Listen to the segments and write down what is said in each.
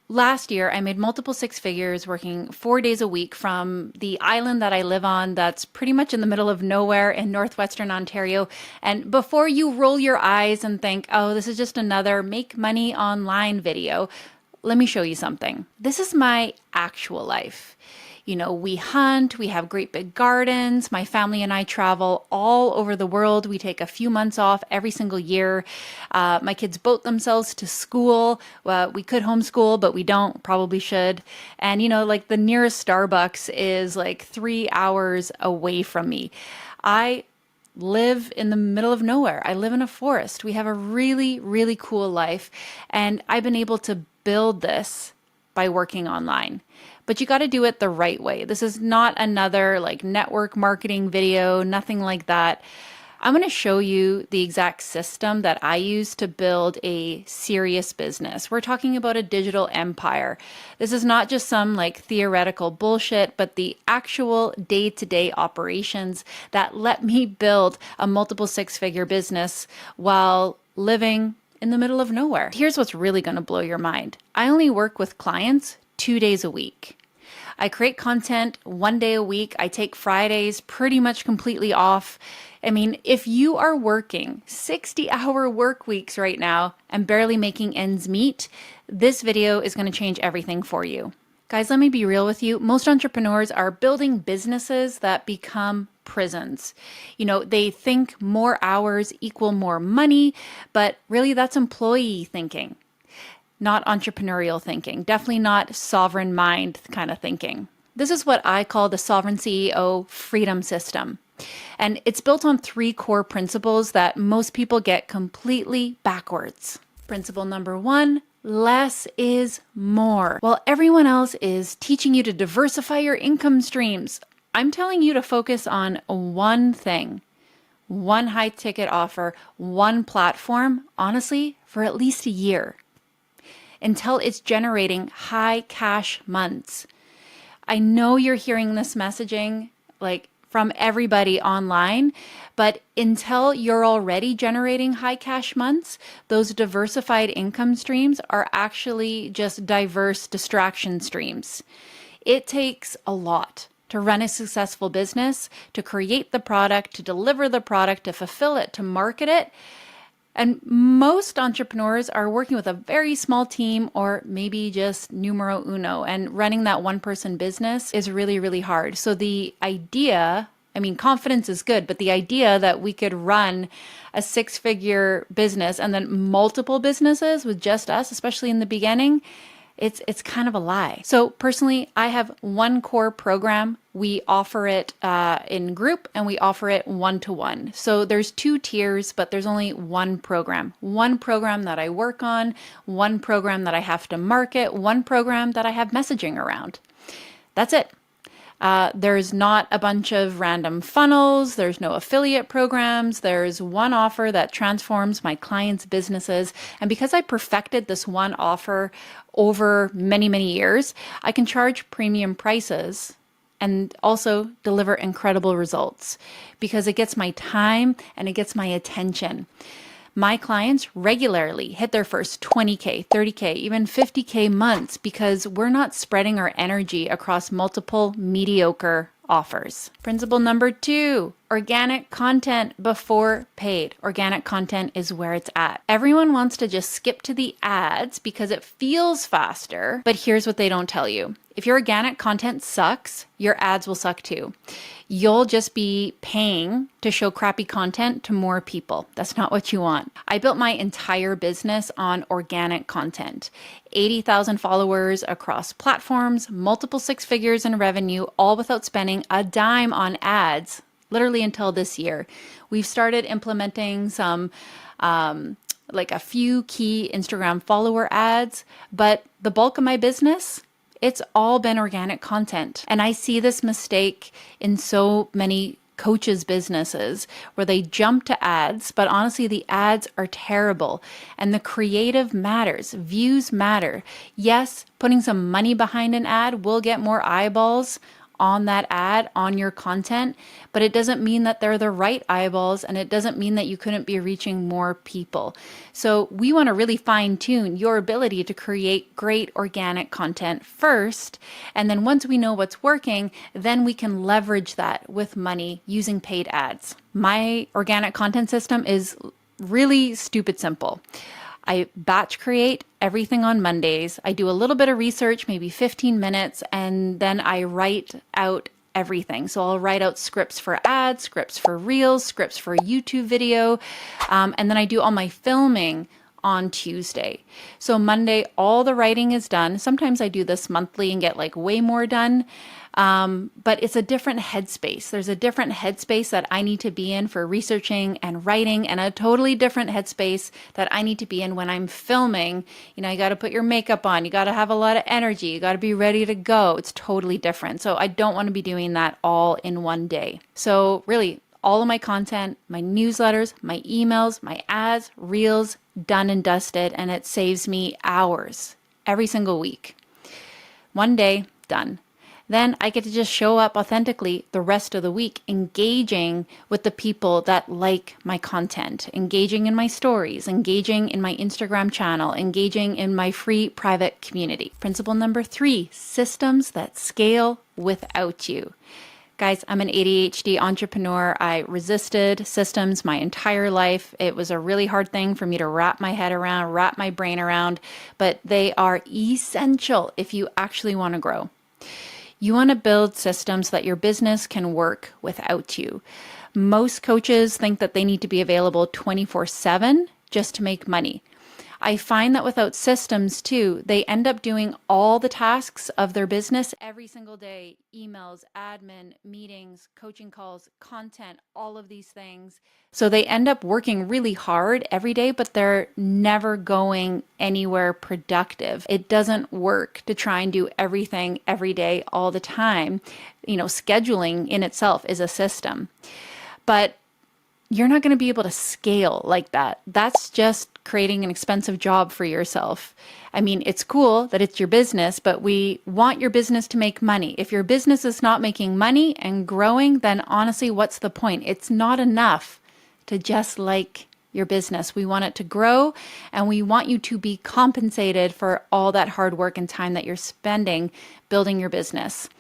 last year, I made multiple six figures working 4 days a week from the island that I live on that's pretty much in the middle of nowhere in northwestern Ontario. And before you roll your eyes and think, oh, this is just another make money online video, let me show you something. This is my actual life. You know, we hunt, we have great big gardens. My family and I travel all over the world. We take a few months off every single year. My kids boat themselves to school. We could homeschool, but we don't, probably should. And, you know, like the nearest Starbucks is like 3 hours away from me. I live in the middle of nowhere. I live in a forest. We have a really, really cool life. And I've been able to build this by working online. But you got to do it the right way. This is not another like network marketing video, nothing like that. I'm going to show you the exact system that I use to build a serious business. We're talking about a digital empire. This is not just some like theoretical bullshit, but the actual day-to-day operations that let me build a multiple six-figure business while living in the middle of nowhere. Here's what's really going to blow your mind. I only work with clients 2 days a week. I create content 1 day a week. I take Fridays pretty much completely off. I mean, if you are working 60-hour work weeks right now and barely making ends meet, this video is going to change everything for you. Guys, let me be real with you. Most entrepreneurs are building businesses that become prisons. You know, they think more hours equal more money, but really that's employee thinking. Not entrepreneurial thinking, definitely not sovereign mind kind of thinking. This is what I call the sovereign CEO freedom system. And it's built on 3 core principles that most people get completely backwards. Principle number 1, less is more. While everyone else is teaching you to diversify your income streams, I'm telling you to focus on one thing, one high ticket offer, one platform, honestly, for at least a year, until it's generating high cash months. I know you're hearing this messaging like from everybody online, but until you're already generating high cash months, those diversified income streams are actually just diverse distraction streams. It takes a lot to run a successful business, to create the product, to deliver the product, to fulfill it, to market it. And most entrepreneurs are working with a very small team or maybe just numero uno, and running that one-person business is really, really hard. So the idea, I mean, confidence is good, but the idea that we could run a six-figure business and then multiple businesses with just us, especially in the beginning, it's kind of a lie. So personally, I have one core program. We offer it in group and we offer it one-to-one. So there's 2 tiers, but there's only one program. One program that I work on, one program that I have to market, one program that I have messaging around. That's it. There's not a bunch of random funnels. There's no affiliate programs. There's one offer that transforms my clients' businesses. And because I perfected this one offer over many, many years, I can charge premium prices and also deliver incredible results because it gets my time and it gets my attention. My clients regularly hit their first 20K, 30K, even 50K months because we're not spreading our energy across multiple mediocre offers. Principle number 2, organic content before paid. Organic content is where it's at. Everyone wants to just skip to the ads because it feels faster, but here's what they don't tell you. If your organic content sucks, your ads will suck too. You'll just be paying to show crappy content to more people. That's not what you want. I built my entire business on organic content. 80,000 followers across platforms, multiple 6 figures in revenue, all without spending a dime on ads, literally until this year. We've started implementing some like a few key Instagram follower ads, but the bulk of my business, it's all been organic content. And I see this mistake in so many coaches' businesses where they jump to ads, but honestly, the ads are terrible. And the creative matters, views matter. Yes, putting some money behind an ad will get more eyeballs on that ad, on your content, but it doesn't mean that they're the right eyeballs, and it doesn't mean that you couldn't be reaching more people. So we want to really fine tune your ability to create great organic content first. And then once we know what's working, then we can leverage that with money using paid ads. My organic content system is really stupid simple. I batch create everything on Mondays. I do a little bit of research, maybe 15 minutes, and then I write out everything. So I'll write out scripts for ads, scripts for reels, scripts for YouTube video, and then I do all my filming on Tuesday. So Monday, all the writing is done. Sometimes I do this monthly and get like way more done. But it's a different headspace. There's a different headspace that I need to be in for researching and writing, and a totally different headspace that I need to be in when I'm filming. You know, you got to put your makeup on. You got to have a lot of energy. You got to be ready to go. It's totally different. So I don't want to be doing that all in one day. So really, all of my content, my newsletters, my emails, my ads, reels, done and dusted, and it saves me hours every single week. One day, done. Then I get to just show up authentically the rest of the week, engaging with the people that like my content, engaging in my stories, engaging in my Instagram channel, engaging in my free private community. Principle number 3, systems that scale without you. Guys, I'm an ADHD entrepreneur. I resisted systems my entire life. It was a really hard thing for me to wrap my head around, wrap my brain around, but they are essential if you actually want to grow. You want to build systems that your business can work without you. Most coaches think that they need to be available 24/7 just to make money. I find that without systems too, they end up doing all the tasks of their business every single day: emails, admin, meetings, coaching calls, content, all of these things. So they end up working really hard every day, but they're never going anywhere productive. It doesn't work to try and do everything every day all the time. You know, scheduling in itself is a system, but you're not going to be able to scale like that. That's just creating an expensive job for yourself. I mean, it's cool that it's your business, but we want your business to make money. If your business is not making money and growing, then honestly, what's the point? It's not enough to just like your business. We want it to grow, and we want you to be compensated for all that hard work and time that you're spending building your business.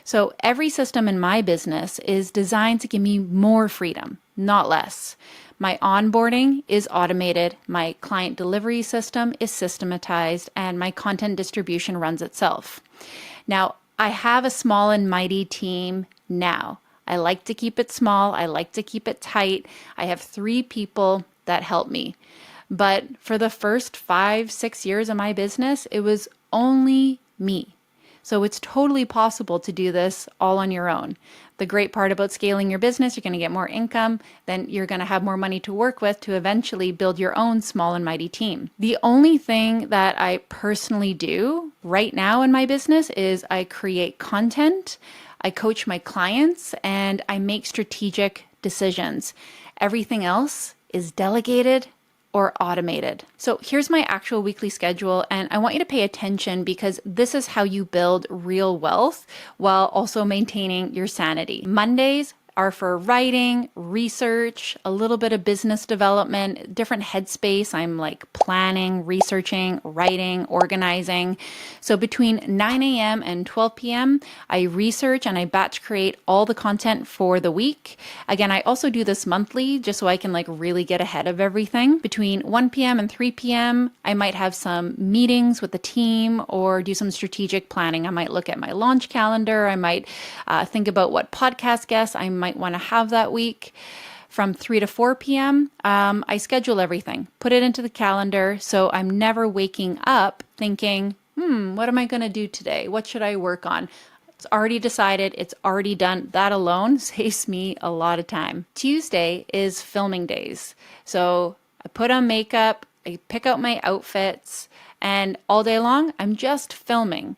So every system in my business is designed to give me more freedom, not less. My onboarding is automated, my client delivery system is systematized, and my content distribution runs itself. Now, I have a small and mighty team now. I like to keep it small. I like to keep it tight. I have 3 people that help me. But for the first 5-6 years of my business, it was only me. So it's totally possible to do this all on your own. The great part about scaling your business, you're going to get more income, then you're going to have more money to work with to eventually build your own small and mighty team. The only thing that I personally do right now in my business is I create content, I coach my clients, and I make strategic decisions. Everything else is delegated or automated. So here's my actual weekly schedule, and I want you to pay attention because this is how you build real wealth while also maintaining your sanity. Mondays are for writing, research, a little bit of business development, different headspace. I'm like planning, researching, writing, organizing. So between 9 a.m. and 12 p.m., I research and I batch create all the content for the week. Again, I also do this monthly just so I can like really get ahead of everything. Between 1 p.m. and 3 p.m., I might have some meetings with the team or do some strategic planning. I might look at my launch calendar. I might think about what podcast guests I might want to have that week. From 3 to 4 p.m., I schedule everything, put it into the calendar, so I'm never waking up thinking, what am I going to do today? What should I work on? It's already decided. It's already done. That alone saves me a lot of time. Tuesday is filming days. So I put on makeup, I pick out my outfits, and all day long, I'm just filming.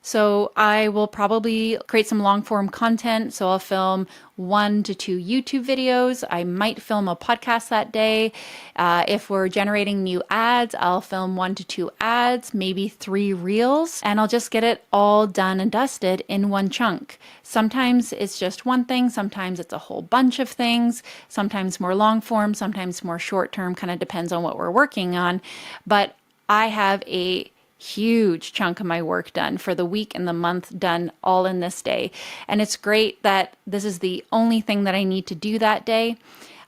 So I will probably create some long form content. So I'll film 1 to 2 YouTube videos. I might film a podcast that day. If we're generating new ads, I'll film 1 to 2 ads, maybe 3 reels, and I'll just get it all done and dusted in one chunk. Sometimes it's just one thing. Sometimes it's a whole bunch of things. Sometimes more long form, sometimes more short term, kind of depends on what we're working on. But I have a huge chunk of my work done for the week and the month done all in this day. And it's great that this is the only thing that I need to do that day.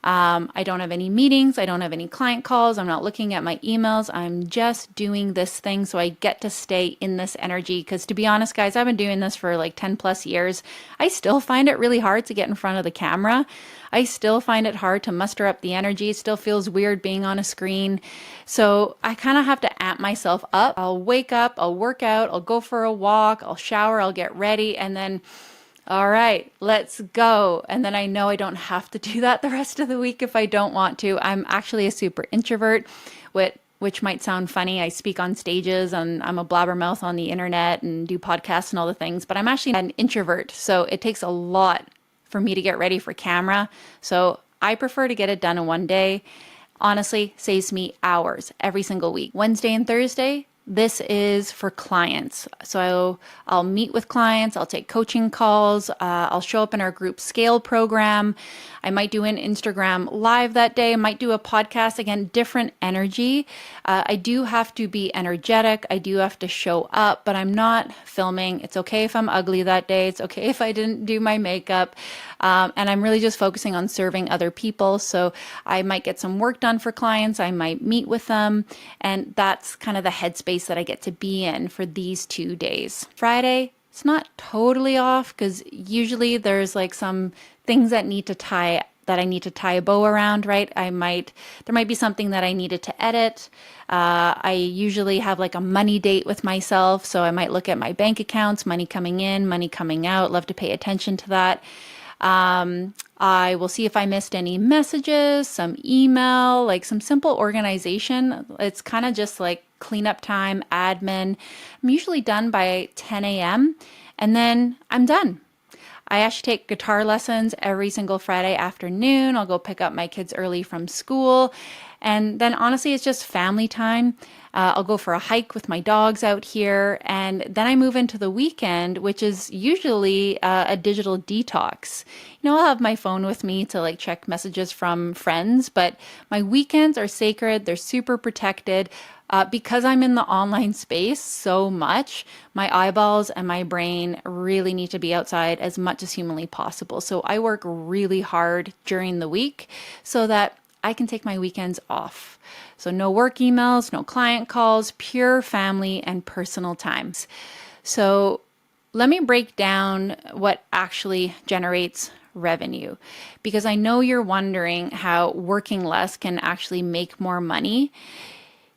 I don't have any meetings. I don't have any client calls. I'm not looking at my emails. I'm just doing this thing so I get to stay in this energy. Because to be honest, guys, I've been doing this for like 10 plus years. I still find it really hard to get in front of the camera. I still find it hard to muster up the energy. It still feels weird being on a screen. So I kind of have to amp myself up. I'll wake up, I'll work out, I'll go for a walk, I'll shower, I'll get ready, and then all right, let's go. And then I know I don't have to do that the rest of the week if I don't want to. I'm actually a super introvert, which might sound funny. I speak on stages and I'm a blabbermouth on the internet and do podcasts and all the things, but I'm actually an introvert. So it takes a lot for me to get ready for camera. So I prefer to get it done in one day. Honestly, saves me hours every single week. Wednesday and Thursday, this is for clients. So I'll meet with clients, I'll take coaching calls, I'll show up in our group scale program. I might do an Instagram live that day, I might do a podcast, again, different energy. I do have to be energetic, I do have to show up, but I'm not filming. It's okay if I'm ugly that day, it's okay if I didn't do my makeup. And I'm really just focusing on serving other people. So I might get some work done for clients, I might meet with them, and that's kind of the headspace that I get to be in for these 2 days. Friday, it's not totally off because usually there's like some things that I need to tie a bow around, right? There might be something that I needed to edit. I usually have like a money date with myself. So I might look at my bank accounts, money coming in, money coming out, love to pay attention to that. I will see if I missed any messages, some email, like some simple organization. It's kind of just like cleanup time, admin. I'm usually done by 10 a.m. and then I'm done. I actually take guitar lessons every single Friday afternoon. I'll go pick up my kids early from school. And then honestly, it's just family time. I'll go for a hike with my dogs out here. And then I move into the weekend, which is usually a digital detox. I'll have my phone with me to like check messages from friends, but my weekends are sacred. They're super protected. Because I'm in the online space so much, my eyeballs and my brain really need to be outside as much as humanly possible. So I work really hard during the week so that I can take my weekends off. So no work emails, no client calls, pure family and personal times. So let me break down what actually generates revenue, because I know you're wondering how working less can actually make more money.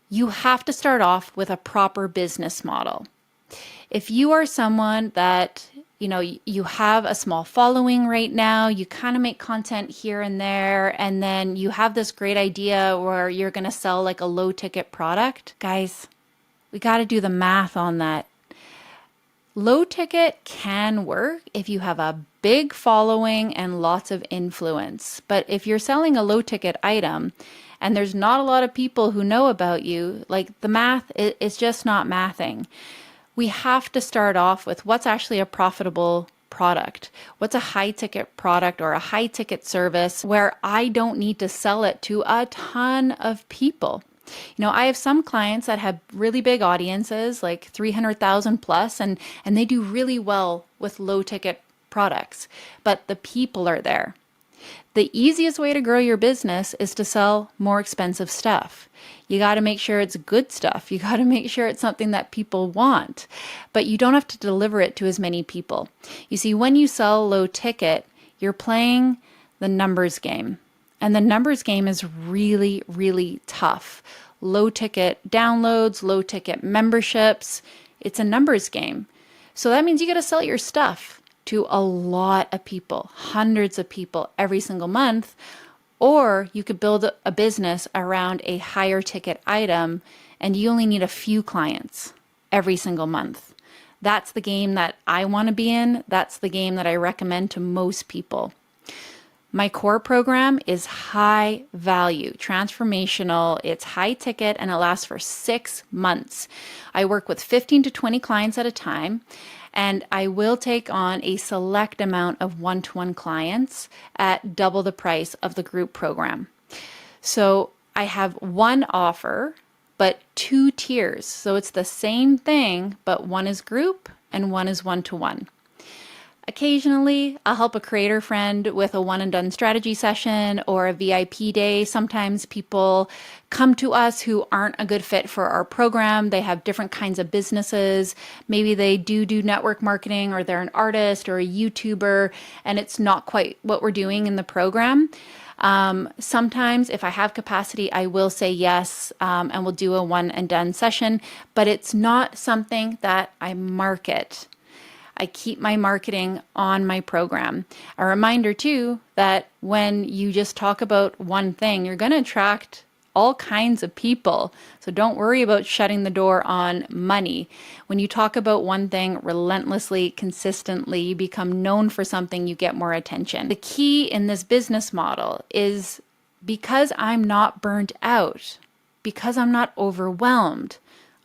You have to start off with a proper business model. If you are someone that, you have a small following right now, you kind of make content here and there, and then you have this great idea where you're going to sell like a low ticket product, guys, we got to do the math on that. Low ticket can work if you have a big following and lots of influence. But if you're selling a low ticket item, and there's not a lot of people who know about you, like the math is just not mathing. We have to start off with what's actually a profitable product. What's a high ticket product or a high ticket service where I don't need to sell it to a ton of people? I have some clients that have really big audiences, like 300,000 plus, and they do really well with low ticket products, but the people are there. The easiest way to grow your business is to sell more expensive stuff. You got to make sure it's good stuff. You got to make sure it's something that people want, but you don't have to deliver it to as many people. You see, when you sell low ticket, you're playing the numbers game, and the numbers game is really, really tough. Low ticket downloads, low ticket memberships, it's a numbers game. So that means you got to sell your stuff to a lot of people, hundreds of people every single month, or you could build a business around a higher ticket item and you only need a few clients every single month. That's the game that I want to be in. That's the game that I recommend to most people. My core program is high value, transformational, it's high ticket, and it lasts for 6 months. I work with 15 to 20 clients at a time, and I will take on a select amount of one-to-one clients at double the price of the group program. So I have one offer, but 2 tiers. So it's the same thing, but one is group and one is one-to-one. Occasionally, I'll help a creator friend with a one and done strategy session or a VIP day. Sometimes people come to us who aren't a good fit for our program. They have different kinds of businesses. Maybe they do network marketing, or they're an artist or a YouTuber, and it's not quite what we're doing in the program. Sometimes if I have capacity, I will say yes, and we'll do a one and done session, but it's not something that I market. I keep my marketing on my program. A reminder too, that when you just talk about one thing, you're going to attract all kinds of people. So don't worry about shutting the door on money. When you talk about one thing relentlessly, consistently, you become known for something, you get more attention. The key in this business model is, because I'm not burnt out, because I'm not overwhelmed,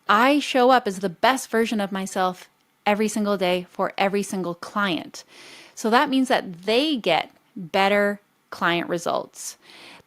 I show up as the best version of myself every single day for every single client. So that means that they get better client results.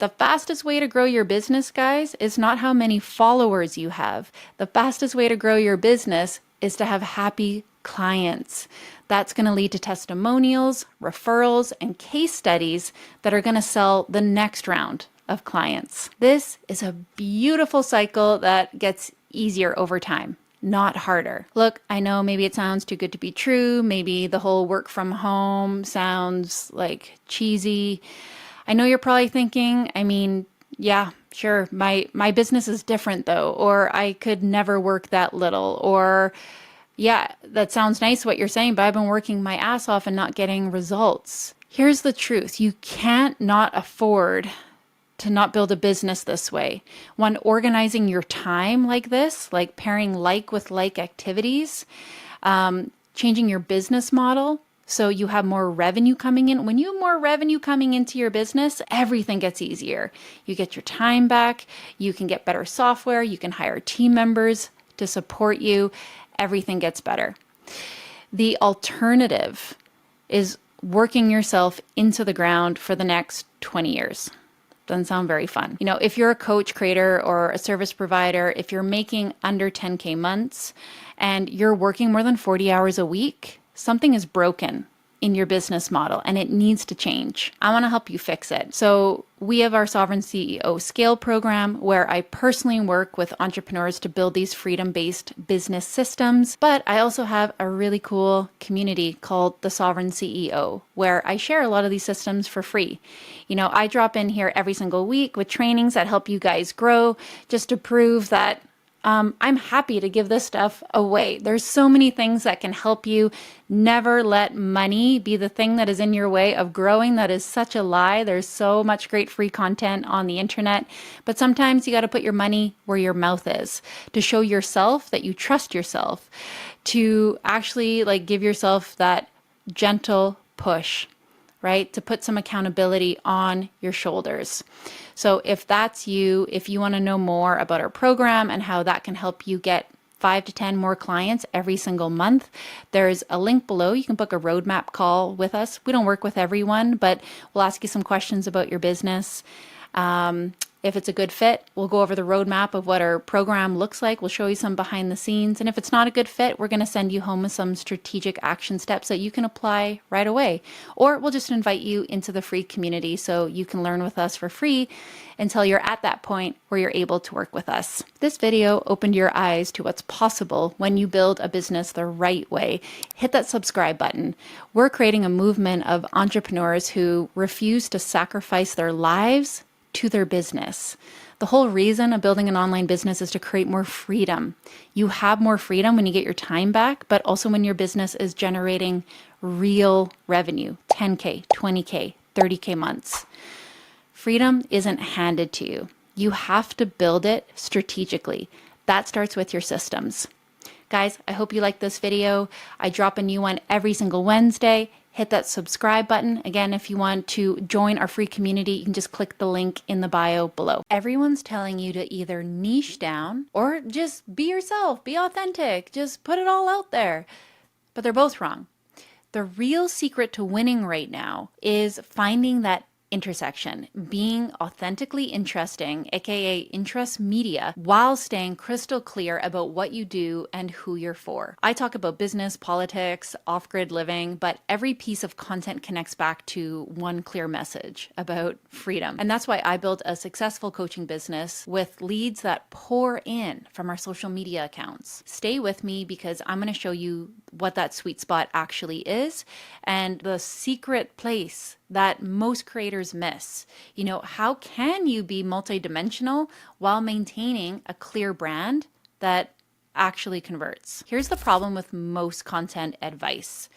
The fastest way to grow your business, guys, is not how many followers you have. The fastest way to grow your business is to have happy clients. That's going to lead to testimonials, referrals, and case studies that are going to sell the next round of clients. This is a beautiful cycle that gets easier over time, not harder. Look, I know maybe it sounds too good to be true. Maybe the whole work from home sounds like cheesy. I know you're probably thinking, yeah, sure, my business is different though, or I could never work that little, or yeah, that sounds nice what you're saying, but I've been working my ass off and not getting results. Here's the truth. You can't not afford to not build a business this way. When organizing your time like this, like pairing like with like activities, changing your business model so you have more revenue coming in. When you have more revenue coming into your business, everything gets easier. You get your time back, you can get better software, you can hire team members to support you, everything gets better. The alternative is working yourself into the ground for the next 20 years. Doesn't sound very fun. You know, if you're a coach, creator, or a service provider, if you're making under 10K months and you're working more than 40 hours a week, something is broken in your business model and it needs to change. I want to help you fix it. So we have our Sovereign CEO Scale program, where I personally work with entrepreneurs to build these freedom-based business systems. But I also have a really cool community called the Sovereign CEO, where I share a lot of these systems for free. You know, I drop in here every single week with trainings that help you guys grow, just to prove that I'm happy to give this stuff away. There's so many things that can help you. Never let money be the thing that is in your way of growing. That is such a lie. There's so much great free content on the internet, but sometimes you got to put your money where your mouth is to show yourself that you trust yourself, to actually give yourself that gentle push, right? To put some accountability on your shoulders. So if that's you, if you want to know more about our program and how that can help you get 5 to 10 more clients every single month, there's a link below. You can book a roadmap call with us. We don't work with everyone, but we'll ask you some questions about your business. If it's a good fit, we'll go over the roadmap of what our program looks like. We'll show you some behind the scenes. And if it's not a good fit, we're going to send you home with some strategic action steps that you can apply right away. Or we'll just invite you into the free community so you can learn with us for free until you're at that point where you're able to work with us. This video opened your eyes to what's possible when you build a business the right way. Hit that subscribe button. We're creating a movement of entrepreneurs who refuse to sacrifice their lives to their business. The whole reason of building an online business is to create more freedom. You have more freedom when you get your time back, but also when your business is generating real revenue, 10K, 20K, 30K months. Freedom isn't handed to you. You have to build it strategically. That starts with your systems. Guys, I hope you liked this video. I drop a new one every single Wednesday. Hit that subscribe button. Again, if you want to join our free community, you can just click the link in the bio below. Everyone's telling you to either niche down or just be yourself, be authentic, just put it all out there. But they're both wrong. The real secret to winning right now is finding that intersection, being authentically interesting, aka interest media, while staying crystal clear about what you do and who you're for. I talk about business, politics, off-grid living, but every piece of content connects back to one clear message about freedom. And that's why I built a successful coaching business with leads that pour in from our social media accounts. Stay with me because I'm going to show you what that sweet spot actually is and the secret place that most creators miss. You know, how can you be multidimensional while maintaining a clear brand that actually converts? Here's the problem with most content advice.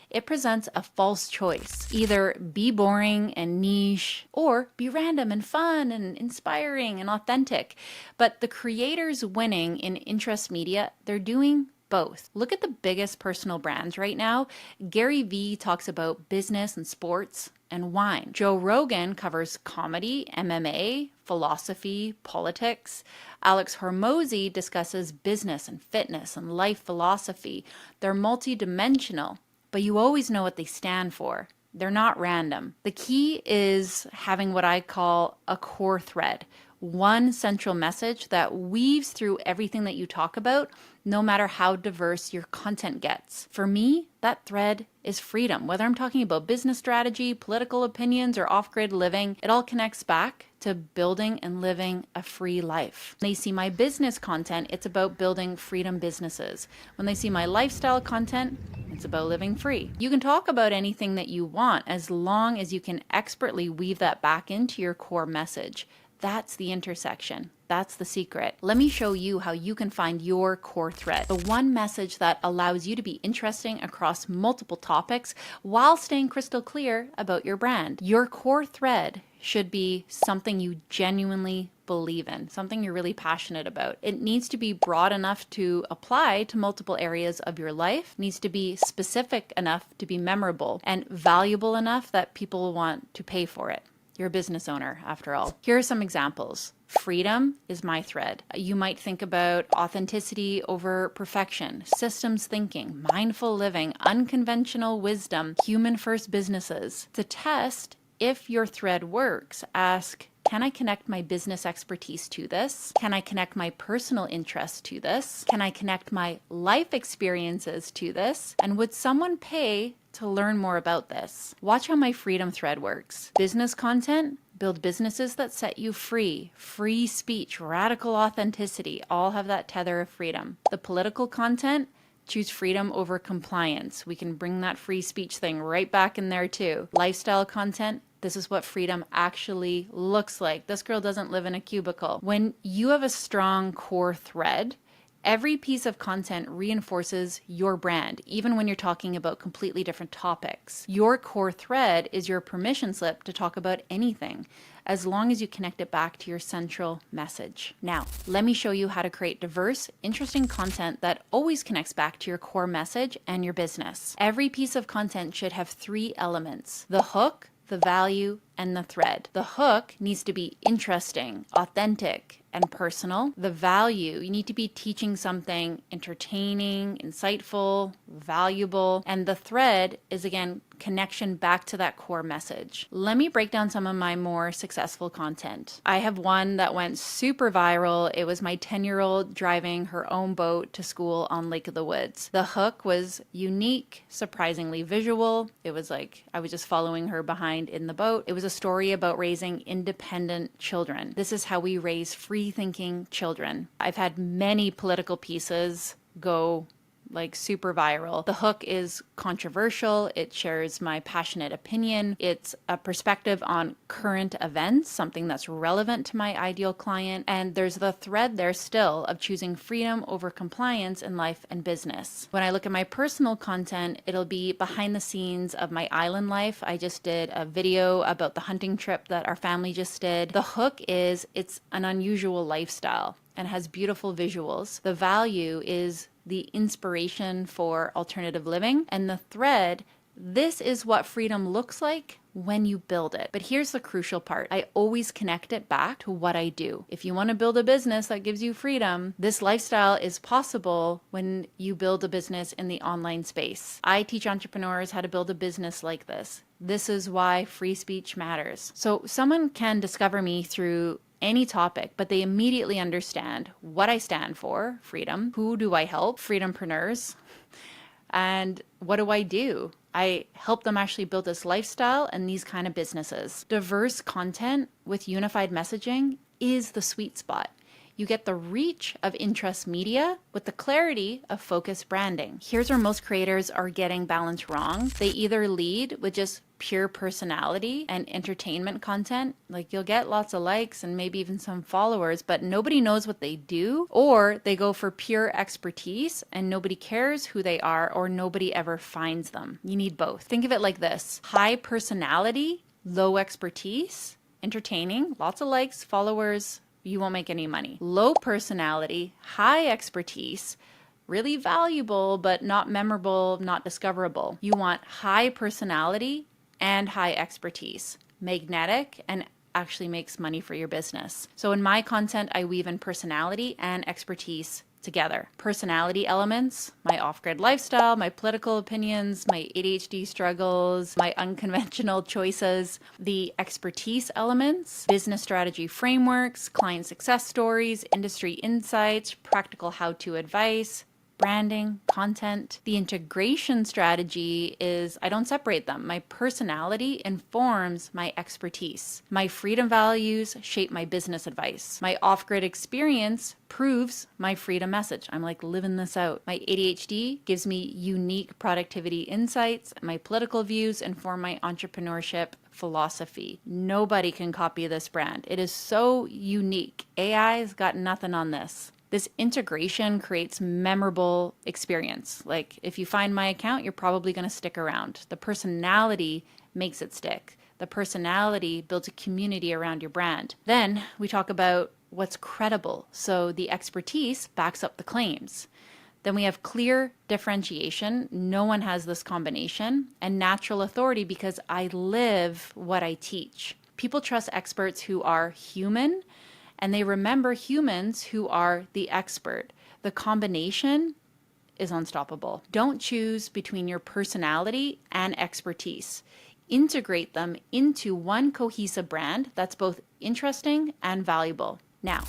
It presents a false choice. Either be boring and niche or be random and fun and inspiring and authentic. But the creators winning in interest media, they're doing both. Look at the biggest personal brands right now. Gary Vee talks about business and sports and wine. Joe Rogan covers comedy, MMA, philosophy, politics. Alex Hormozi discusses business and fitness and life philosophy. They're multidimensional, but you always know what they stand for. They're not random. The key is having what I call a core thread. One central message that weaves through everything that you talk about, no matter how diverse your content gets. For me, that thread is freedom. Whether I'm talking about business strategy, political opinions, or off-grid living, it all connects back to building and living a free life. When they see my business content, it's about building freedom businesses. When they see my lifestyle content, it's about living free. You can talk about anything that you want as long as you can expertly weave that back into your core message. That's the intersection. That's the secret. Let me show you how you can find your core thread. The one message that allows you to be interesting across multiple topics while staying crystal clear about your brand. Your core thread should be something you genuinely believe in, something you're really passionate about. It needs to be broad enough to apply to multiple areas of your life, needs to be specific enough to be memorable, and valuable enough that people want to pay for it. You're a business owner, after all. Here are some examples. Freedom is my thread. You might think about authenticity over perfection, systems thinking, mindful living, unconventional wisdom, human-first businesses. To test if your thread works, ask, can I connect my business expertise to this? Can I connect my personal interests to this? Can I connect my life experiences to this? And would someone pay to learn more about this? Watch how my freedom thread works. Business content, build businesses that set you free. Free speech, radical authenticity, all have that tether of freedom. The political content, choose freedom over compliance. We can bring that free speech thing right back in there too. Lifestyle content, this is what freedom actually looks like. This girl doesn't live in a cubicle. When you have a strong core thread, every piece of content reinforces your brand, even when you're talking about completely different topics. Your core thread is your permission slip to talk about anything, as long as you connect it back to your central message. Now, let me show you how to create diverse, interesting content that always connects back to your core message and your business. Every piece of content should have 3 elements: the hook, the value, and the thread. The hook needs to be interesting, authentic, and personal. The value, you need to be teaching something entertaining, insightful, valuable. And the thread is, again, connection back to that core message. Let me break down some of my more successful content. I have one that went super viral. It was my 10-year-old driving her own boat to school on Lake of the Woods. The hook was unique, surprisingly visual. It was like I was just following her behind in the boat. It was a story about raising independent children. This is how we raise free-thinking children. I've had many political pieces go like super viral. The hook is controversial. It shares my passionate opinion. It's a perspective on current events, something that's relevant to my ideal client. And there's the thread there still of choosing freedom over compliance in life and business. When I look at my personal content, it'll be behind the scenes of my island life. I just did a video about the hunting trip that our family just did. The hook is it's an unusual lifestyle. and has beautiful visuals. The value is the inspiration for alternative living, and the thread, this is what freedom looks like when you build it. But here's the crucial part. I always connect it back to what I do. If you want to build a business that gives you freedom, this lifestyle is possible when you build a business in the online space. I teach entrepreneurs how to build a business like this. This is why free speech matters. So someone can discover me through any topic, but they immediately understand what I stand for, freedom. Who do I help? Freedompreneurs. And what do? I help them actually build this lifestyle and these kind of businesses. Diverse content with unified messaging is the sweet spot. You get the reach of interest media with the clarity of focused branding. Here's where most creators are getting balance wrong. They either lead with just pure personality and entertainment content, like you'll get lots of likes and maybe even some followers, but nobody knows what they do, or they go for pure expertise and nobody cares who they are or nobody ever finds them. You need both. Think of it like this: high personality, low expertise, entertaining, lots of likes, followers, you won't make any money. Low personality, high expertise, really valuable, but not memorable, not discoverable. You want high personality and high expertise, magnetic, and actually makes money for your business. So in my content, I weave in personality and expertise together. Personality elements, my off-grid lifestyle, my political opinions, my ADHD struggles, my unconventional choices. The expertise elements, business strategy frameworks, client success stories, industry insights, practical how-to advice, branding, content. The integration strategy is I don't separate them. My personality informs my expertise. My freedom values shape my business advice. My off-grid experience proves my freedom message. I'm like living this out. My ADHD gives me unique productivity insights. My political views inform my entrepreneurship philosophy. Nobody can copy this brand. It is so unique. AI's got nothing on this. This integration creates memorable experience. Like if you find my account, you're probably going to stick around. The personality makes it stick. The personality builds a community around your brand. Then we talk about what's credible. So the expertise backs up the claims. Then we have clear differentiation. No one has this combination. And natural authority because I live what I teach. People trust experts who are human, and they remember humans who are the expert. The combination is unstoppable. Don't choose between your personality and expertise. Integrate them into one cohesive brand that's both interesting and valuable. Now,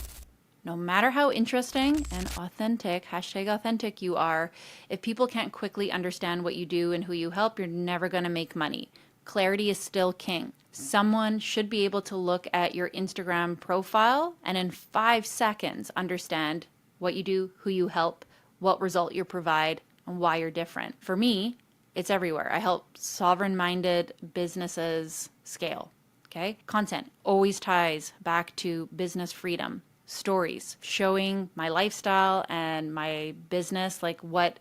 no matter how interesting and authentic, #authentic you are, if people can't quickly understand what you do and who you help, you're never going to make money. Clarity is still king. Someone should be able to look at your Instagram profile and in 5 seconds understand what you do, who you help, what result you provide, and why you're different. For me, it's everywhere. I help sovereign-minded businesses scale. Okay? Content always ties back to business freedom. Stories showing my lifestyle and my business, like what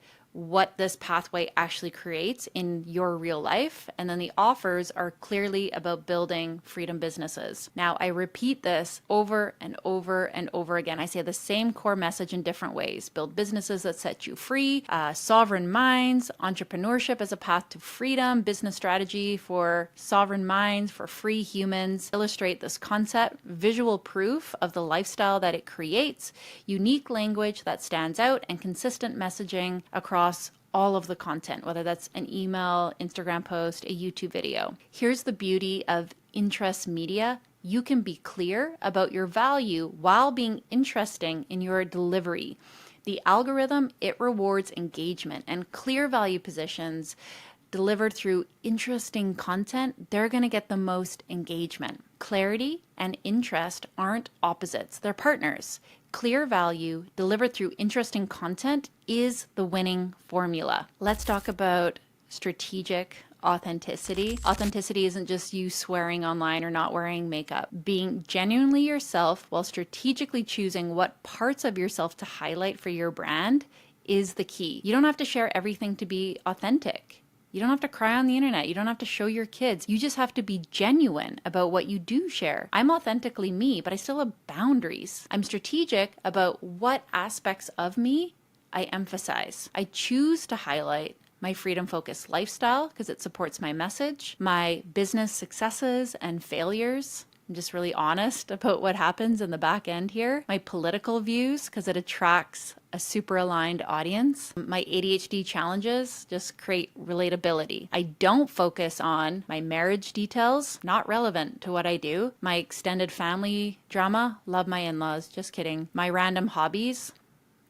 this pathway actually creates in your real life. And then the offers are clearly about building freedom businesses. Now, I repeat this over and over and over again. I say the same core message in different ways. Build businesses that set you free, sovereign minds, entrepreneurship as a path to freedom, business strategy for sovereign minds, for free humans. Illustrate this concept, visual proof of the lifestyle that it creates, unique language that stands out, and consistent messaging across all of the content, whether that's an email, Instagram post, a YouTube video. Here's the beauty of interest media. You can be clear about your value while being interesting in your delivery. The algorithm, it rewards engagement, and clear value positions delivered through interesting content, they're going to get the most engagement. Clarity and interest aren't opposites, they're partners. Clear value delivered through interesting content is the winning formula. Let's talk about strategic authenticity. Authenticity isn't just you swearing online or not wearing makeup. Being genuinely yourself while strategically choosing what parts of yourself to highlight for your brand is the key. You don't have to share everything to be authentic. You don't have to cry on the internet. You don't have to show your kids. You just have to be genuine about what you do share. I'm authentically me, but I still have boundaries. I'm strategic about what aspects of me I emphasize. I choose to highlight my freedom-focused lifestyle because it supports my message, my business successes and failures. I'm just really honest about what happens in the back end here. My political views, because it attracts a super aligned audience. My ADHD challenges just create relatability. I don't focus on my marriage details, not relevant to what I do. My extended family drama, love my in-laws, just kidding. My random hobbies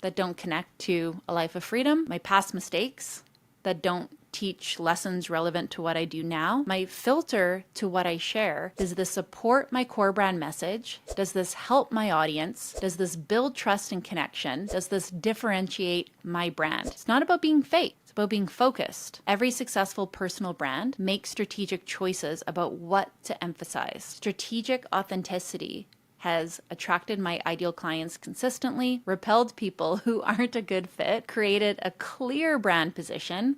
that don't connect to a life of freedom. My past mistakes that don't teach lessons relevant to what I do now. My filter to what I share. Does this support my core brand message? Does this help my audience? Does this build trust and connection? Does this differentiate my brand? It's not about being fake. It's about being focused. Every successful personal brand makes strategic choices about what to emphasize. Strategic authenticity has attracted my ideal clients consistently, repelled people who aren't a good fit, created a clear brand position,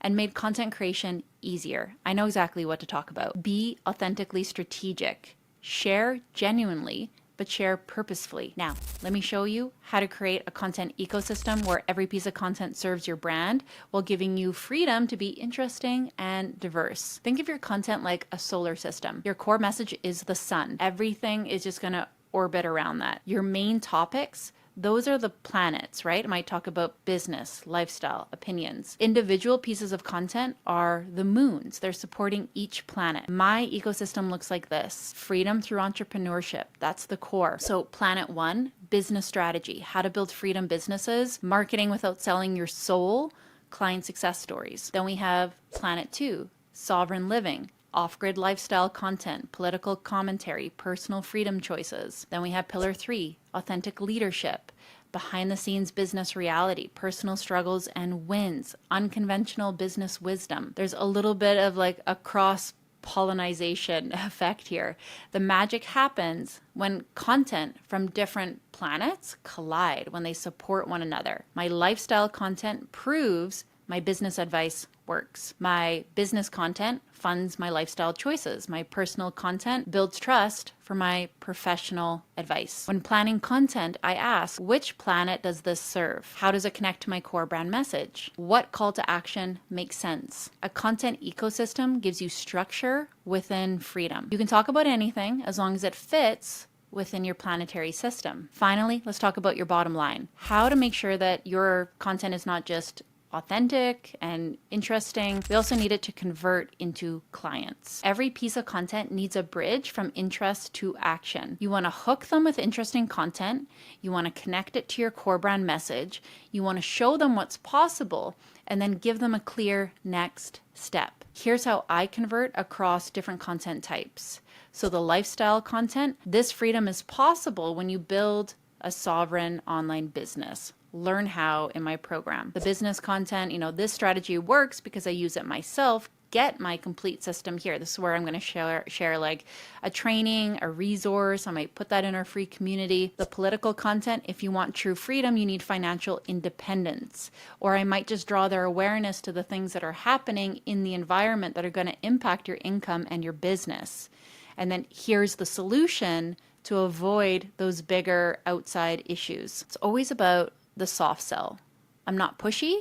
and made content creation easier. I know exactly what to talk about. Be authentically strategic. Share genuinely, but share purposefully. Now, let me show you how to create a content ecosystem where every piece of content serves your brand while giving you freedom to be interesting and diverse. Think of your content like a solar system. Your core message is the sun. Everything is just gonna orbit around that. Your main topics, those are the planets, right? I might talk about business, lifestyle, opinions. Individual pieces of content are the moons. They're supporting each planet. My ecosystem looks like this. Freedom through entrepreneurship. That's the core. So planet 1, business strategy, how to build freedom businesses, marketing without selling your soul, client success stories. Then we have planet 2, sovereign living, off-grid lifestyle content, political commentary, personal freedom choices. Then we have pillar 3, authentic leadership, behind-the-scenes business reality, personal struggles and wins, unconventional business wisdom. There's a little bit of like a cross-pollination effect here. The magic happens when content from different planets collide, when they support one another. My lifestyle content proves my business advice works. My business content funds my lifestyle choices. My personal content builds trust for my professional advice. When planning content, I ask, which planet does this serve? How does it connect to my core brand message? What call to action makes sense? A content ecosystem gives you structure within freedom. You can talk about anything as long as it fits within your planetary system. Finally, let's talk about your bottom line. How to make sure that your content is not just authentic and interesting. We also need it to convert into clients. Every piece of content needs a bridge from interest to action. You want to hook them with interesting content. You want to connect it to your core brand message. You want to show them what's possible and then give them a clear next step. Here's how I convert across different content types. So the lifestyle content, this freedom is possible when you build a sovereign online business. Learn how in my program. The business content, this strategy works because I use it myself. Get my complete system here. This is where I'm going to share like a training, a resource. I might put that in our free community. The political content, if you want true freedom, you need financial independence. Or I might just draw their awareness to the things that are happening in the environment that are going to impact your income and your business. And then here's the solution to avoid those bigger outside issues. It's always about the soft sell. I'm not pushy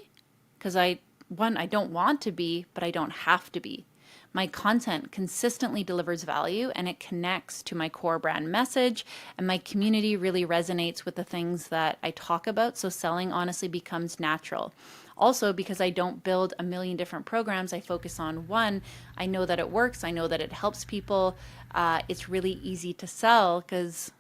because I don't want to be, but I don't have to be. My content consistently delivers value and it connects to my core brand message, and my community really resonates with the things that I talk about. So selling honestly becomes natural. Also, because I don't build a million different programs, I focus on one. I know that it works. I know that it helps people. It's really easy to sell because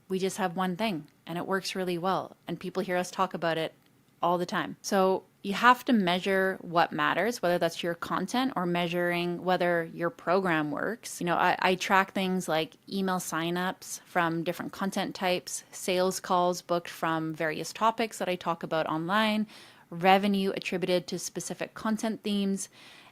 we just have one thing and it works really well. And people hear us talk about it all the time. So you have to measure what matters, whether that's your content or measuring whether your program works. I track things like email signups from different content types, sales calls booked from various topics that I talk about online, revenue attributed to specific content themes,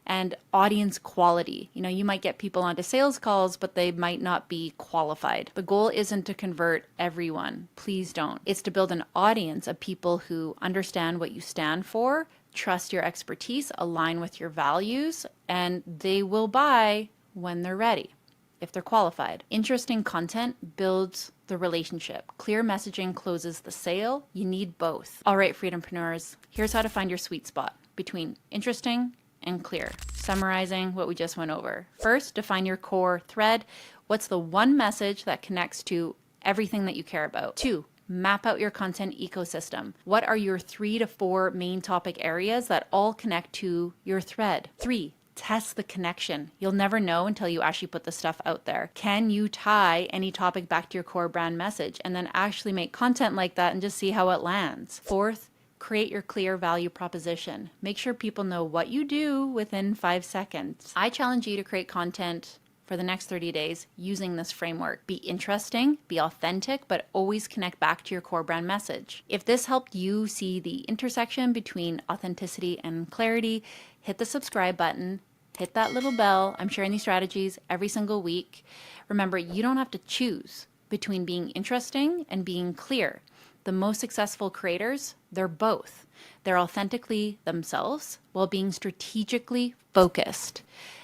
and audience quality. You might get people onto sales calls, but they might not be qualified. The goal isn't to convert everyone. Please don't. It's to build an audience of people who understand what you stand for, trust your expertise, align with your values, and they will buy when they're ready, if they're qualified. Interesting content builds the relationship. Clear messaging closes the sale. You need both. All right, freedompreneurs, here's how to find your sweet spot between interesting and clear. Summarizing what we just went over. First, define your core thread. What's the one message that connects to everything that you care about? 2, map out your content ecosystem. What are your 3 to 4 main topic areas that all connect to your thread? 3, test the connection. You'll never know until you actually put the stuff out there. Can you tie any topic back to your core brand message and then actually make content like that and just see how it lands? 4th, create your clear value proposition. Make sure people know what you do within 5 seconds. I challenge you to create content for the next 30 days using this framework. Be interesting, be authentic, but always connect back to your core brand message. If this helped you see the intersection between authenticity and clarity, hit the subscribe button, hit that little bell. I'm sharing these strategies every single week. Remember, you don't have to choose between being interesting and being clear. The most successful creators, they're both. They're authentically themselves while being strategically focused.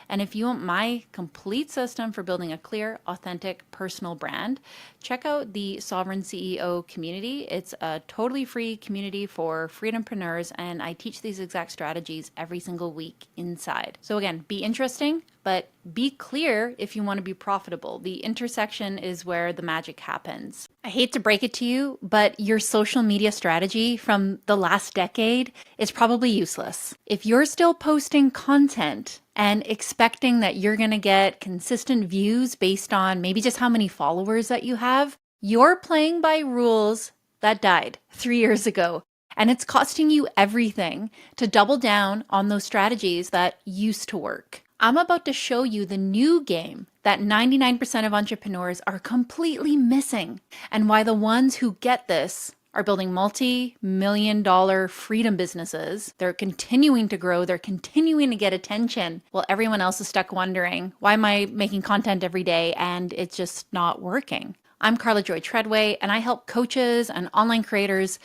And if you want my complete system for building a clear, authentic, personal brand, check out the Sovereign CEO community. It's a totally free community for freedompreneurs, and I teach these exact strategies every single week inside. So again, be interesting, but be clear if you want to be profitable. The intersection is where the magic happens. I hate to break it to you, but your social media strategy from the last decade is probably useless. If you're still posting content and expecting that you're going to get consistent views based on maybe just how many followers that you have, you're playing by rules that died 3 years ago. And it's costing you everything to double down on those strategies that used to work. I'm about to show you the new game that 99% of entrepreneurs are completely missing, and why the ones who get this are building multi-million-dollar freedom businesses. They're continuing to grow. They're continuing to get attention while everyone else is stuck wondering, why am I making content every day and it's just not working? I'm Carla Joy Treadway, and I help coaches and online creators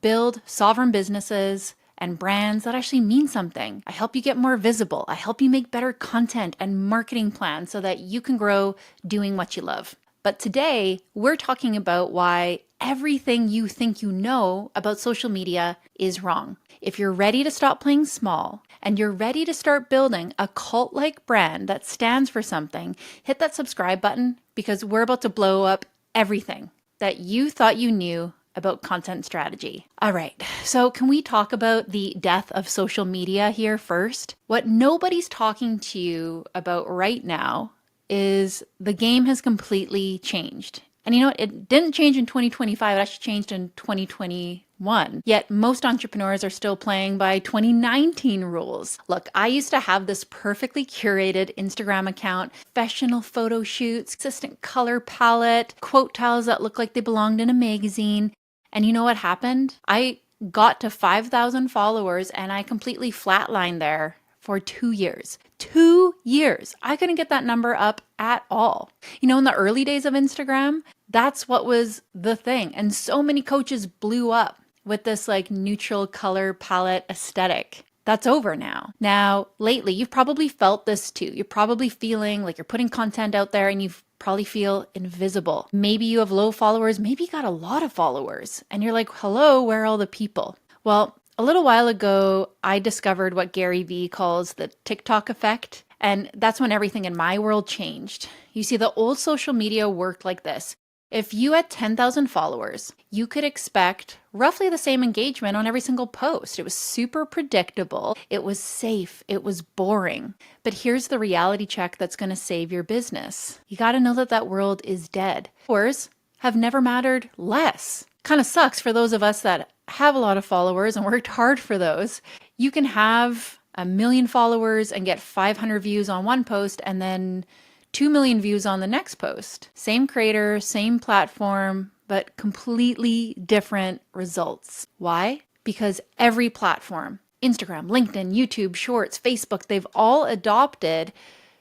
build sovereign businesses and brands that actually mean something. I help you get more visible. I help you make better content and marketing plans so that you can grow doing what you love. But today, we're talking about why everything you think you know about social media is wrong. If you're ready to stop playing small and you're ready to start building a cult-like brand that stands for something, hit that subscribe button, because we're about to blow up everything that you thought you knew about content strategy. All right, so can we talk about the death of social media here first? What nobody's talking to you about right now is the game has completely changed. And you know what? It didn't change in 2025, it actually changed in 2021. Yet most entrepreneurs are still playing by 2019 rules. Look, I used to have this perfectly curated Instagram account, professional photo shoots, consistent color palette, quote tiles that look like they belonged in a magazine. And you know what happened? I got to 5,000 followers and I completely flatlined there for 2 years. 2 years. I couldn't get that number up at all. You know, in the early days of Instagram, that's what was the thing. And so many coaches blew up with this like neutral color palette aesthetic. That's over now. Now, lately, you've probably felt this too. You're probably feeling like you're putting content out there and you probably feel invisible. Maybe you have low followers, maybe you got a lot of followers, and you're like, hello, where are all the people? Well, a little while ago, I discovered what Gary Vee calls the TikTok effect, and that's when everything in my world changed. You see, the old social media worked like this. If you had 10,000 followers, you could expect roughly the same engagement on every single post. It was super predictable. It was safe. It was boring. But here's the reality check that's going to save your business. You got to know that that world is dead. Followers have never mattered less. Kind of sucks for those of us that have a lot of followers and worked hard for those. You can have 1 million followers and get 500 views on one post and then 2 million views on the next post. Same creator, same platform, but completely different results. Why? Because every platform, Instagram, LinkedIn, YouTube, Shorts, Facebook, they've all adopted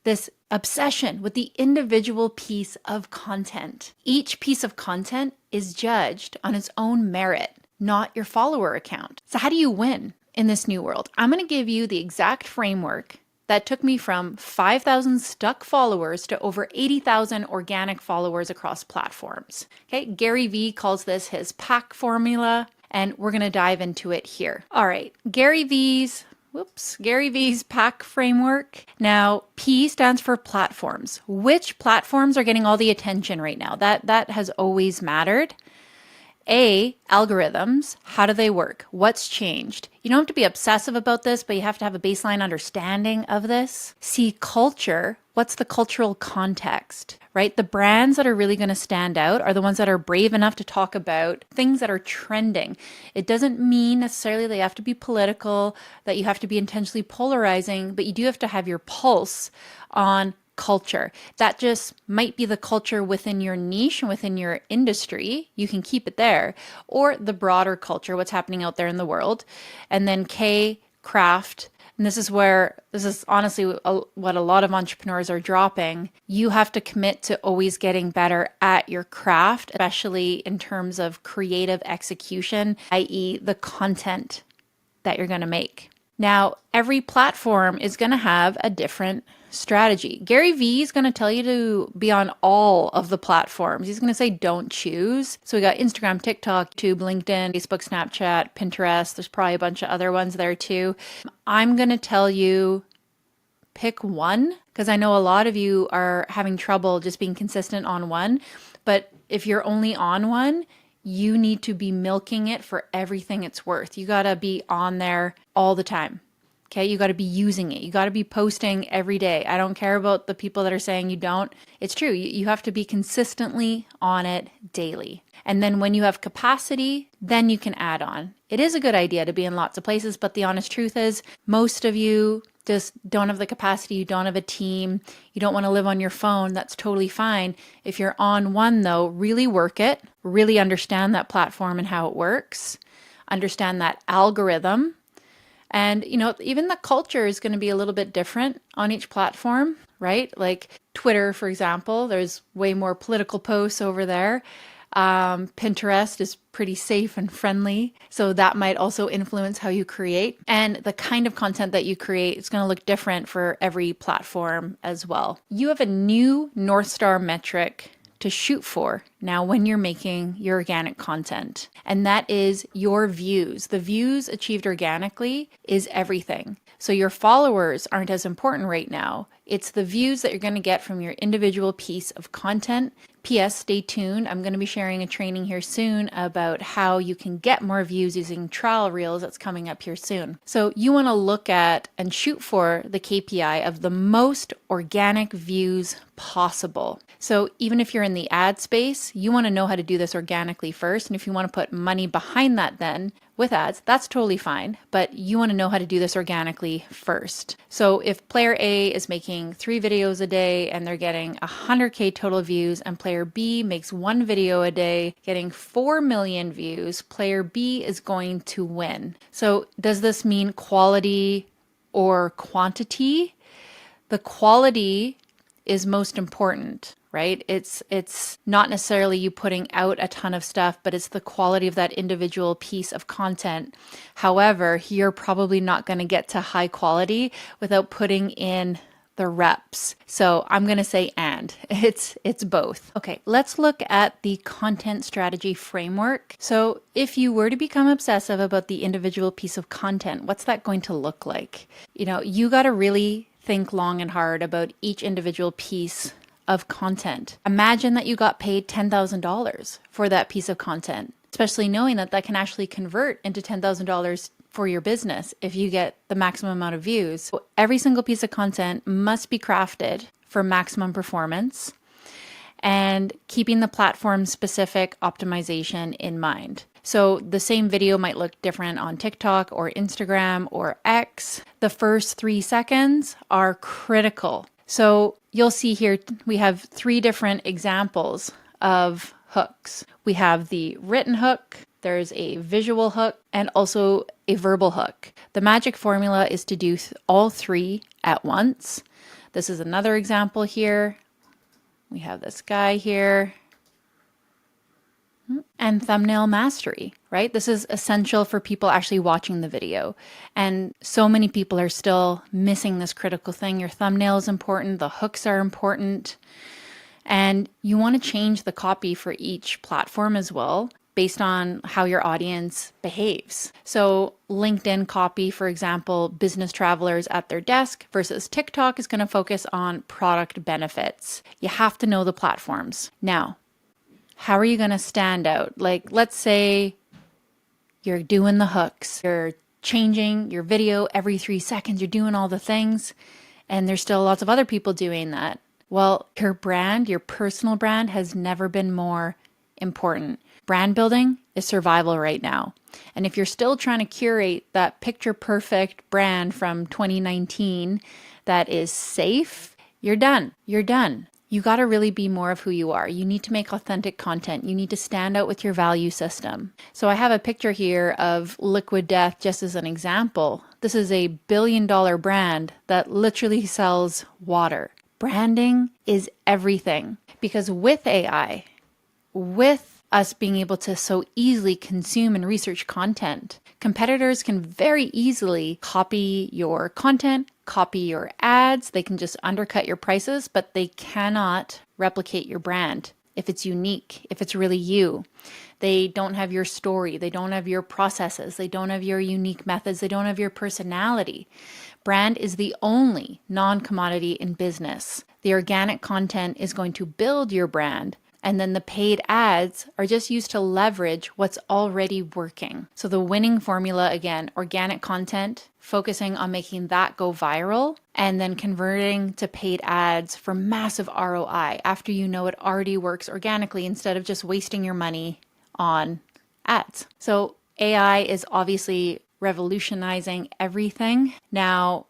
this obsession with the individual piece of content. Each piece of content is judged on its own merit, not your follower account. So how do you win? in this new world. I'm going to give you the exact framework that took me from 5,000 stuck followers to over 80,000 organic followers across platforms. Okay, Gary Vee calls this his pack formula, and we're going to dive into it here. All right, Gary Vee's pack framework. Now, P stands for platforms. Which platforms are getting all the attention right now? That has always mattered. A, algorithms. How do they work? What's changed? You don't have to be obsessive about this, but you have to have a baseline understanding of this. C, culture. What's the cultural context, right? The brands that are really going to stand out are the ones that are brave enough to talk about things that are trending. It doesn't mean necessarily they have to be political, that you have to be intentionally polarizing, but you do have to have your pulse on culture. That just might be the culture within your niche and within your industry. You can keep it there, or the broader culture, what's happening out there in the world. And then K, craft. And this is honestly what a lot of entrepreneurs are dropping. You have to commit to always getting better at your craft, especially in terms of creative execution, i.e. the content that you're going to make. Now, every platform is going to have a different strategy. Gary Vee is going to tell you to be on all of the platforms. He's going to say don't choose. So we got Instagram, TikTok, YouTube, LinkedIn, Facebook, Snapchat, Pinterest. There's probably a bunch of other ones there too. I'm going to tell you pick one, because I know a lot of you are having trouble just being consistent on one. But if you're only on one, you need to be milking it for everything it's worth. You got to be on there all the time. Okay, you got to be using it. You got to be posting every day. I don't care about the people that are saying you don't. It's true. You have to be consistently on it daily. And then when you have capacity, then you can add on. It is a good idea to be in lots of places, but the honest truth is most of you just don't have the capacity. You don't have a team. You don't want to live on your phone. That's totally fine. If you're on one though, really work it, really understand that platform and how it works, understand that algorithm. And, even the culture is going to be a little bit different on each platform, right? Like Twitter, for example, there's way more political posts over there. Pinterest is pretty safe and friendly. So that might also influence how you create. And the kind of content that you create is going to look different for every platform as well. You have a new North Star metric to shoot for now when you're making your organic content. And that is your views. The views achieved organically is everything. So your followers aren't as important right now. It's the views that you're going to get from your individual piece of content. P.S. Stay tuned. I'm going to be sharing a training here soon about how you can get more views using trial reels. That's coming up here soon. So you want to look at and shoot for the KPI of the most organic views possible. So even if you're in the ad space, you want to know how to do this organically first. And if you want to put money behind that then with ads, that's totally fine. But you want to know how to do this organically first. So if player A is making 3 videos a day and they're getting 100K total views, and player B makes 1 video a day getting 4 million views, player B is going to win. So does this mean quality or quantity? The quality is most important, right? It's not necessarily you putting out a ton of stuff, but it's the quality of that individual piece of content. However, you're probably not going to get to high quality without putting in the reps. So I'm going to say and. It's both. Okay, let's look at the content strategy framework. So if you were to become obsessive about the individual piece of content, what's that going to look like? You got to really think long and hard about each individual piece of content. Imagine that you got paid $10,000 for that piece of content, especially knowing that that can actually convert into $10,000 for your business if you get the maximum amount of views. So every single piece of content must be crafted for maximum performance and keeping the platform specific optimization in mind. So the same video might look different on TikTok or Instagram or X. The first 3 seconds are critical. So you'll see here, we have 3 different examples of hooks. We have the written hook, there's a visual hook, and also a verbal hook. The magic formula is to do all 3 at once. This is another example here. We have this guy here. And thumbnail mastery, right? This is essential for people actually watching the video. And so many people are still missing this critical thing. Your thumbnail is important, the hooks are important, and you want to change the copy for each platform as well, based on how your audience behaves. So LinkedIn copy, for example, business travelers at their desk, versus TikTok is going to focus on product benefits. You have to know the platforms. Now, how are you going to stand out? Like, let's say you're doing the hooks, you're changing your video every 3 seconds, you're doing all the things, and there's still lots of other people doing that. Well, your brand, your personal brand, has never been more important. Brand building is survival right now. And if you're still trying to curate that picture perfect brand from 2019 that is safe, you're done. You're done. You got to really be more of who you are. You need to make authentic content. You need to stand out with your value system. So I have a picture here of Liquid Death just as an example. This is a billion-dollar brand that literally sells water. Branding is everything, because with AI, with us being able to so easily consume and research content, competitors can very easily copy your content, copy your ads. They can just undercut your prices, but they cannot replicate your brand if it's unique, if it's really you. They don't have your story. They don't have your processes. They don't have your unique methods. They don't have your personality. Brand is the only non-commodity in business. The organic content is going to build your brand, and then the paid ads are just used to leverage what's already working. So the winning formula, again, organic content, focusing on making that go viral, and then converting to paid ads for massive ROI after you know it already works organically, instead of just wasting your money on ads. So AI is obviously revolutionizing everything. Now,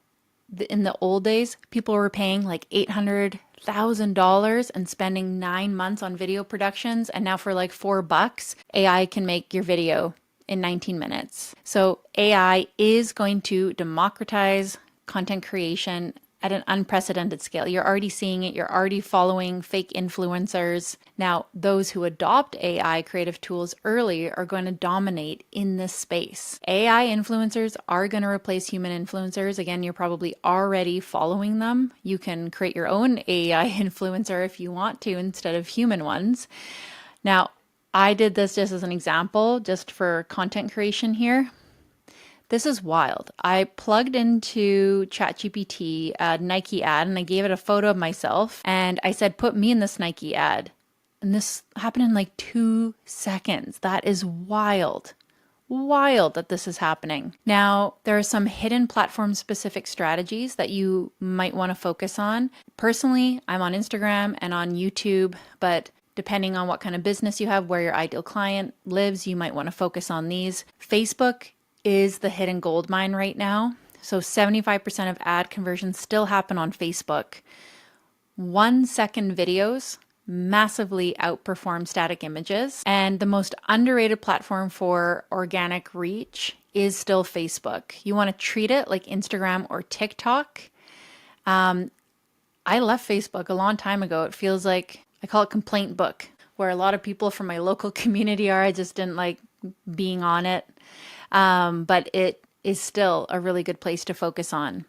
in the old days, people were paying like $800,000 and spending 9 months on video productions. And now for like $4, AI can make your video in 19 minutes. So AI is going to democratize content creation at an unprecedented scale. You're already seeing it. You're already following fake influencers. Now, those who adopt AI creative tools early are going to dominate in this space. AI influencers are going to replace human influencers. Again, you're probably already following them. You can create your own AI influencer if you want to, instead of human ones. Now, I did this just as an example, just for content creation here. This is wild. I plugged into ChatGPT a Nike ad, and I gave it a photo of myself, and I said, put me in this Nike ad. And this happened in like 2 seconds. That is wild. Wild that this is happening. Now, there are some hidden platform specific strategies that you might want to focus on. Personally, I'm on Instagram and on YouTube, but depending on what kind of business you have, where your ideal client lives, you might want to focus on these. Facebook is the hidden gold mine right now. So 75% of ad conversions still happen on Facebook. 1-second videos massively outperform static images. And the most underrated platform for organic reach is still Facebook. You want to treat it like Instagram or TikTok. I left Facebook a long time ago. It feels like, I call it complaint book, where a lot of people from my local community are. I just didn't like being on it. But it is still a really good place to focus on.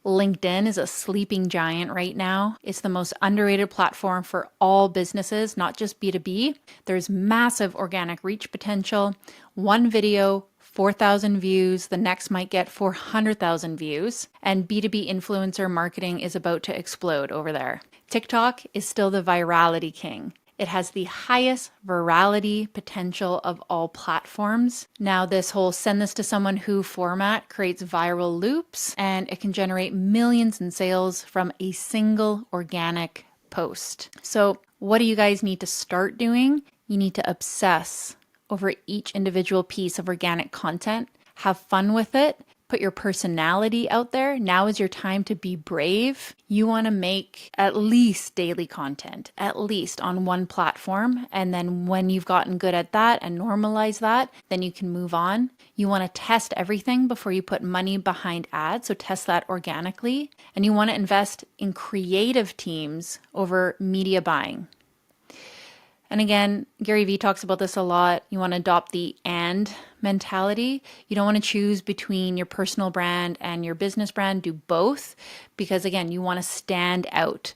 LinkedIn is a sleeping giant right now. It's the most underrated platform for all businesses, not just B2B. There's massive organic reach potential. One video, 4,000 views. The next might get 400,000 views. And B2B influencer marketing is about to explode over there. TikTok is still the virality king. It has the highest virality potential of all platforms. Now, this whole send this to someone who format creates viral loops, and it can generate millions in sales from a single organic post. So what do you guys need to start doing? You need to obsess over each individual piece of organic content. Have fun with it. Put your personality out there. Now is your time to be brave. You want to make at least daily content, at least on one platform. And then when you've gotten good at that and normalize that, then you can move on. You want to test everything before you put money behind ads. So test that organically. And you want to invest in creative teams over media buying. And again, Gary Vee talks about this a lot. You want to adopt the and mentality. You don't want to choose between your personal brand and your business brand. Do both because, again, you want to stand out.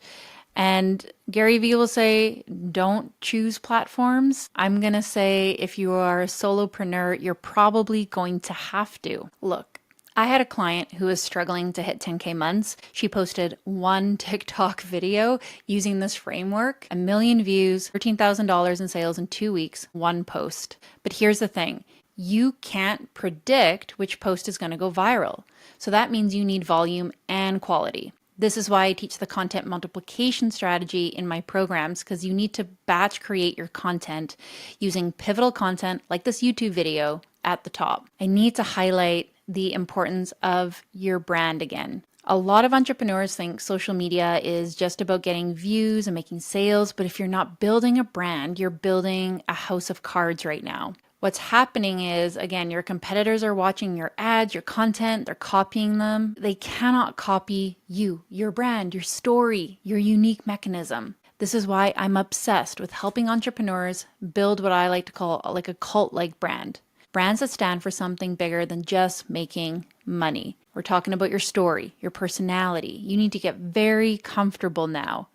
And Gary Vee will say, don't choose platforms. I'm going to say, if you are a solopreneur, you're probably going to have to. Look, I had a client who was struggling to hit 10K months. She posted one TikTok video using this framework, 1 million views, $13,000 in sales in 2 weeks, one post. But here's the thing. You can't predict which post is going to go viral. So that means you need volume and quality. This is why I teach the content multiplication strategy in my programs, because you need to batch create your content using pivotal content like this YouTube video at the top. I need to highlight the importance of your brand again. A lot of entrepreneurs think social media is just about getting views and making sales, but if you're not building a brand, you're building a house of cards right now. What's happening is, again, your competitors are watching your ads, your content, they're copying them. They cannot copy you, your brand, your story, your unique mechanism. This is why I'm obsessed with helping entrepreneurs build what I like to call like a cult-like brand. Brands that stand for something bigger than just making money. We're talking about your story, your personality. You need to get very comfortable now,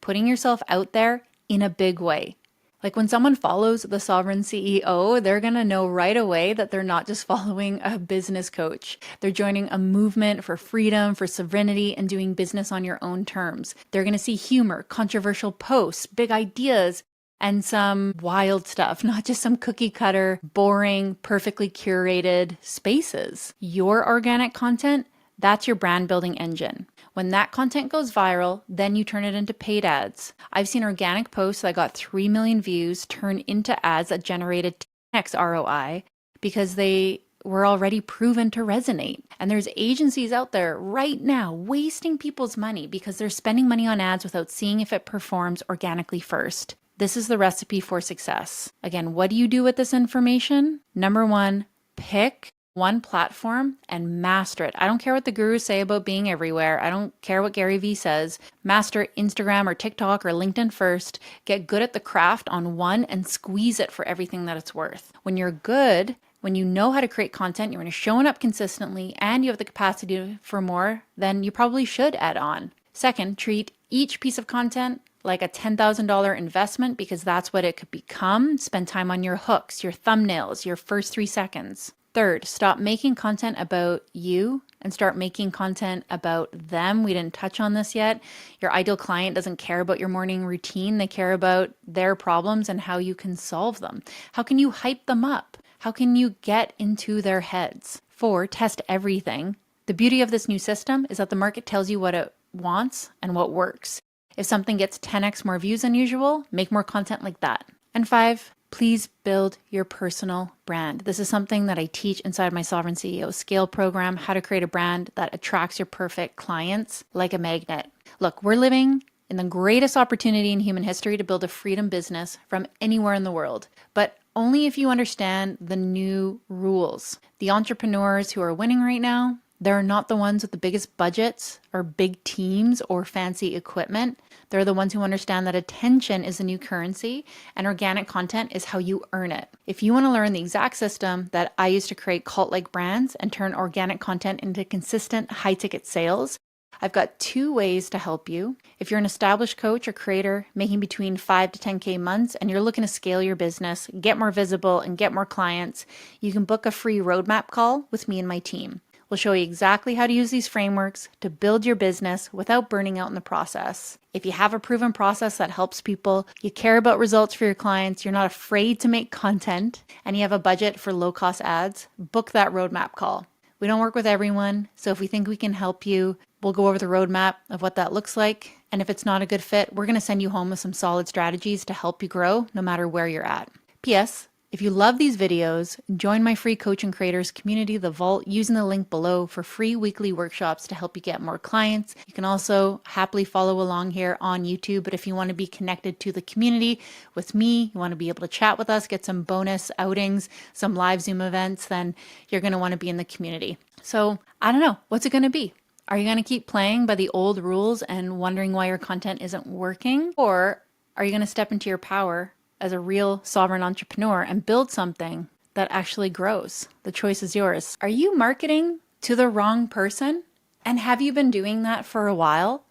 putting yourself out there in a big way. Like when someone follows the Sovereign CEO, they're going to know right away that they're not just following a business coach. They're joining a movement for freedom, for sovereignty, and doing business on your own terms. They're going to see humor, controversial posts, big ideas, and some wild stuff, not just some cookie cutter, boring, perfectly curated spaces. Your organic content, that's your brand building engine. When that content goes viral, then you turn it into paid ads. I've seen organic posts that got 3 million views turn into ads that generated 10x ROI because they were already proven to resonate. And there's agencies out there right now wasting people's money because they're spending money on ads without seeing if it performs organically first. This is the recipe for success. Again, what do you do with this information? Number one, pick one platform and master it. I don't care what the gurus say about being everywhere. I don't care what Gary Vee says. Master Instagram or TikTok or LinkedIn first. Get good at the craft on one and squeeze it for everything that it's worth. When you're good, when you know how to create content, you're showing up consistently, and you have the capacity for more, then you probably should add on. Second, treat each piece of content like a $10,000 investment because that's what it could become. Spend time on your hooks, your thumbnails, your first 3 seconds. Third, stop making content about you and start making content about them. We didn't touch on this yet. Your ideal client doesn't care about your morning routine. They care about their problems and how you can solve them. How can you hype them up? How can you get into their heads? 4, test everything. The beauty of this new system is that the market tells you what it wants and what works. If something gets 10x more views than usual, make more content like that. And 5, please build your personal brand. This is something that I teach inside my Sovereign CEO Scale program, how to create a brand that attracts your perfect clients like a magnet. Look, we're living in the greatest opportunity in human history to build a freedom business from anywhere in the world, but only if you understand the new rules. The entrepreneurs who are winning right now, they're not the ones with the biggest budgets or big teams or fancy equipment. They're the ones who understand that attention is the new currency and organic content is how you earn it. If you want to learn the exact system that I use to create cult-like brands and turn organic content into consistent high-ticket sales, I've got 2 ways to help you. If you're an established coach or creator making between 5 to 10K months and you're looking to scale your business, get more visible, and get more clients, you can book a free roadmap call with me and my team. We'll show you exactly how to use these frameworks to build your business without burning out in the process. If you have a proven process that helps people, you care about results for your clients, you're not afraid to make content, and you have a budget for low-cost ads, book that roadmap call. We don't work with everyone, so if we think we can help you, we'll go over the roadmap of what that looks like. And if it's not a good fit, we're going to send you home with some solid strategies to help you grow no matter where you're at. P.S. If you love these videos, join my free coach and creators community, The Vault, using the link below for free weekly workshops to help you get more clients. You can also happily follow along here on YouTube, but if you want to be connected to the community with me, you want to be able to chat with us, get some bonus outings, some live Zoom events, then you're going to want to be in the community. So I don't know, what's it going to be? Are you going to keep playing by the old rules and wondering why your content isn't working? Or are you going to step into your power as a real sovereign entrepreneur and build something that actually grows. The choice is yours. Are you marketing to the wrong person? And have you been doing that for a while?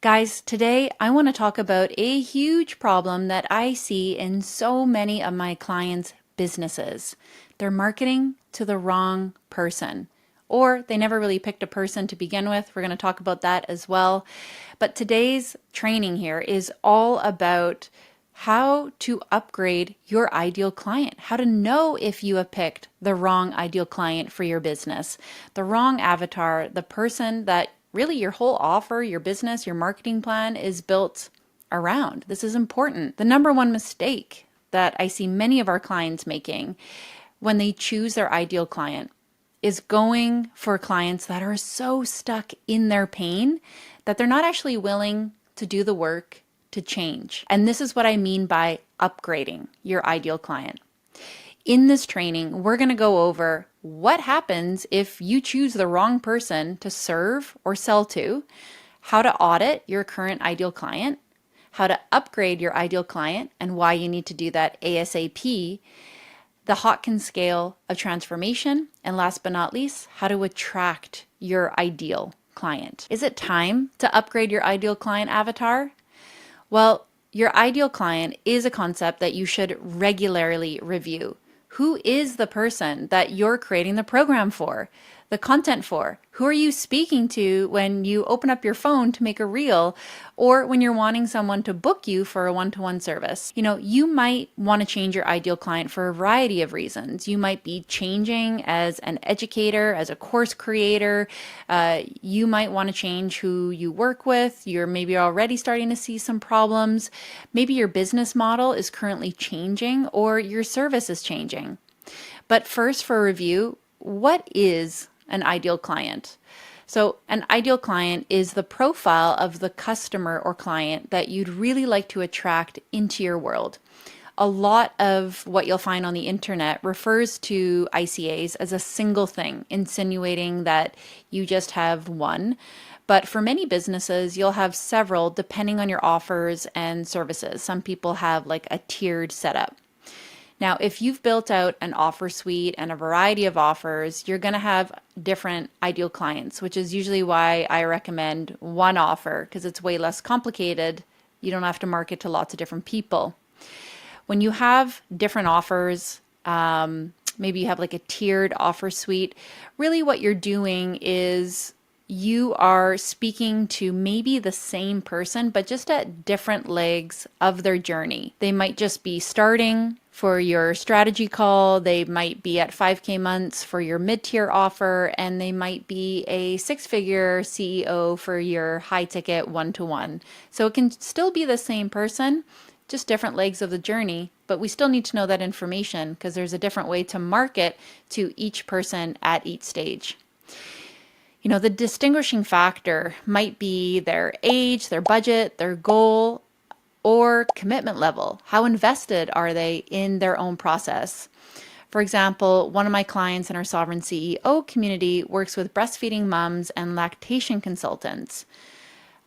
Guys, today I want to talk about a huge problem that I see in so many of my clients' businesses. They're marketing to the wrong person, or they never really picked a person to begin with. We're going to talk about that as well. But today's training here is all about how to upgrade your ideal client, how to know if you have picked the wrong ideal client for your business, the wrong avatar, the person that really your whole offer, your business, your marketing plan is built around. This is important. The number one mistake that I see many of our clients making when they choose their ideal client is going for clients that are so stuck in their pain that they're not actually willing to do the work to change. And this is what I mean by upgrading your ideal client. In this training, we're going to go over what happens if you choose the wrong person to serve or sell to, how to audit your current ideal client, how to upgrade your ideal client and why you need to do that ASAP, the Hawkins scale of transformation, and last but not least, how to attract your ideal client. Is it time to upgrade your ideal client avatar? Well, your ideal client is a concept that you should regularly review. Who is the person that you're creating the program for, the content for? Who are you speaking to when you open up your phone to make a reel, or when you're wanting someone to book you for a one-to-one service? You know, you might want to change your ideal client for a variety of reasons. You might be changing as an educator, as a course creator. You might want to change who you work with. You're maybe already starting to see some problems. Maybe your business model is currently changing or your service is changing. But first, for review, what is an ideal client? So an ideal client is the profile of the customer or client that you'd really like to attract into your world. A lot of what you'll find on the internet refers to ICAs as a single thing, insinuating that you just have one. But for many businesses, you'll have several depending on your offers and services. Some people have like a tiered setup. Now, if you've built out an offer suite and a variety of offers, you're going to have different ideal clients, which is usually why I recommend one offer, because it's way less complicated. You don't have to market to lots of different people. When you have different offers, maybe you have like a tiered offer suite, really what you're doing is you are speaking to maybe the same person, but just at different legs of their journey. They might just be starting for your strategy call, they might be at 5K months for your mid-tier offer, and they might be a six-figure CEO for your high-ticket one-to-one. So it can still be the same person, just different legs of the journey, but we still need to know that information because there's a different way to market to each person at each stage. You know, the distinguishing factor might be their age, their budget, their goal, or commitment level. How invested are they in their own process? For example, one of my clients in our Sovereign CEO community works with breastfeeding moms and lactation consultants.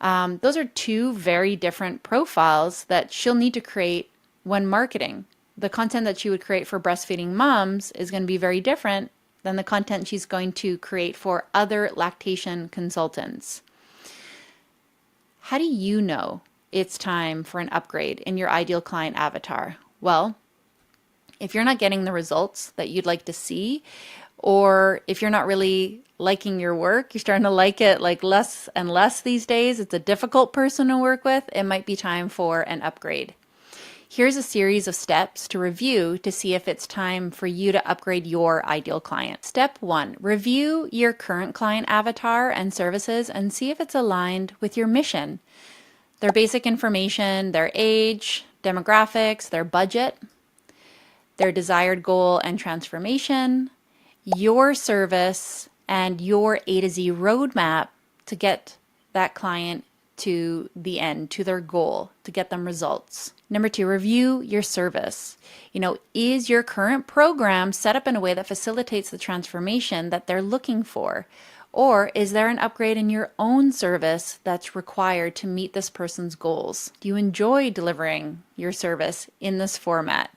Those are two very different profiles that she'll need to create when marketing. The content that she would create for breastfeeding moms is going to be very different than the content she's going to create for other lactation consultants. How do you know it's time for an upgrade in your ideal client avatar? Well, if you're not getting the results that you'd like to see, or if you're not really liking your work, you're starting to like it like less and less these days, it's a difficult person to work with, it might be time for an upgrade. Here's a series of steps to review to see if it's time for you to upgrade your ideal client. Step 1, review your current client avatar and services and see if it's aligned with your mission. Their basic information, their age, demographics, their budget, their desired goal and transformation, your service, and your A to Z roadmap to get that client to the end, to their goal, to get them results. Number 2, review your service. You know, is your current program set up in a way that facilitates the transformation that they're looking for? Or is there an upgrade in your own service that's required to meet this person's goals? Do you enjoy delivering your service in this format?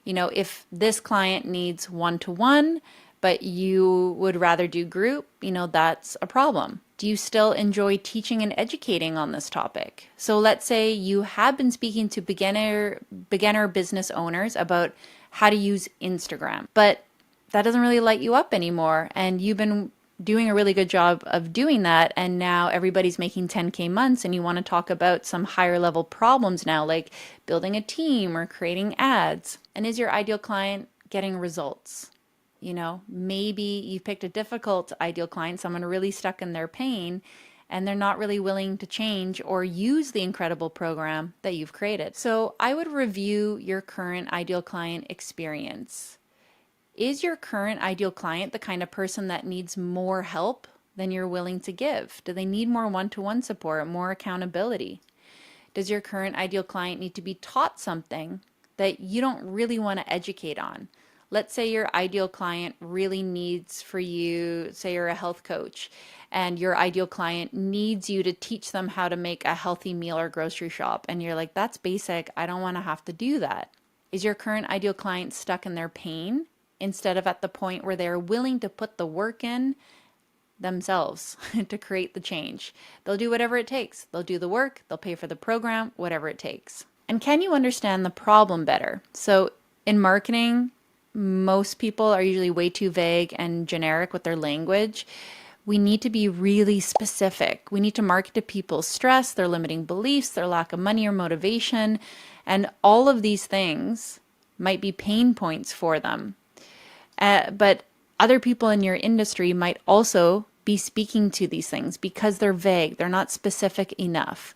You know, if this client needs one-to-one, but you would rather do group, you know, that's a problem. Do you still enjoy teaching and educating on this topic? So let's say you have been speaking to beginner business owners about how to use Instagram, but that doesn't really light you up anymore, and you've been doing a really good job of doing that, and now everybody's making 10K months, and you want to talk about some higher level problems now, like building a team or creating ads. And is your ideal client getting results? You know, maybe you picked a difficult ideal client, someone really stuck in their pain, and they're not really willing to change or use the incredible program that you've created. So I would review your current ideal client experience. Is your current ideal client the kind of person that needs more help than you're willing to give? Do they need more one-to-one support, more accountability? Does your current ideal client need to be taught something that you don't really want to educate on? Let's say your ideal client really needs for you, say you're a health coach, and your ideal client needs you to teach them how to make a healthy meal or grocery shop. And you're like, that's basic. I don't want to have to do that. Is your current ideal client stuck in their pain instead of at the point where they're willing to put the work in themselves to create the change? They'll do whatever it takes. They'll do the work, they'll pay for the program, whatever it takes. And can you understand the problem better? So in marketing, most people are usually way too vague and generic with their language. We need to be really specific. We need to market to people's stress, their limiting beliefs, their lack of money or motivation, and all of these things might be pain points for them. But other people in your industry might also be speaking to these things because they're vague, they're not specific enough.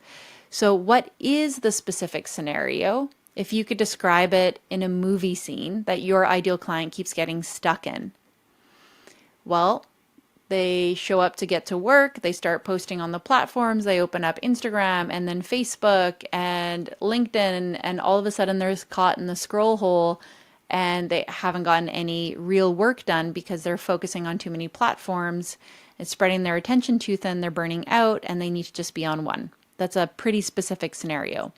So what is the specific scenario? If you could describe it in a movie scene that your ideal client keeps getting stuck in. Well, they show up to get to work, they start posting on the platforms, they open up Instagram and then Facebook and LinkedIn, and all of a sudden they're caught in the scroll hole and they haven't gotten any real work done because they're focusing on too many platforms. It's spreading their attention too thin, they're burning out, and they need to just be on one. That's a pretty specific scenario.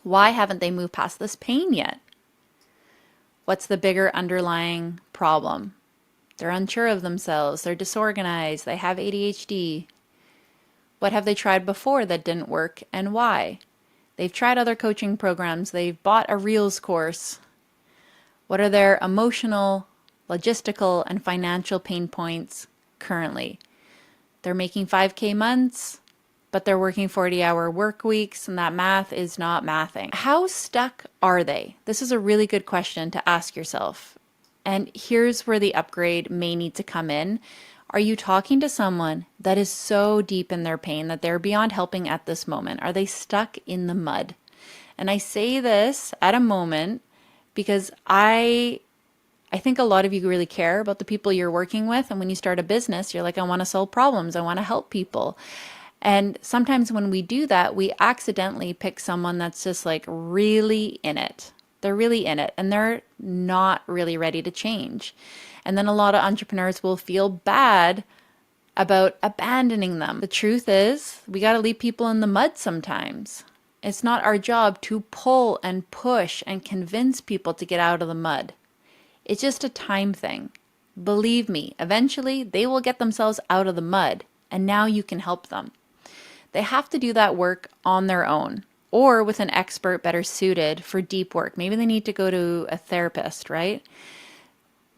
Why haven't they moved past this pain yet? What's the bigger underlying problem? They're unsure of themselves, they're disorganized, they have ADHD. What have they tried before that didn't work, and why? They've tried other coaching programs, they've bought a Reels course. What are their emotional, logistical, and financial pain points currently? They're making 5K months, but they're working 40-hour work weeks, and that math is not mathing. How stuck are they? This is a really good question to ask yourself. And here's where the upgrade may need to come in. Are you talking to someone that is so deep in their pain that they're beyond helping at this moment? Are they stuck in the mud? And I say this at a moment because I think a lot of you really care about the people you're working with. And when you start a business, you're like, I want to solve problems. I want to help people. And sometimes when we do that, we accidentally pick someone that's just like really in it. They're really in it and they're not really ready to change. And then a lot of entrepreneurs will feel bad about abandoning them. The truth is, we got to leave people in the mud sometimes. It's not our job to pull and push and convince people to get out of the mud. It's just a time thing. Believe me, eventually they will get themselves out of the mud, and now you can help them. They have to do that work on their own or with an expert better suited for deep work. Maybe they need to go to a therapist, right?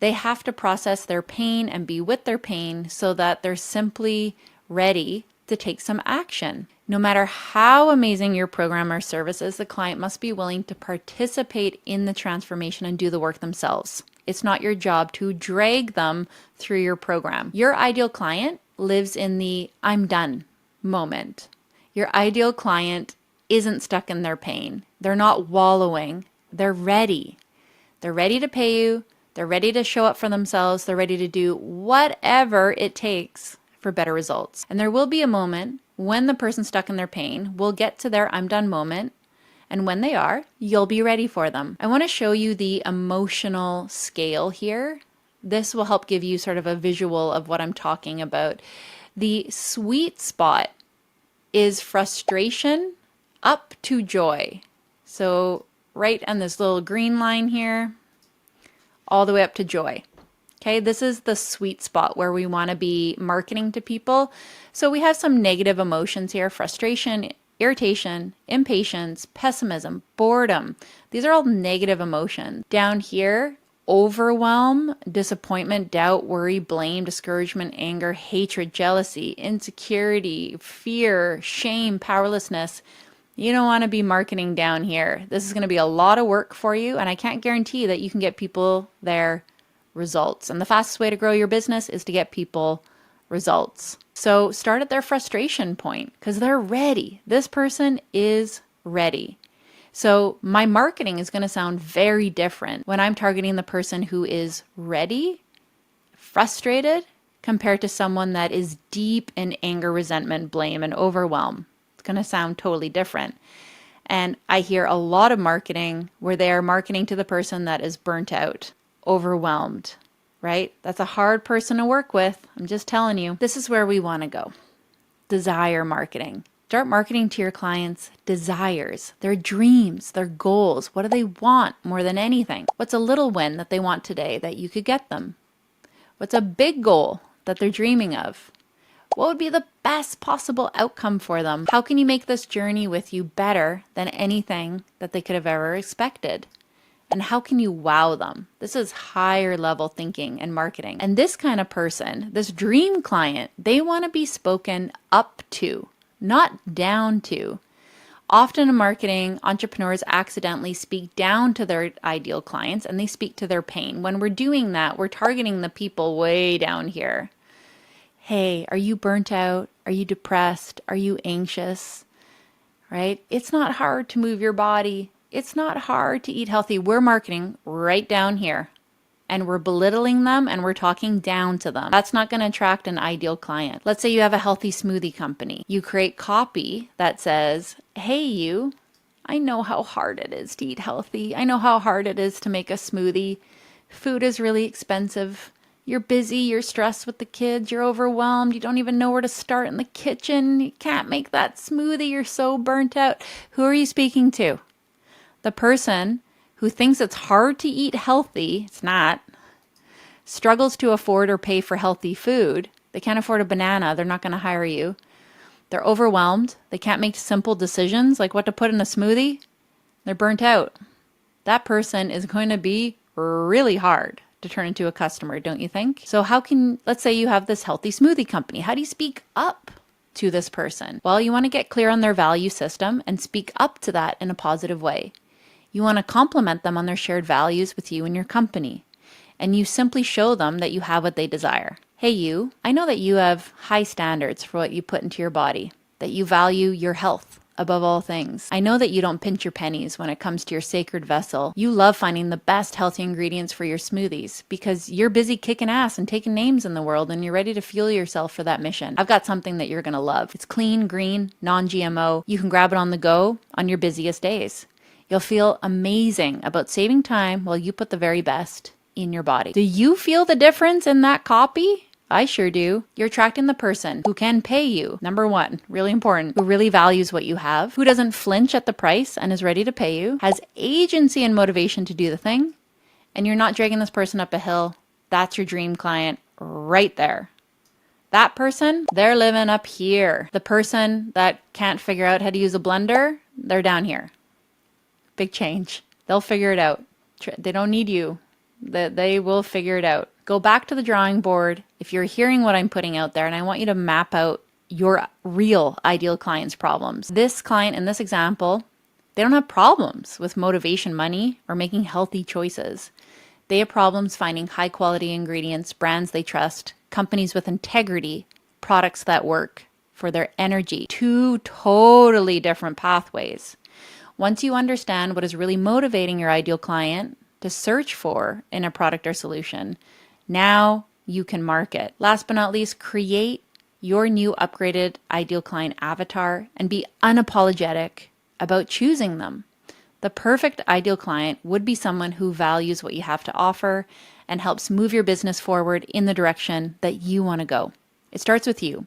They have to process their pain and be with their pain so that they're simply ready to take some action. No matter how amazing your program or service is, the client must be willing to participate in the transformation and do the work themselves. It's not your job to drag them through your program. Your ideal client lives in the I'm done moment. Your ideal client isn't stuck in their pain. They're not wallowing. They're ready. They're ready to pay you. They're ready to show up for themselves. They're ready to do whatever it takes for better results. And there will be a moment when the person stuck in their pain will get to their I'm done moment. And when they are, you'll be ready for them. I want to show you the emotional scale here this will help give you sort of a visual of what I'm talking about. The sweet spot is frustration up to joy. So right on this little green line here, all the way up to joy. Okay, this is the sweet spot where we want to be marketing to people. So we have some negative emotions here: frustration, irritation, impatience, pessimism, boredom. These are all negative emotions. Down here, overwhelm, disappointment, doubt, worry, blame, discouragement, anger, hatred, jealousy, insecurity, fear, shame, powerlessness. You don't want to be marketing down here. This is going to be a lot of work for you, and I can't guarantee that you can get people their results. And the fastest way to grow your business is to get people results. So start at their frustration point because they're ready. This person is ready. So my marketing is going to sound very different when I'm targeting the person who is ready, frustrated, compared to someone that is deep in anger, resentment, blame, and overwhelm. It's going to sound totally different. And I hear a lot of marketing where they are marketing to the person that is burnt out, overwhelmed, right? That's a hard person to work with. I'm just telling you. This is where we want to go. Desire marketing. Start marketing to your clients' desires, their dreams, their goals. What do they want more than anything? What's a little win that they want today that you could get them? What's a big goal that they're dreaming of? What would be the best possible outcome for them? How can you make this journey with you better than anything that they could have ever expected? And how can you wow them? This is higher level thinking and marketing. And this kind of person, this dream client, they want to be spoken up to, not down to. Often in marketing, entrepreneurs accidentally speak down to their ideal clients and they speak to their pain. When we're doing that, we're targeting the people way down here. Hey, are you burnt out? Are you depressed? Are you anxious? Right? It's not hard to move your body. It's not hard to eat healthy. We're marketing right down here and we're belittling them and we're talking down to them. That's not going to attract an ideal client. Let's say you have a healthy smoothie company. You create copy that says, hey, you, I know how hard it is to eat healthy. I know how hard it is to make a smoothie. Food is really expensive. You're busy. You're stressed with the kids. You're overwhelmed. You don't even know where to start in the kitchen. You can't make that smoothie. You're so burnt out. Who are you speaking to? The person who thinks it's hard to eat healthy, it's not, struggles to afford or pay for healthy food. They can't afford a banana. They're not going to hire you. They're overwhelmed. They can't make simple decisions like what to put in a smoothie. They're burnt out. That person is going to be really hard to turn into a customer, don't you think? So let's say you have this healthy smoothie company. How do you speak up to this person? Well, you want to get clear on their value system and speak up to that in a positive way. You want to compliment them on their shared values with you and your company. And you simply show them that you have what they desire. Hey, you, I know that you have high standards for what you put into your body, that you value your health above all things. I know that you don't pinch your pennies when it comes to your sacred vessel. You love finding the best healthy ingredients for your smoothies because you're busy kicking ass and taking names in the world and you're ready to fuel yourself for that mission. I've got something that you're going to love. It's clean, green, non-GMO. You can grab it on the go on your busiest days. You'll feel amazing about saving time while you put the very best in your body. Do you feel the difference in that copy? I sure do. You're attracting the person who can pay you. Number one, really important, who really values what you have, who doesn't flinch at the price and is ready to pay you, has agency and motivation to do the thing, and you're not dragging this person up a hill. That's your dream client right there. That person, they're living up here. The person that can't figure out how to use a blender, they're down here. Big change. They'll figure it out. They don't need you. They will figure it out. Go back to the drawing board if you're hearing what I'm putting out there, and I want you to map out your real ideal client's problems. This client in this example, they don't have problems with motivation money or making healthy choices. They have problems finding high quality ingredients, brands they trust, companies with integrity, products that work for their energy. Two totally different pathways. Once you understand what is really motivating your ideal client to search for in a product or solution, now you can market. Last but not least, create your new upgraded ideal client avatar and be unapologetic about choosing them. The perfect ideal client would be someone who values what you have to offer and helps move your business forward in the direction that you want to go. It starts with you.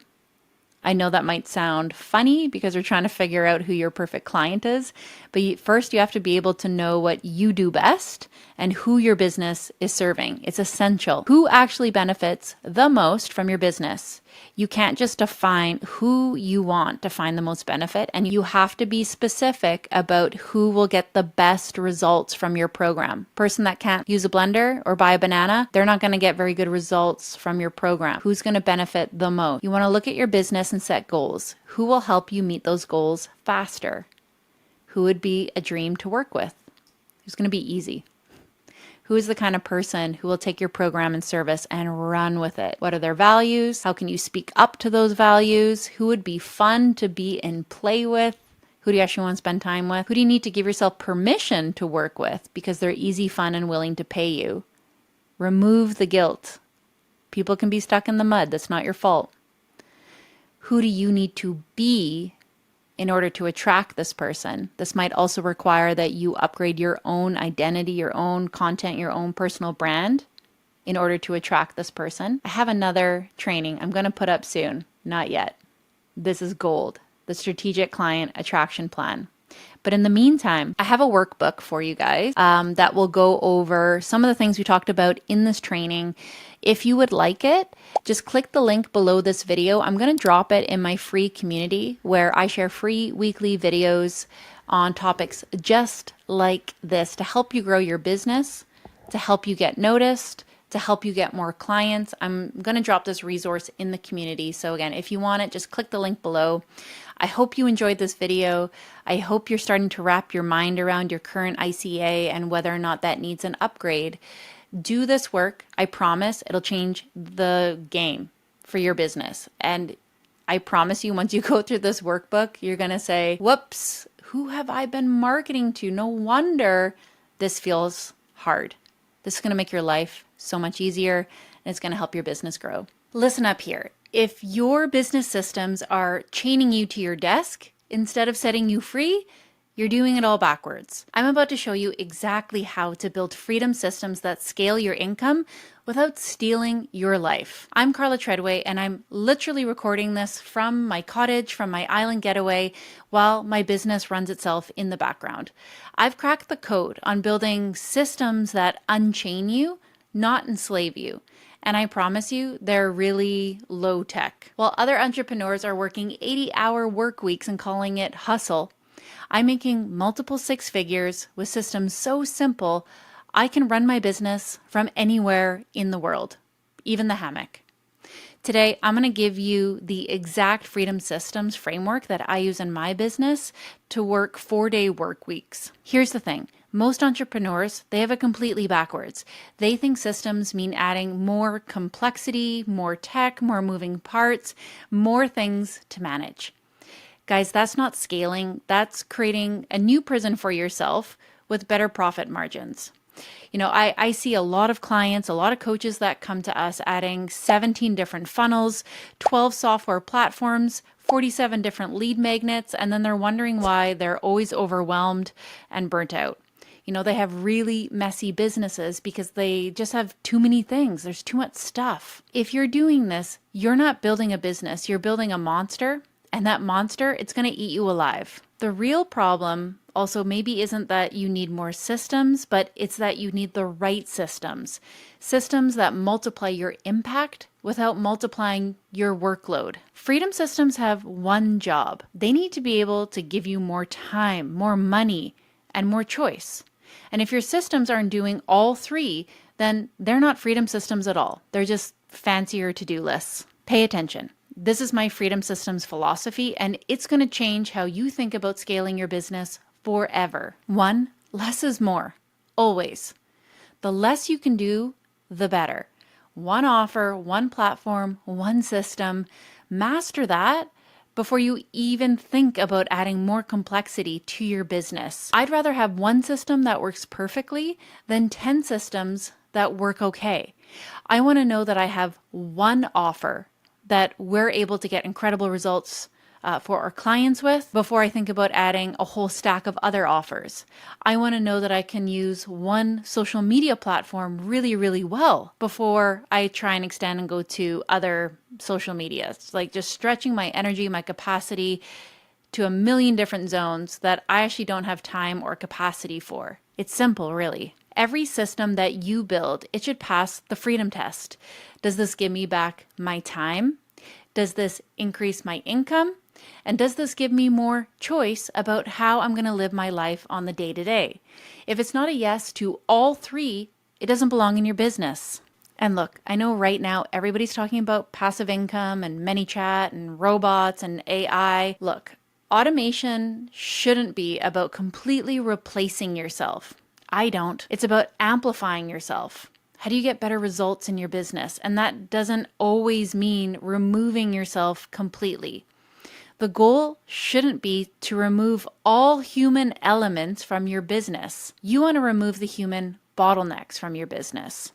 I know that might sound funny because we're trying to figure out who your perfect client is, but first you have to be able to know what you do best and who your business is serving. It's essential. Who actually benefits the most from your business? You can't just define who you want to find the most benefit, and you have to be specific about who will get the best results from your program. Person that can't use a blender or buy a banana, they're not going to get very good results from your program. Who's going to benefit the most? You want to look at your business and set goals. Who will help you meet those goals faster? Who would be a dream to work with? Who's going to be easy? Who is the kind of person who will take your program and service and run with it? What are their values? How can you speak up to those values? Who would be fun to be and play with? Who do you actually want to spend time with? Who do you need to give yourself permission to work with because they're easy, fun, and willing to pay you? Remove the guilt. People can be stuck in the mud. That's not your fault. Who do you need to be in order to attract this person? This might also require that you upgrade your own identity, your own content, your own personal brand in order to attract this person. I have another training I'm going to put up soon. Not yet. This is gold, the Strategic Client Attraction Plan. But in the meantime, I have a workbook for you guys that will go over some of the things we talked about in this training. If you would like it, just click the link below this video. I'm going to drop it in my free community where I share free weekly videos on topics just like this to help you grow your business, to help you get noticed, to help you get more clients. I'm going to drop this resource in the community. So again, if you want it, just click the link below. I hope you enjoyed this video. I hope you're starting to wrap your mind around your current ICA and whether or not that needs an upgrade. Do this work. I promise it'll change the game for your business. And I promise you, once you go through this workbook, you're going to say, whoops, who have I been marketing to? No wonder this feels hard. This is going to make your life so much easier, and it's going to help your business grow. Listen up here. If your business systems are chaining you to your desk instead of setting you free, you're doing it all backwards. I'm about to show you exactly how to build freedom systems that scale your income without stealing your life. I'm Carla Treadway, and I'm literally recording this from my cottage, from my island getaway, while my business runs itself in the background. I've cracked the code on building systems that unchain you, not enslave you. And I promise you, they're really low tech. While other entrepreneurs are working 80-hour work weeks and calling it hustle, I'm making multiple six figures with systems so simple, I can run my business from anywhere in the world, even the hammock. Today, I'm going to give you the exact freedom systems framework that I use in my business to work 4-day work weeks. Here's the thing. Most entrepreneurs, they have it completely backwards. They think systems mean adding more complexity, more tech, more moving parts, more things to manage. Guys, that's not scaling. That's creating a new prison for yourself with better profit margins. You know, I see a lot of clients, a lot of coaches that come to us adding 17 different funnels, 12 software platforms, 47 different lead magnets, and then they're wondering why they're always overwhelmed and burnt out. You know, they have really messy businesses because they just have too many things. There's too much stuff. If you're doing this, you're not building a business. You're building a monster, and that monster, it's going to eat you alive. The real problem also maybe isn't that you need more systems, but it's that you need the right systems. Systems that multiply your impact without multiplying your workload. Freedom systems have one job. They need to be able to give you more time, more money, and more choice. And if your systems aren't doing all three, then they're not freedom systems at all. They're just fancier to-do lists. Pay attention. This is my freedom systems philosophy, and it's going to change how you think about scaling your business forever. 1, less is more. Always. The less you can do, the better. One offer, one platform, one system. Master that before you even think about adding more complexity to your business. I'd rather have one system that works perfectly than 10 systems that work okay. I want to know that I have one offer that we're able to get incredible results for our clients with before I think about adding a whole stack of other offers. I want to know that I can use one social media platform really, really well before I try and extend and go to other social media. It's like just stretching my energy, my capacity to a million different zones that I actually don't have time or capacity for. It's simple, really. Every system that you build, it should pass the freedom test. Does this give me back my time? Does this increase my income? And does this give me more choice about how I'm going to live my life on the day to day? If it's not a yes to all three, it doesn't belong in your business. And look, I know right now everybody's talking about passive income and ManyChat and robots and AI. Look, automation shouldn't be about completely replacing yourself. I don't. It's about amplifying yourself. How do you get better results in your business? And that doesn't always mean removing yourself completely. The goal shouldn't be to remove all human elements from your business. You want to remove the human bottlenecks from your business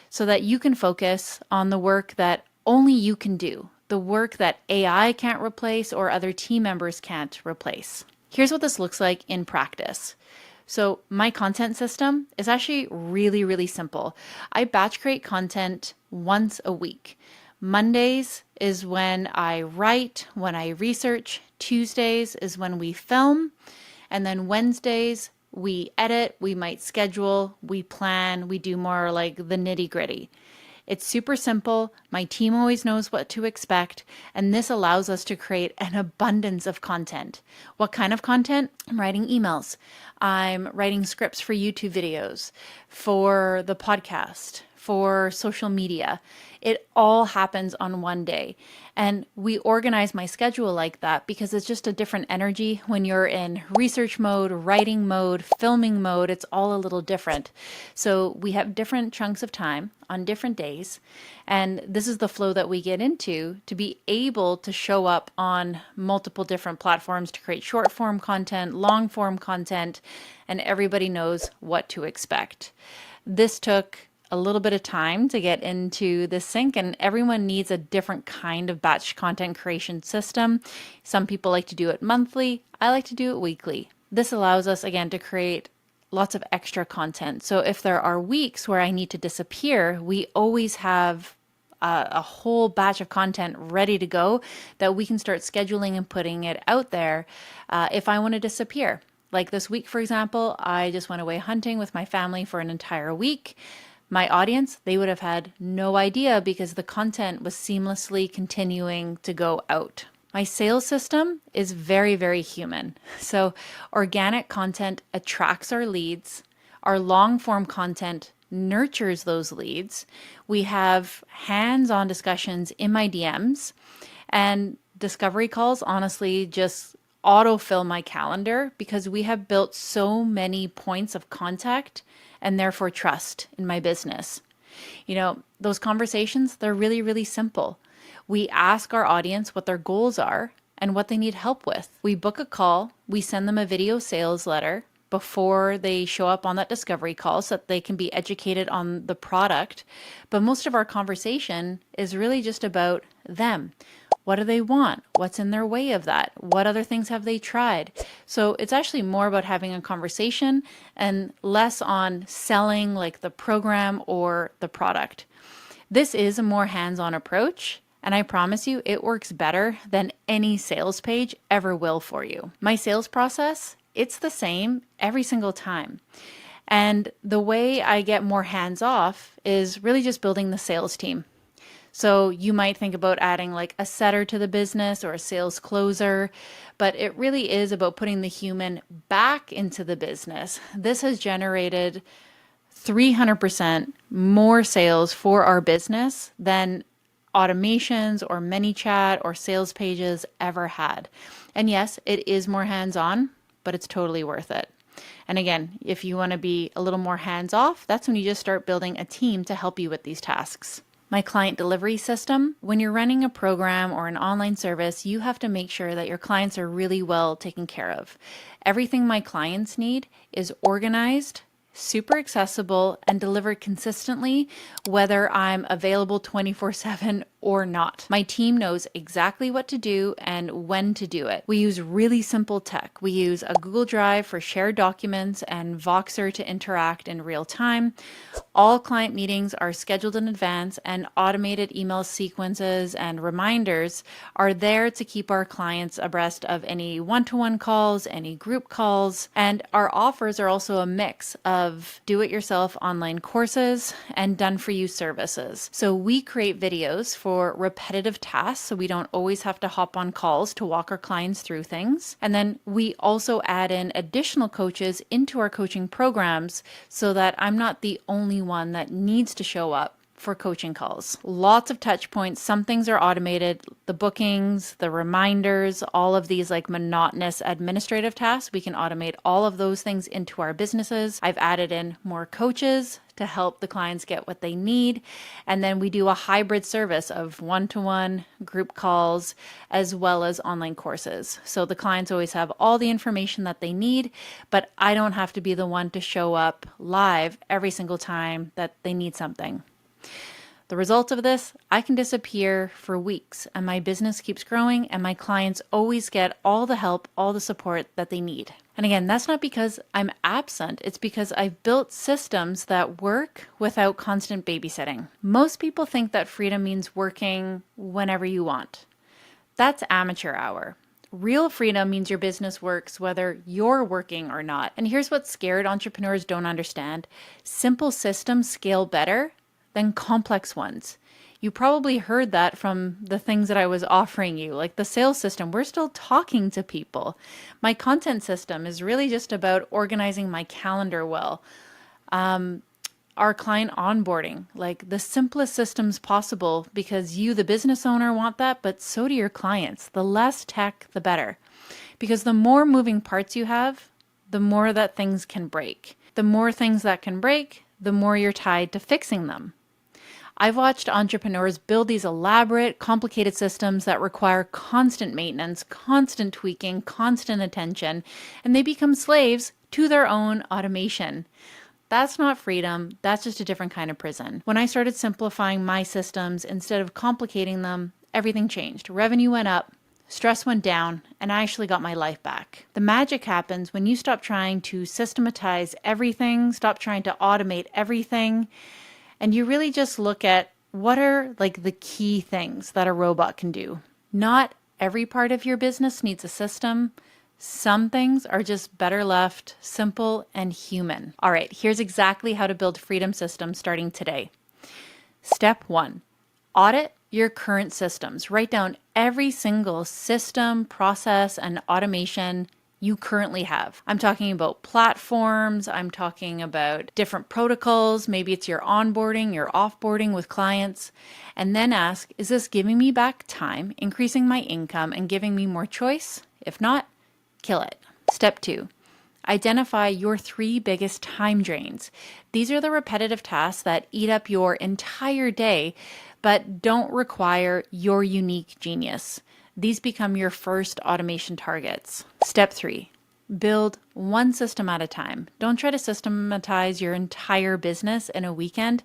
so that you can focus on the work that only you can do, the work that AI can't replace or other team members can't replace. Here's what this looks like in practice. So my content system is actually really, really simple. I batch create content once a week. Mondays is when I write, when I research. Tuesdays is when we film. And then Wednesdays, we edit, we might schedule, we plan, we do more like the nitty gritty. It's super simple. My team always knows what to expect, and this allows us to create an abundance of content. What kind of content? I'm writing emails. I'm writing scripts for YouTube videos, for the podcast, for social media. It all happens on one day. And we organize my schedule like that because it's just a different energy when you're in research mode, writing mode, filming mode. It's all a little different. So we have different chunks of time on different days. And this is the flow that we get into to be able to show up on multiple different platforms to create short form content, long form content, and everybody knows what to expect. This took a little bit of time to get into the sync, and everyone needs a different kind of batch content creation system. Some people like to do it monthly. I like to do it weekly. This allows us, again, to create lots of extra content. So if there are weeks where I need to disappear, we always have a whole batch of content ready to go that we can start scheduling and putting it out there if I want to disappear. Like this week, for example, I just went away hunting with my family for an entire week. My audience, they would have had no idea because the content was seamlessly continuing to go out. My sales system is very, very human. So organic content attracts our leads. Our long form content nurtures those leads. We have hands-on discussions in my DMs, and discovery calls honestly just autofill my calendar because we have built so many points of contact and therefore trust in my business. You know, those conversations, they're really, really simple. We ask our audience what their goals are and what they need help with. We book a call, we send them a video sales letter before they show up on that discovery call so that they can be educated on the product. But most of our conversation is really just about them. What do they want? What's in their way of that? What other things have they tried? So it's actually more about having a conversation and less on selling like the program or the product. This is a more hands-on approach, and I promise you it works better than any sales page ever will for you. My sales process, it's the same every single time. And the way I get more hands-off is really just building the sales team. So you might think about adding like a setter to the business or a sales closer, but it really is about putting the human back into the business. This has generated 300% more sales for our business than automations or ManyChat or sales pages ever had. And yes, it is more hands-on, but it's totally worth it. And again, if you want to be a little more hands-off, that's when you just start building a team to help you with these tasks. My client delivery system, when you're running a program or an online service, you have to make sure that your clients are really well taken care of. Everything my clients need is organized, super accessible, and delivered consistently, whether I'm available 24/7 or not. My team knows exactly what to do and when to do it. We use really simple tech. We use a Google Drive for shared documents and Voxer to interact in real time. All client meetings are scheduled in advance, and automated email sequences and reminders are there to keep our clients abreast of any one-to-one calls, any group calls, and our offers are also a mix of do-it-yourself online courses and done-for-you services. So we create videos for repetitive tasks so we don't always have to hop on calls to walk our clients through things. And then we also add in additional coaches into our coaching programs so that I'm not the only one that needs to show up for coaching calls. Lots of touch points. Some things are automated, the bookings, the reminders, all of these like monotonous administrative tasks. We can automate all of those things into our businesses. I've added in more coaches to help the clients get what they need. And then we do a hybrid service of one-to-one group calls as well as online courses. So the clients always have all the information that they need, but I don't have to be the one to show up live every single time that they need something. The result of this, I can disappear for weeks and my business keeps growing and my clients always get all the help, all the support that they need. And again, that's not because I'm absent. It's because I've built systems that work without constant babysitting. Most people think that freedom means working whenever you want. That's amateur hour. Real freedom means your business works whether you're working or not. And here's what scared entrepreneurs don't understand. Simple systems scale better than complex ones. You probably heard that from the things that I was offering you, like the sales system. We're still talking to people. My content system is really just about organizing my calendar well. Our client onboarding, like the simplest systems possible because you, the business owner, want that, but so do your clients. The less tech, the better. Because the more moving parts you have, the more that things can break. The more things that can break, the more you're tied to fixing them. I've watched entrepreneurs build these elaborate, complicated systems that require constant maintenance, constant tweaking, constant attention, and they become slaves to their own automation. That's not freedom. That's just a different kind of prison. When I started simplifying my systems instead of complicating them, everything changed. Revenue went up, stress went down, and I actually got my life back. The magic happens when you stop trying to systematize everything, stop trying to automate everything, and you really just look at what are like the key things that a robot can do. Not every part of your business needs a system. Some things are just better left simple and human. All right, here's exactly how to build freedom systems starting today. Step 1, audit your current systems. Write down every single system, process, and automation you currently have. I'm talking about platforms. I'm talking about different protocols. Maybe it's your onboarding, your offboarding with clients. And then ask, is this giving me back time, increasing my income, and giving me more choice? If not, kill it. Step 2, identify your 3 biggest time drains. These are the repetitive tasks that eat up your entire day, but don't require your unique genius. These become your first automation targets. Step 3, build one system at a time. Don't try to systematize your entire business in a weekend.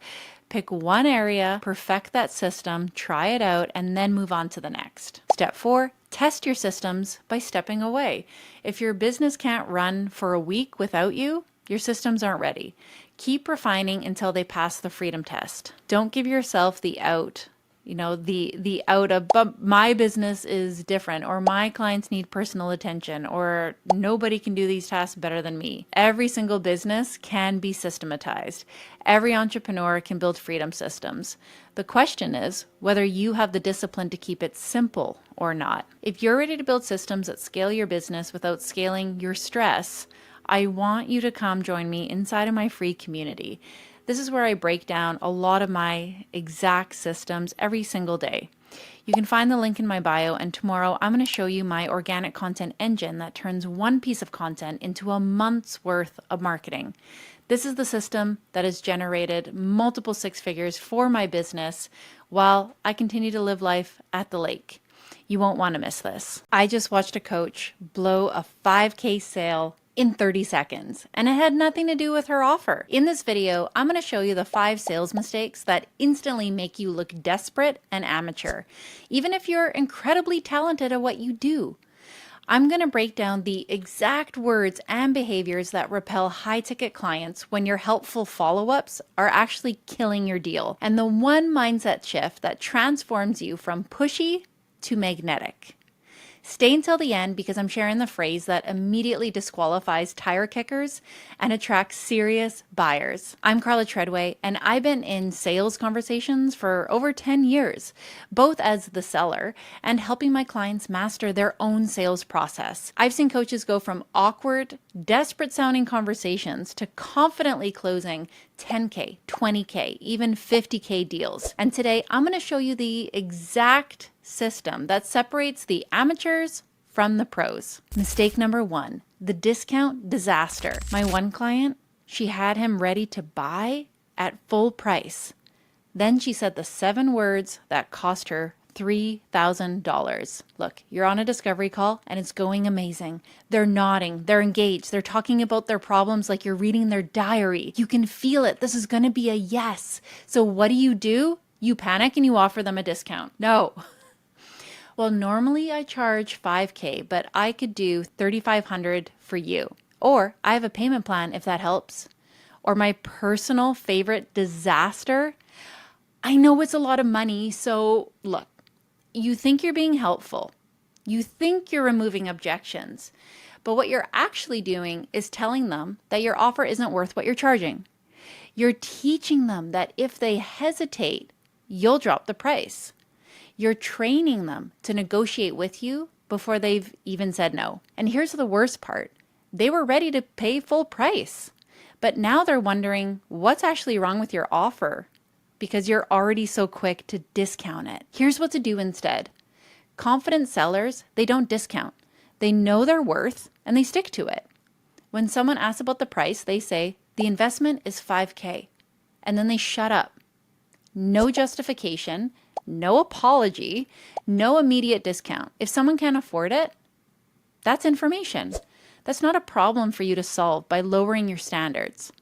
Pick one area, perfect that system, try it out, and then move on to the next. Step 4, test your systems by stepping away. If your business can't run for a week without you, your systems aren't ready. Keep refining until they pass the freedom test. Don't give yourself the out. The out of, but my business is different, or my clients need personal attention, or nobody can do these tasks better than me. Every single business can be systematized. Every entrepreneur can build freedom systems. The question is whether you have the discipline to keep it simple or not. If you're ready to build systems that scale your business without scaling your stress, I want you to come join me inside of my free community. This is where I break down a lot of my exact systems every single day. You can find the link in my bio, and tomorrow I'm going to show you my organic content engine that turns one piece of content into a month's worth of marketing. This is the system that has generated multiple 6 figures for my business while I continue to live life at the lake. You won't want to miss this. I just watched a coach blow a 5K sale in 30 seconds, and it had nothing to do with her offer. In this video, I'm going to show you the 5 sales mistakes that instantly make you look desperate and amateur, even if you're incredibly talented at what you do. I'm going to break down the exact words and behaviors that repel high-ticket clients when your helpful follow-ups are actually killing your deal, and the one mindset shift that transforms you from pushy to magnetic. Stay until the end because I'm sharing the phrase that immediately disqualifies tire kickers and attracts serious buyers. I'm Carla Treadway, and I've been in sales conversations for over 10 years, both as the seller and helping my clients master their own sales process. I've seen coaches go from awkward, desperate sounding conversations to confidently closing 10K, 20K, even 50K deals. And today I'm going to show you the exact system that separates the amateurs from the pros. Mistake number 1, the discount disaster. My one client, she had him ready to buy at full price. Then she said the 7 words that cost her $3,000. Look, you're on a discovery call and it's going amazing. They're nodding, they're engaged, they're talking about their problems like you're reading their diary. You can feel it. This is going to be a yes. So what do? You panic and you offer them a discount. No. Well, normally I charge $5K, but I could do $3,500 for you. Or I have a payment plan if that helps. Or my personal favorite disaster. I know it's a lot of money, so look, you think you're being helpful. You think you're removing objections. But what you're actually doing is telling them that your offer isn't worth what you're charging. You're teaching them that if they hesitate, you'll drop the price. You're training them to negotiate with you before they've even said no. And here's the worst part. They were ready to pay full price, but now they're wondering what's actually wrong with your offer because you're already so quick to discount it. Here's what to do instead. Confident sellers, they don't discount. They know their worth and they stick to it. When someone asks about the price, they say, the investment is $5K. And then they shut up. No justification, no apology, no immediate discount. If someone can't afford it, that's information. That's not a problem for you to solve by lowering your standards.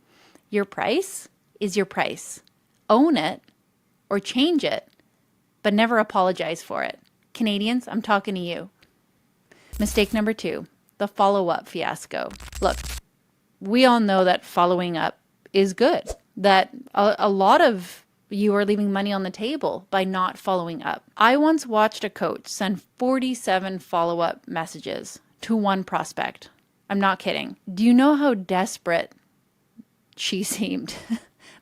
Your price is your price. Own it or change it, but never apologize for it. Canadians, I'm talking to you. Mistake number 2, the follow-up fiasco. Look, we all know that following up is good, that a lot of you are leaving money on the table by not following up. I once watched a coach send 47 follow-up messages to one prospect. I'm not kidding. Do you know how desperate she seemed?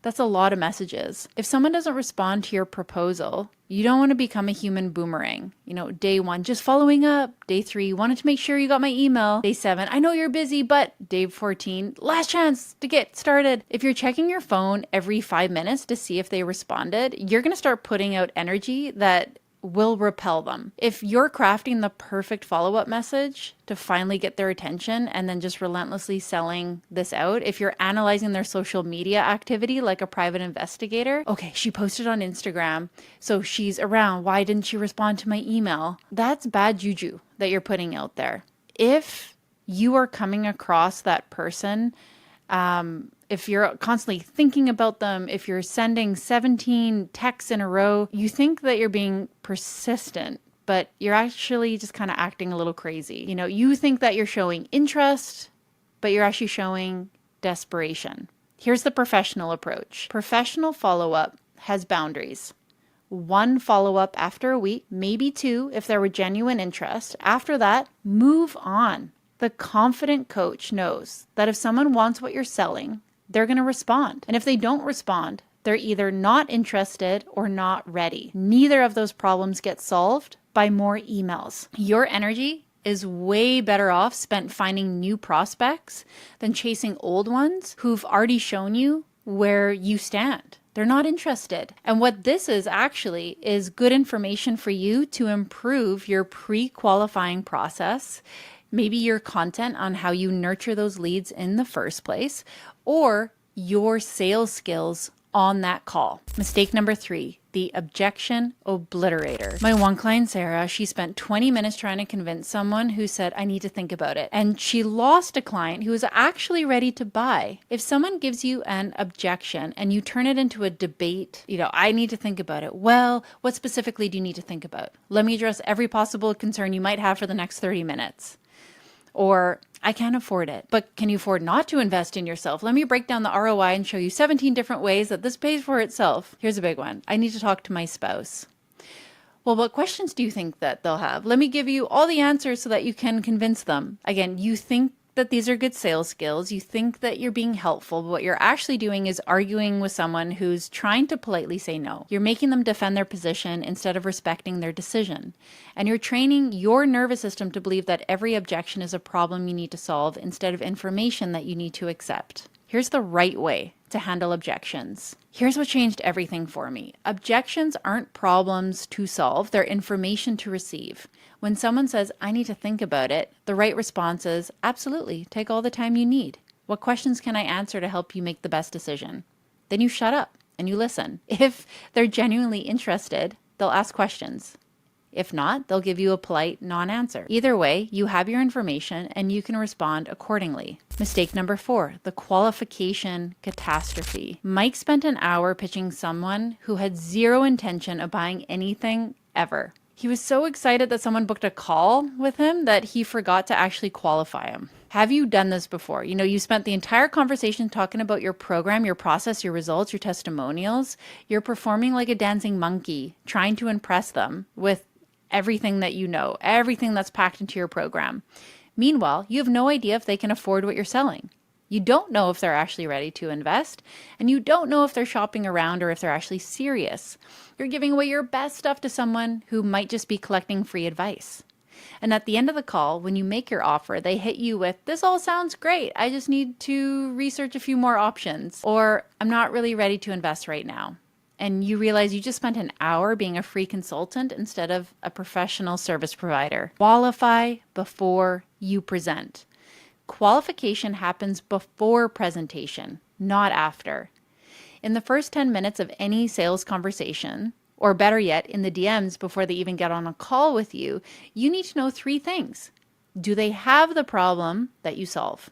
That's a lot of messages. If someone doesn't respond to your proposal, you don't want to become a human boomerang. Day 1, just following up. Day 3, wanted to make sure you got my email. Day 7, I know you're busy, but day 14, last chance to get started. If you're checking your phone every 5 minutes to see if they responded, you're going to start putting out energy that will repel them. If you're crafting the perfect follow-up message to finally get their attention and then just relentlessly selling this out, if you're analyzing their social media activity like a private investigator, okay, she posted on Instagram, so she's around. Why didn't she respond to my email? That's bad juju that you're putting out there. If you are coming across that person, if you're constantly thinking about them, if you're sending 17 texts in a row, you think that you're being persistent, but you're actually just kind of acting a little crazy. You think that you're showing interest, but you're actually showing desperation. Here's the professional approach. Professional follow-up has boundaries. 1 follow-up after a week, maybe 2 if there were genuine interest. After that, move on. The confident coach knows that if someone wants what you're selling, they're going to respond. And if they don't respond, they're either not interested or not ready. Neither of those problems get solved by more emails. Your energy is way better off spent finding new prospects than chasing old ones who've already shown you where you stand. They're not interested. And what this is actually is good information for you to improve your pre-qualifying process, maybe your content on how you nurture those leads in the first place, or your sales skills on that call. Mistake number 3, the objection obliterator. My one client, Sarah, she spent 20 minutes trying to convince someone who said, I need to think about it. And she lost a client who was actually ready to buy. If someone gives you an objection and you turn it into a debate, I need to think about it. Well, what specifically do you need to think about? Let me address every possible concern you might have for the next 30 minutes. Or, I can't afford it, but can you afford not to invest in yourself? Let me break down the ROI and show you 17 different ways that this pays for itself. Here's a big one. I need to talk to my spouse. Well, what questions do you think that they'll have? Let me give you all the answers so that you can convince them. Again, you think that these are good sales skills. You think that you're being helpful, but what you're actually doing is arguing with someone who's trying to politely say no. You're making them defend their position instead of respecting their decision. And you're training your nervous system to believe that every objection is a problem you need to solve instead of information that you need to accept. Here's the right way to handle objections. Here's what changed everything for me. Objections aren't problems to solve, they're information to receive. When someone says, I need to think about it, the right response is, absolutely, take all the time you need. What questions can I answer to help you make the best decision? Then you shut up and you listen. If they're genuinely interested, they'll ask questions. If not, they'll give you a polite non-answer. Either way, you have your information and you can respond accordingly. Mistake number 4, the qualification catastrophe. Mike spent an hour pitching someone who had zero intention of buying anything ever. He was so excited that someone booked a call with him that he forgot to actually qualify him. Have you done this before? You spent the entire conversation talking about your program, your process, your results, your testimonials. You're performing like a dancing monkey, trying to impress them with everything that you know, everything that's packed into your program. Meanwhile, you have no idea if they can afford what you're selling. You don't know if they're actually ready to invest, and you don't know if they're shopping around or if they're actually serious. You're giving away your best stuff to someone who might just be collecting free advice. And at the end of the call, when you make your offer, they hit you with, this all sounds great. I just need to research a few more options. Or, I'm not really ready to invest right now. And you realize you just spent an hour being a free consultant instead of a professional service provider. Qualify before you present. Qualification happens before presentation, not after. In the first 10 minutes of any sales conversation, or better yet, in the DMs before they even get on a call with you, you need to know 3 things. Do they have the problem that you solve?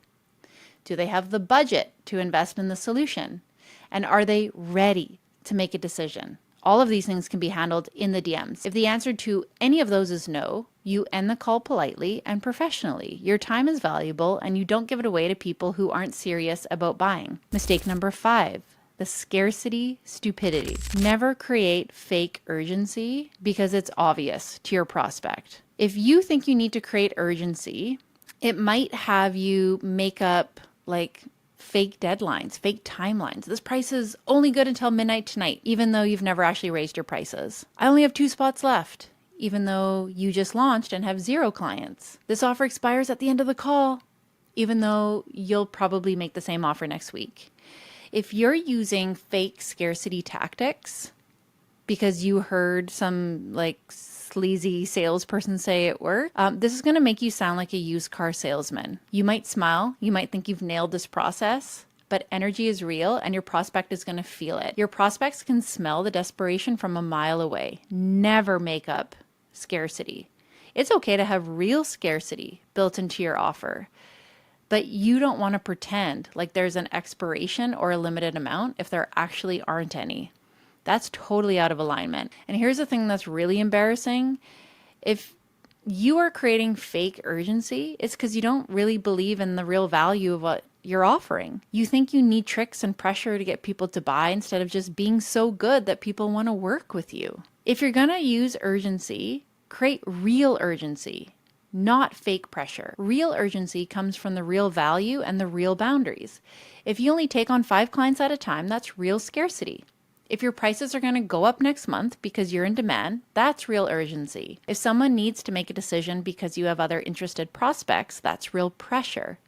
Do they have the budget to invest in the solution? And are they ready to make a decision? All of these things can be handled in the DMs. If the answer to any of those is no, you end the call politely and professionally. Your time is valuable and you don't give it away to people who aren't serious about buying. Mistake number 5, the scarcity stupidity. Never create fake urgency because it's obvious to your prospect. If you think you need to create urgency, it might have you make up fake deadlines, fake timelines. This price is only good until midnight tonight, even though you've never actually raised your prices. I only have 2 spots left, even though you just launched and have 0 clients. This offer expires at the end of the call, even though you'll probably make the same offer next week. If you're using fake scarcity tactics because you heard some sleazy salesperson say at work, this is going to make you sound like a used car salesman. You might smile, you might think you've nailed this process, but energy is real and your prospect is going to feel it. Your prospects can smell the desperation from a mile away. Never make up scarcity. It's okay to have real scarcity built into your offer, but you don't want to pretend like there's an expiration or a limited amount if there actually aren't any. That's totally out of alignment. And here's the thing that's really embarrassing. If you are creating fake urgency, it's because you don't really believe in the real value of what you're offering. You think you need tricks and pressure to get people to buy instead of just being so good that people want to work with you. If you're going to use urgency, create real urgency, not fake pressure. Real urgency comes from the real value and the real boundaries. If you only take on 5 clients at a time, that's real scarcity. If your prices are going to go up next month because you're in demand, that's real urgency. If someone needs to make a decision because you have other interested prospects, that's real pressure.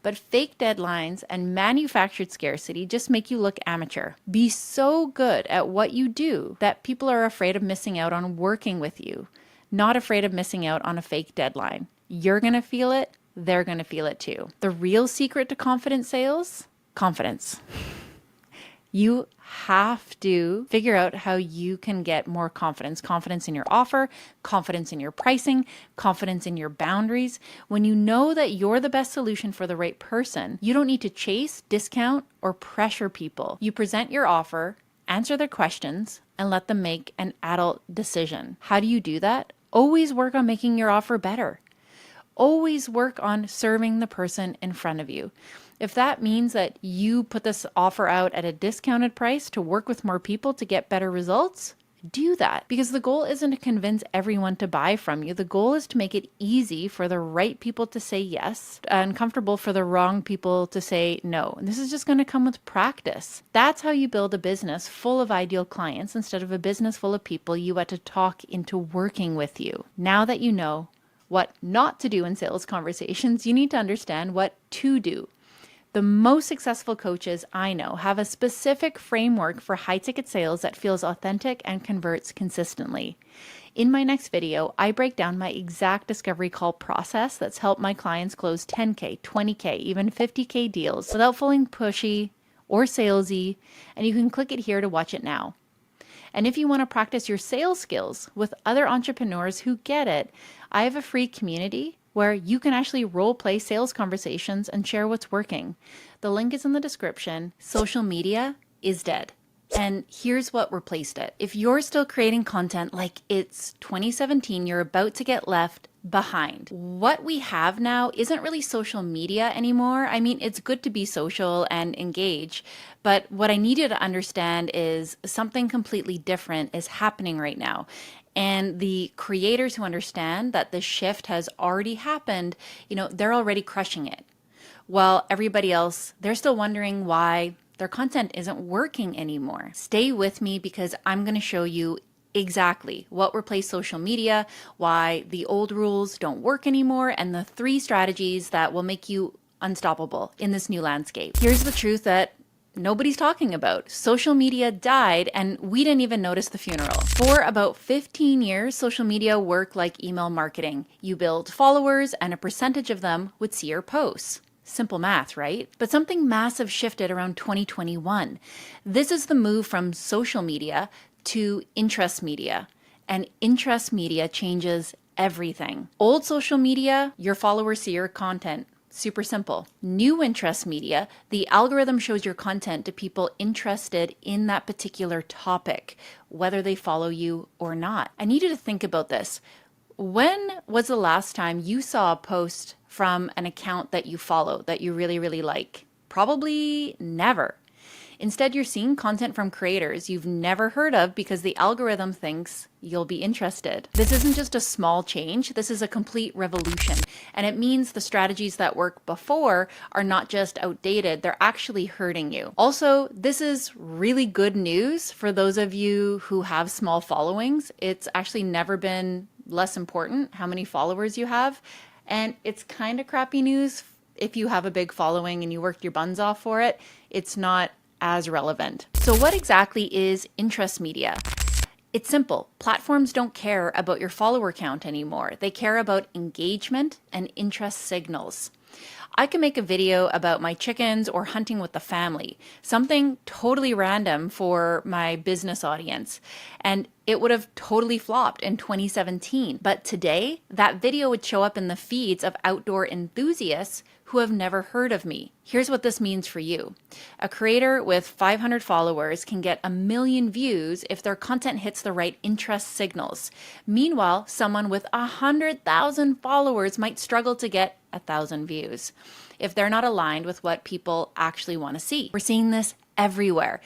But fake deadlines and manufactured scarcity just make you look amateur. Be so good at what you do that people are afraid of missing out on working with you, not afraid of missing out on a fake deadline. You're going to feel it, they're going to feel it too. The real secret to confident sales? Confidence. You have to figure out how you can get more confidence in your offer, confidence in your pricing, confidence in your boundaries. When you know that you're the best solution for the right person, you don't need to chase, discount, or pressure people. You present your offer, answer their questions, and let them make an adult decision. How do you do that? Always work on making your offer better. Always work on serving the person in front of you. If that means that you put this offer out at a discounted price to work with more people to get better results, do that. Because the goal isn't to convince everyone to buy from you. The goal is to make it easy for the right people to say yes and comfortable for the wrong people to say no. And this is just going to come with practice. That's how you build a business full of ideal clients instead of a business full of people you had to talk into working with you. Now that you know what not to do in sales conversations, you need to understand what to do. The most successful coaches I know have a specific framework for high-ticket sales that feels authentic and converts consistently. In my next video, I break down my exact discovery call process that's helped my clients close 10K, 20K, even 50K deals without feeling pushy or salesy, and you can click it here to watch it now. And if you want to practice your sales skills with other entrepreneurs who get it, I have a free community where you can actually role play sales conversations and share what's working. The link is in the description. Social media is dead. And here's what replaced it. If you're still creating content like it's 2017, you're about to get left behind. What we have now isn't really social media anymore. I mean, it's good to be social and engage, but what I need you to understand is something completely different is happening right now. And the creators who understand that the shift has already happened, they're already crushing it. While everybody else, they're still wondering why their content isn't working anymore. Stay with me because I'm going to show you exactly what replaced social media, why the old rules don't work anymore, and the 3 strategies that will make you unstoppable in this new landscape. Here's the truth that nobody's talking about. Social media died and we didn't even notice the funeral. For about 15 years, social media worked like email marketing. You build followers and a percentage of them would see your posts. Simple math, right? But something massive shifted around 2021. This is the move from social media to interest media. And interest media changes everything. Old social media, your followers see your content. Super simple. New interest media, the algorithm shows your content to people interested in that particular topic, whether they follow you or not. I need you to think about this. When was the last time you saw a post from an account that you follow that you really, really like? Probably never. Instead, you're seeing content from creators you've never heard of because the algorithm thinks you'll be interested. This isn't just a small change, this is a complete revolution. And it means the strategies that worked before are not just outdated, they're actually hurting you. Also, this is really good news for those of you who have small followings. It's actually never been less important how many followers you have. And it's kind of crappy news if you have a big following and you worked your buns off for it. It's not as relevant. So what exactly is interest media? It's simple. Platforms don't care about your follower count anymore. They care about engagement and interest signals. I can make a video about my chickens or hunting with the family, something totally random for my business audience, and it would have totally flopped in 2017. But today, that video would show up in the feeds of outdoor enthusiasts who have never heard of me. Here's what this means for you. A creator with 500 followers can get 1 million views if their content hits the right interest signals. Meanwhile, someone with 100,000 followers might struggle to get 1,000 views if they're not aligned with what people actually want to see. We're seeing this everywhere.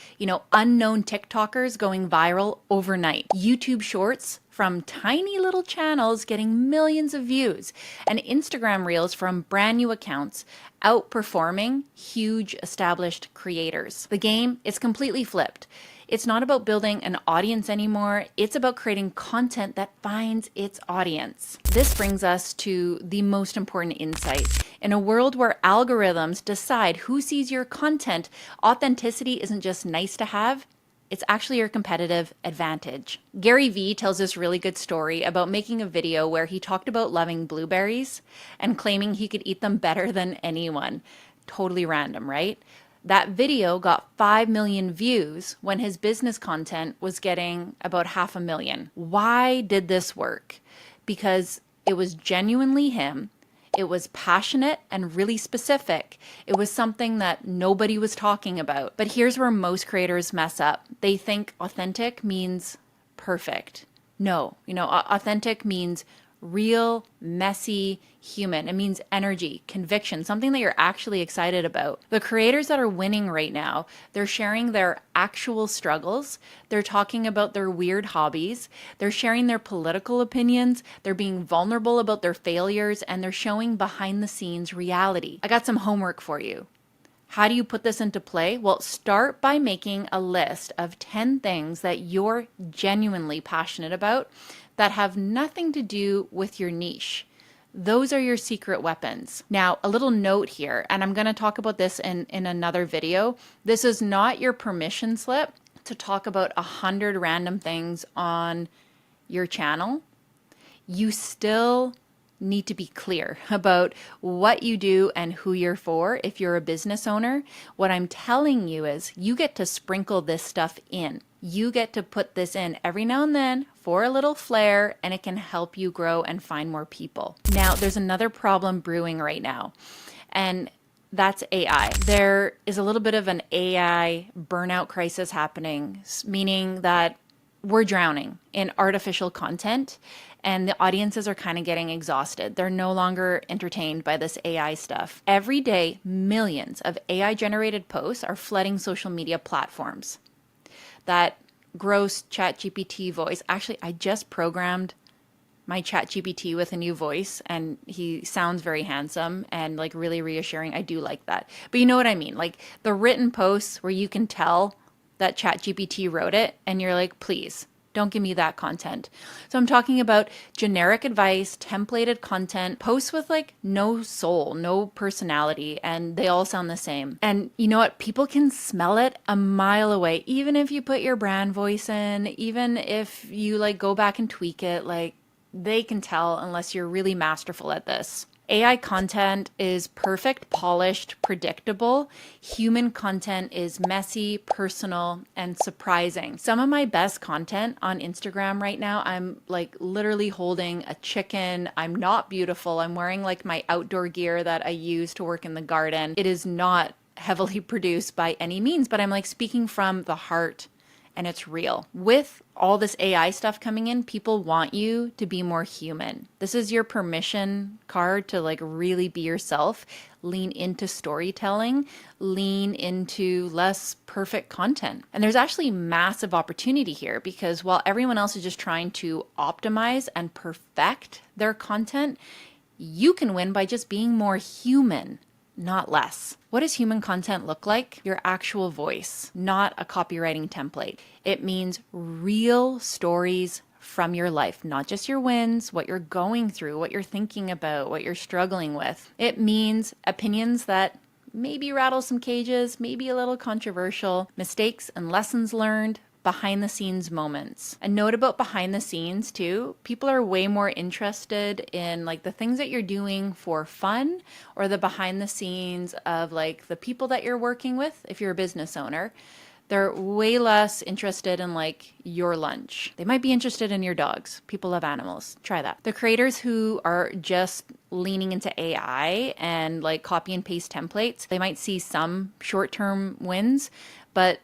Unknown TikTokers going viral overnight. YouTube shorts from tiny little channels getting millions of views, and Instagram reels from brand new accounts outperforming huge established creators. The game is completely flipped. It's not about building an audience anymore. It's about creating content that finds its audience. This brings us to the most important insight. In a world where algorithms decide who sees your content, authenticity isn't just nice to have, it's actually your competitive advantage. Gary Vee tells this really good story about making a video where he talked about loving blueberries and claiming he could eat them better than anyone. Totally random, right? That video got 5 million views when his business content was getting about 500,000. Why did this work? Because it was genuinely him. It was passionate and really specific. It was something that nobody was talking about. But here's where most creators mess up. They think authentic means perfect. No, authentic means real, messy, human. It means energy, conviction, something that you're actually excited about. The creators that are winning right now, they're sharing their actual struggles. They're talking about their weird hobbies. They're sharing their political opinions. They're being vulnerable about their failures, and they're showing behind the scenes reality. I got some homework for you. How do you put this into play? Well, start by making a list of 10 things that you're genuinely passionate about that have nothing to do with your niche. Those are your secret weapons. Now, a little note here, and I'm going to talk about this in another video. This is not your permission slip to talk about 100 random things on your channel. You still need to be clear about what you do and who you're for. If you're a business owner, what I'm telling you is you get to sprinkle this stuff in. You get to put this in every now and then for a little flair, and it can help you grow and find more people. Now, there's another problem brewing right now, and that's AI. There is a little bit of an AI burnout crisis happening, meaning that we're drowning in artificial content and the audiences are kind of getting exhausted. They're no longer entertained by this AI stuff. Every day, millions of AI generated posts are flooding social media platforms. That gross ChatGPT voice. Actually, I just programmed my ChatGPT with a new voice and he sounds very handsome and like really reassuring. I do like that. But you know what I mean? Like the written posts where you can tell that ChatGPT wrote it and you're like, please don't give me that content. So I'm talking about generic advice, templated content, posts with like no soul, no personality, and they all sound the same. And you know what? People can smell it a mile away. Even if you put your brand voice in, even if you like go back and tweak it, like they can tell unless you're really masterful at this. AI content is perfect, polished, predictable. Human content is messy, personal, and surprising. Some of my best content on Instagram right now, I'm like literally holding a chicken. I'm not beautiful. I'm wearing like my outdoor gear that I use to work in the garden. It is not heavily produced by any means, but I'm like speaking from the heart and it's real. With all this AI stuff coming in, people want you to be more human. This is your permission card to like really be yourself, lean into storytelling, lean into less perfect content. And there's actually massive opportunity here because while everyone else is just trying to optimize and perfect their content, you can win by just being more human, not less. What does human content look like? Your actual voice, not a copywriting template. It means real stories from your life, not just your wins, what you're going through, what you're thinking about, what you're struggling with. It means opinions that maybe rattle some cages, maybe a little controversial, mistakes and lessons learned, behind the scenes moments. A note about behind the scenes too, people are way more interested in like the things that you're doing for fun or the behind the scenes of like the people that you're working with if you're a business owner. They're way less interested in like your lunch. They might be interested in your dogs. People love animals. Try that. The creators who are just leaning into AI and like copy and paste templates, they might see some short-term wins, but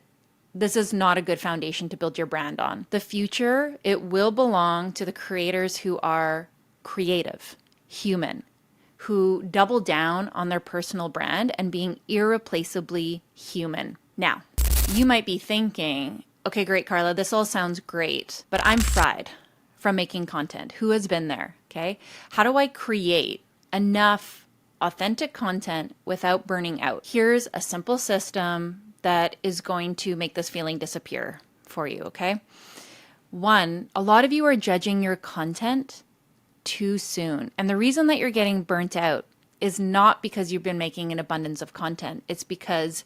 this is not a good foundation to build your brand on. The future, it will belong to the creators who are creative, human, who double down on their personal brand and being irreplaceably human. Now, you might be thinking, okay, great, Carla, this all sounds great, but I'm fried from making content. Who has been there? Okay. How do I create enough authentic content without burning out? Here's a simple system that is going to make this feeling disappear for you, okay? One, a lot of you are judging your content too soon. And the reason that you're getting burnt out is not because you've been making an abundance of content. It's because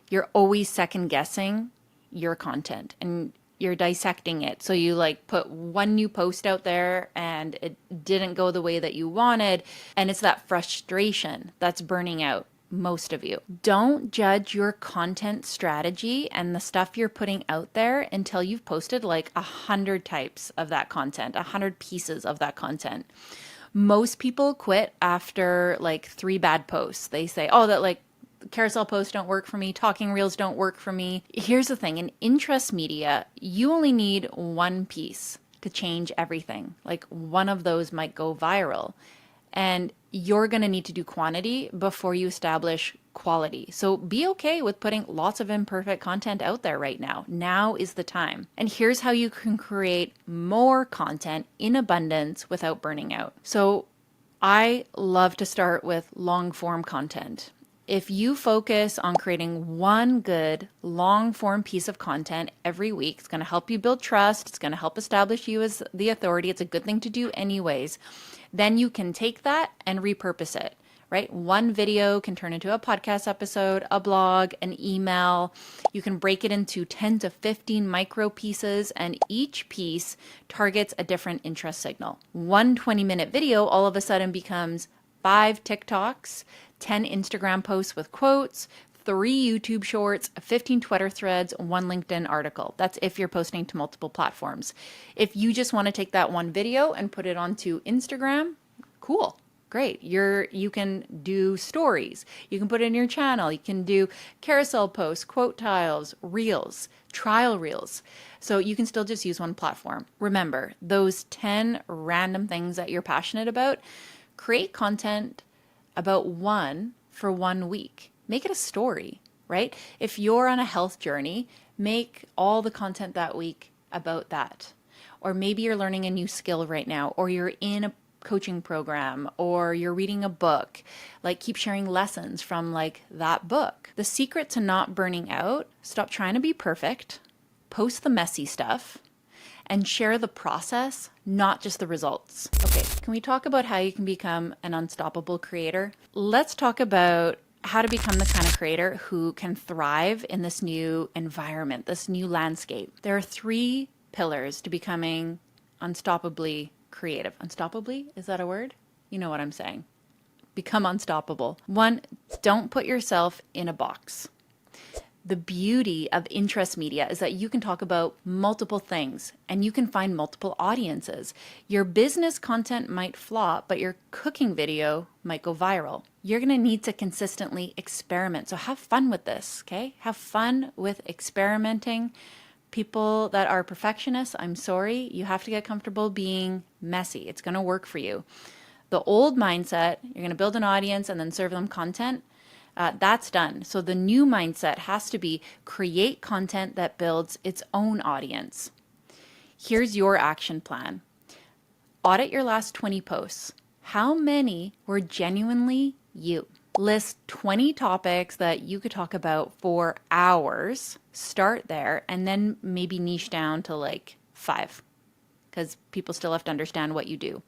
you're always second guessing your content and you're dissecting it. So you like put one new post out there and it didn't go the way that you wanted. And it's that frustration that's burning out most of you. Don't judge your content strategy and the stuff you're putting out there until you've posted like 100 types of that content, 100 pieces of that content. Most people quit after like 3 bad posts. They say, oh, that like carousel posts don't work for me, talking reels don't work for me. Here's the thing, in interest media, you only need one piece to change everything. Like one of those might go viral. And you're going to need to do quantity before you establish quality. So be okay with putting lots of imperfect content out there right now. Now is the time. And here's how you can create more content in abundance without burning out. So I love to start with long form content. If you focus on creating one good long form piece of content every week, it's going to help you build trust. It's going to help establish you as the authority. It's a good thing to do anyways. Then you can take that and repurpose it, right? One video can turn into a podcast episode, a blog, an email. You can break it into 10 to 15 micro pieces, and each piece targets a different interest signal. One 20-minute video all of a sudden becomes 5 TikToks, 10 Instagram posts with quotes, 3 YouTube shorts, 15 Twitter threads, 1 LinkedIn article. That's if you're posting to multiple platforms. If you just want to take that one video and put it onto Instagram, cool, great. You can do stories. You can put it in your channel. You can do carousel posts, quote tiles, reels, trial reels. So you can still just use one platform. Remember, those 10 random things that you're passionate about, create content about one for 1 week. Make it a story, right? If you're on a health journey, make all the content that week about that. Or maybe you're learning a new skill right now, or you're in a coaching program, or you're reading a book. Like, keep sharing lessons from like that book. The secret to not burning out, stop trying to be perfect, post the messy stuff, and share the process, not just the results. Okay, can we talk about how you can become an unstoppable creator? Let's talk about how to become the kind of creator who can thrive in this new environment, this new landscape. There are 3 pillars to becoming unstoppably creative. Unstoppably? Is that a word? You know what I'm saying. Become unstoppable. 1, don't put yourself in a box. The beauty of interest media is that you can talk about multiple things and you can find multiple audiences. Your business content might flop, but your cooking video might go viral. You're going to need to consistently experiment. So have fun with this, okay? Have fun with experimenting. People that are perfectionists, I'm sorry, you have to get comfortable being messy. It's going to work for you. The old mindset, you're going to build an audience and then serve them content. That's done. So the new mindset has to be create content that builds its own audience. Here's your action plan. Audit your last 20 posts. How many were genuinely you? List 20 topics that you could talk about for hours. Start there and then maybe niche down to like 5 because people still have to understand what you do.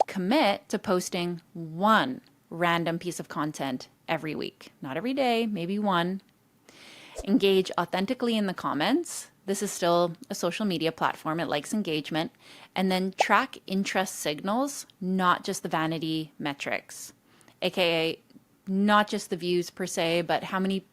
Commit to posting 1 random piece of content every week. Not every day, maybe 1. Engage authentically in the comments. This is still a social media platform. It likes engagement. And then track interest signals, not just the vanity metrics, aka not just the views per se, but how many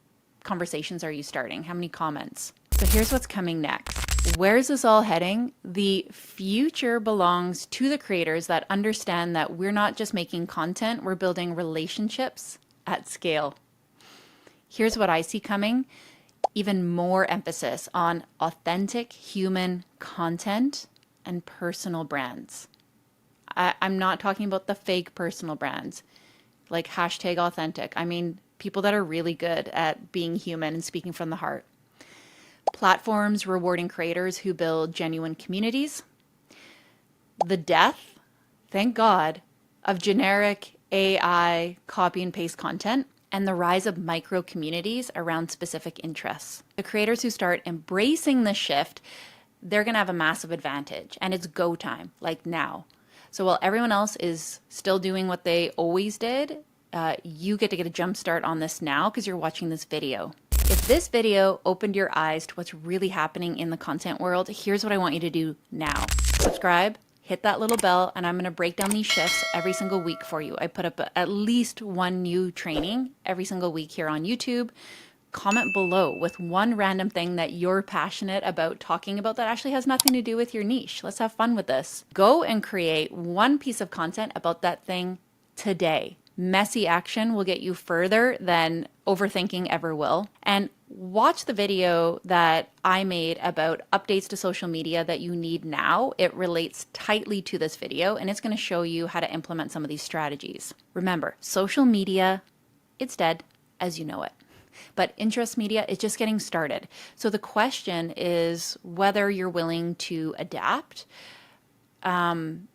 conversations are you starting? How many comments? So here's what's coming next. Where's this all heading? The future belongs to the creators that understand that we're not just making content, we're building relationships at scale. Here's what I see coming. Even more emphasis on authentic human content and personal brands. I'm not talking about the fake personal brands, like #authentic. I mean, people that are really good at being human and speaking from the heart. Platforms rewarding creators who build genuine communities. The death, thank God, of generic AI copy and paste content, and the rise of micro communities around specific interests. The creators who start embracing the shift, they're going to have a massive advantage, and it's go time, like now. So while everyone else is still doing what they always did, you get a jump start on this now because you're watching this video. If this video opened your eyes to what's really happening in the content world, here's what I want you to do now. Subscribe, hit that little bell, and I'm going to break down these shifts every single week for you. I put up at least one new training every single week here on YouTube. Comment below with one random thing that you're passionate about talking about that actually has nothing to do with your niche. Let's have fun with this. Go and create one piece of content about that thing today. Messy action will get you further than overthinking ever will. And watch the video that I made about updates to social media that you need now. It relates tightly to this video, and it's going to show you how to implement some of these strategies. Remember, social media, it's dead as you know it. But interest media is just getting started. So the question is whether you're willing to adapt. And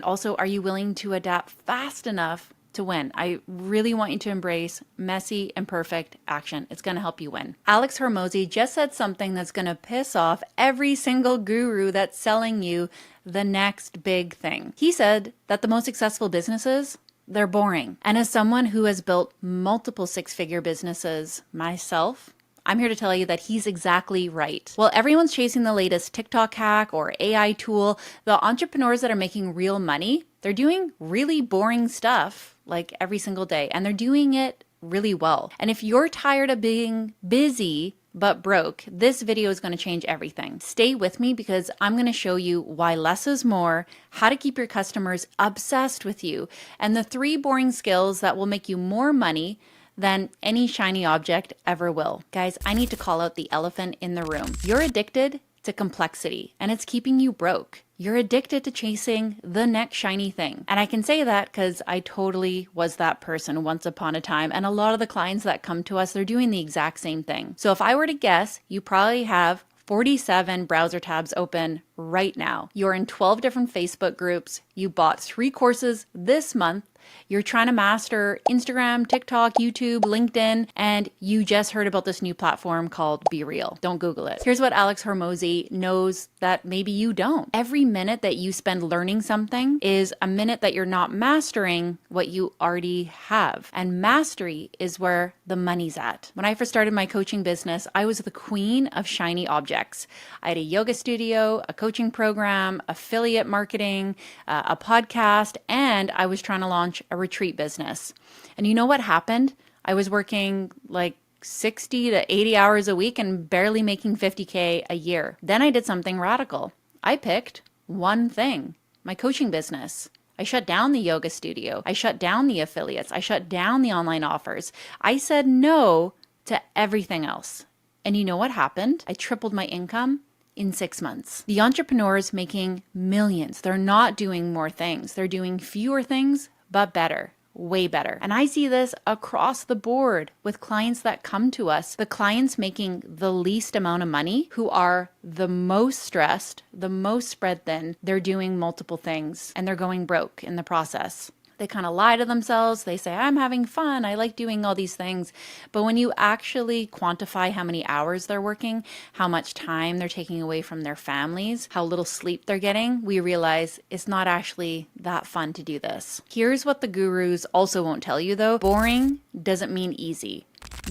also, are you willing to adapt fast enough to win? I really want you to embrace messy and perfect action. It's going to help you win. Alex Hormozi just said something that's going to piss off every single guru that's selling you the next big thing. He said that the most successful businesses, they're boring. And as someone who has built multiple six-figure businesses myself, I'm here to tell you that he's exactly right. While everyone's chasing the latest TikTok hack or AI tool, the entrepreneurs that are making real money, they're doing really boring stuff like every single day, and they're doing it really well. And if you're tired of being busy but broke, this video is going to change everything. Stay with me because I'm going to show you why less is more, how to keep your customers obsessed with you, and the 3 boring skills that will make you more money than any shiny object ever will. Guys, I need to call out the elephant in the room. You're addicted to complexity, and it's keeping you broke. You're addicted to chasing the next shiny thing. And I can say that because I totally was that person once upon a time. And a lot of the clients that come to us, they're doing the exact same thing. So if I were to guess, you probably have 47 browser tabs open right now. You're in 12 different Facebook groups. You bought 3 courses this month. You're trying to master Instagram, TikTok, YouTube, LinkedIn, and you just heard about this new platform called Be Real. Don't Google it. Here's what Alex Hormozi knows that maybe you don't. Every minute that you spend learning something is a minute that you're not mastering what you already have. And mastery is where the money's at. When I first started my coaching business, I was the queen of shiny objects. I had a yoga studio, a coaching program, affiliate marketing, a podcast, and I was trying to launch a retreat business. And you know what happened? I was working like 60 to 80 hours a week and barely making 50K a year. Then I did something radical. I picked one thing, my coaching business. I shut down the yoga studio. I shut down the affiliates. I shut down the online offers. I said no to everything else. And you know what happened? I tripled my income in 6 months. The entrepreneurs making millions, they're not doing more things. They're doing fewer things, but better, way better. And I see this across the board with clients that come to us. The clients making the least amount of money, who are the most stressed, the most spread thin, they're doing multiple things and they're going broke in the process. They kind of lie to themselves. They say, I'm having fun. I like doing all these things. But when you actually quantify how many hours they're working, how much time they're taking away from their families, how little sleep they're getting, we realize it's not actually that fun to do this. Here's what the gurus also won't tell you though. Boring doesn't mean easy.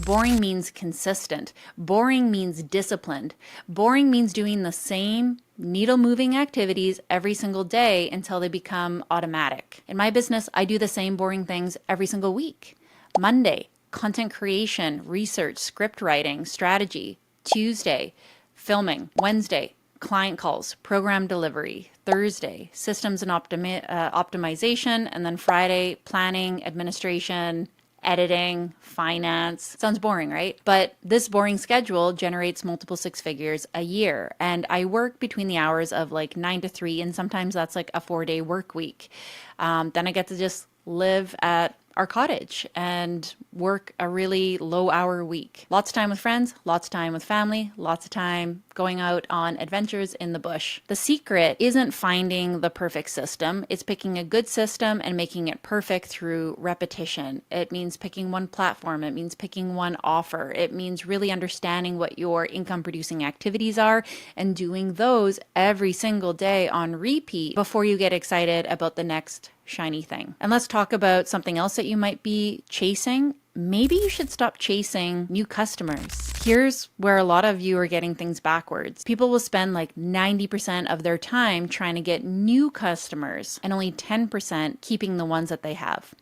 Boring means consistent. Boring means disciplined. Boring means doing the same needle-moving activities every single day until they become automatic. In my business, I do the same boring things every single week. Monday, content creation, research, script writing, strategy. Tuesday, filming. Wednesday, client calls, program delivery. Thursday, systems and optimization. And then Friday, planning, administration, editing, finance. Sounds boring, right? But this boring schedule generates multiple 6 figures a year. And I work between the hours of like 9 to 3, and sometimes that's like a 4-day work week. Then I get to just live at our cottage and work a really low hour week. Lots of time with friends, lots of time with family, lots of time going out on adventures in the bush. The secret isn't finding the perfect system. It's picking a good system and making it perfect through repetition. It means picking one platform. It means picking one offer. It means really understanding what your income producing activities are and doing those every single day on repeat before you get excited about the next shiny thing. And let's talk about something else that you might be chasing. maybe you should stop chasing new customers. Here's where a lot of you are getting things backwards. People will spend like 90% of their time trying to get new customers and only 10% keeping the ones that they have.